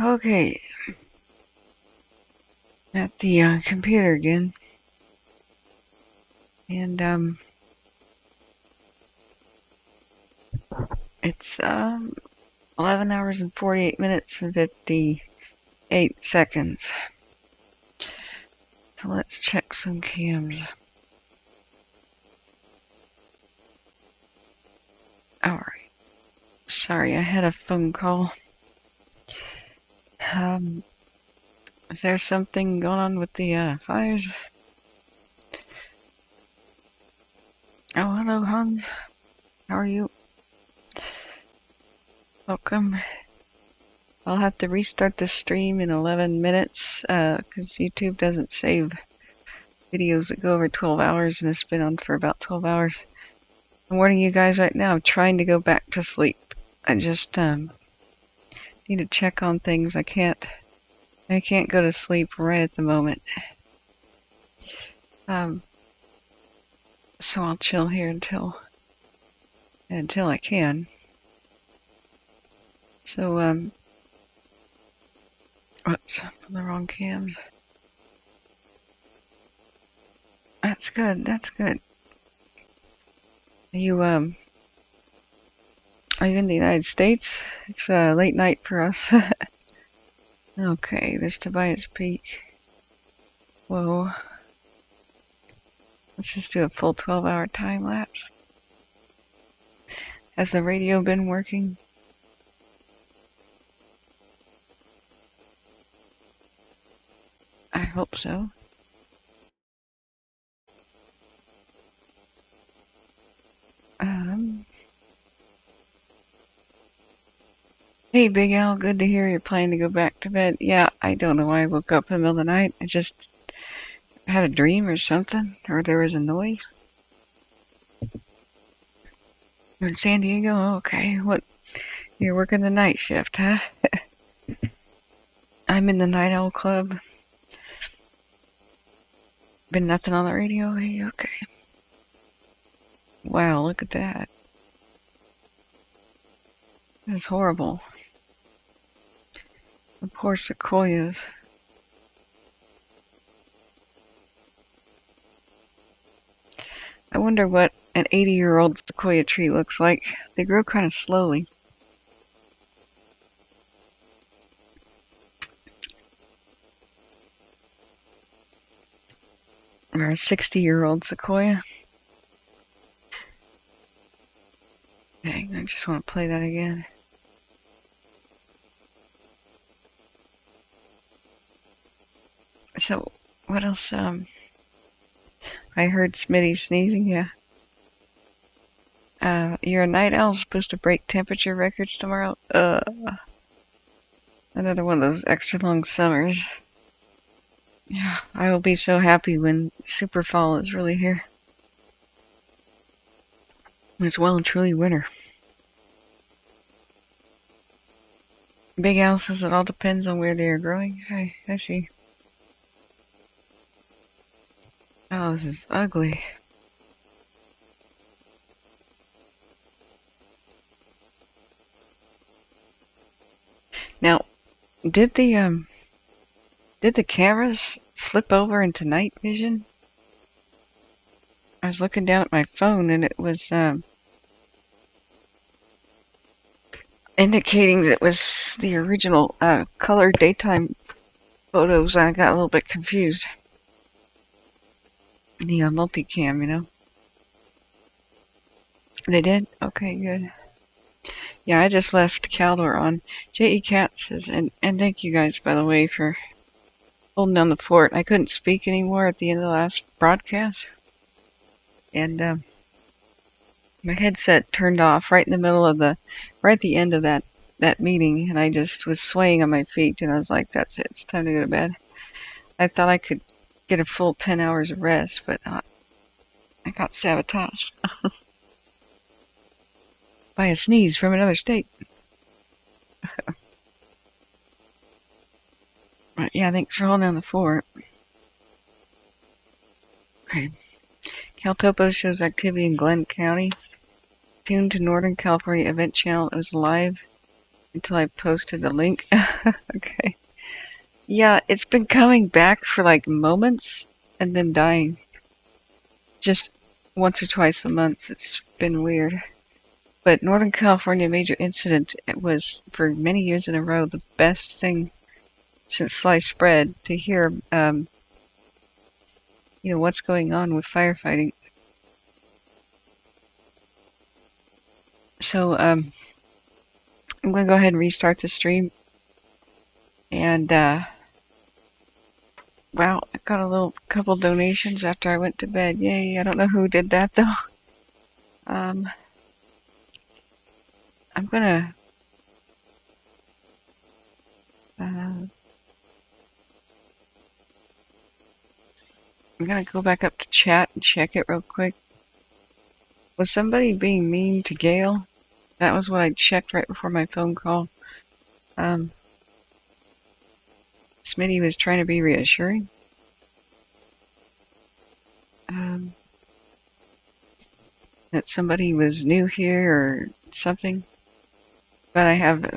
Okay, at the computer again, and it's 11 hours and 48 minutes and 58 seconds. So let's check some cams. Alright. Sorry, I had a phone call. Is there something going on with the fires? Oh, hello, Hans. How are you? Welcome. I'll have to restart the stream in 11 minutes because YouTube doesn't save videos that go over 12 hours, and it's been on for about 12 hours. I'm warning you guys right now, I'm trying to go back to sleep. I just need to check on things. I can't go to sleep right at the moment. So I'll chill here until I can. So, oops, on the wrong cams. That's good, that's good. Are you in the United States? It's late night for us. Okay, there's Tobias Peak. Whoa. Let's just do a full 12-hour time lapse. Has the radio been working? I hope so. Hey, Big Al, good to hear you're planning to go back to bed. Yeah, I don't know why I woke up in the middle of the night. I just had a dream or something, or there was a noise. You're in San Diego? Oh, okay. What? You're working the night shift, huh? I'm in the Night Owl Club. Been nothing on the radio? Hey, okay. Wow, look at that. That's horrible. The poor sequoias. I wonder what an 80-year-old sequoia tree looks like. They grow kind of slowly. Or a 60-year-old sequoia. Dang, I just want to play that again. So, what else? I heard Smitty sneezing, yeah. You're a night owl supposed to break temperature records tomorrow? Another one of those extra long summers. Yeah, I will be so happy when super fall is really here. When it's well and truly winter. Big Al says it all depends on where they are growing. Hi, I see. Oh, this is ugly. Now, did the cameras flip over into night vision? I was looking down at my phone and it was indicating that it was the original color daytime photos. I got a little bit confused. The multicam, you know. They did? Okay, good. Yeah, I just left Caldor on. J.E. Cat says, and thank you guys, by the way, for holding down the fort. I couldn't speak anymore at the end of the last broadcast. And my headset turned off right in the middle of right at the end of that meeting, and I just was swaying on my feet, and I was like, that's it, it's time to go to bed. I thought I could get a full 10 hours of rest, but I got sabotaged. By a sneeze from another state. But yeah, thanks for holding down the fort. Okay. CalTopo shows activity in Glenn County. Tuned to Northern California event channel. It was live until I posted the link. Okay. Yeah, it's been coming back for like moments and then dying. Just once or twice a month. It's been weird. But Northern California major incident, it was for many years in a row the best thing since sliced bread to hear, you know, what's going on with firefighting. So, I'm going to go ahead and restart the stream. And, wow, I got a couple donations after I went to bed. Yay, I don't know who did that though. I'm gonna go back up to chat and check it real quick. Was somebody being mean to Gail? That was what I checked right before my phone call. Smitty was trying to be reassuring. That somebody was new here or something. But I have very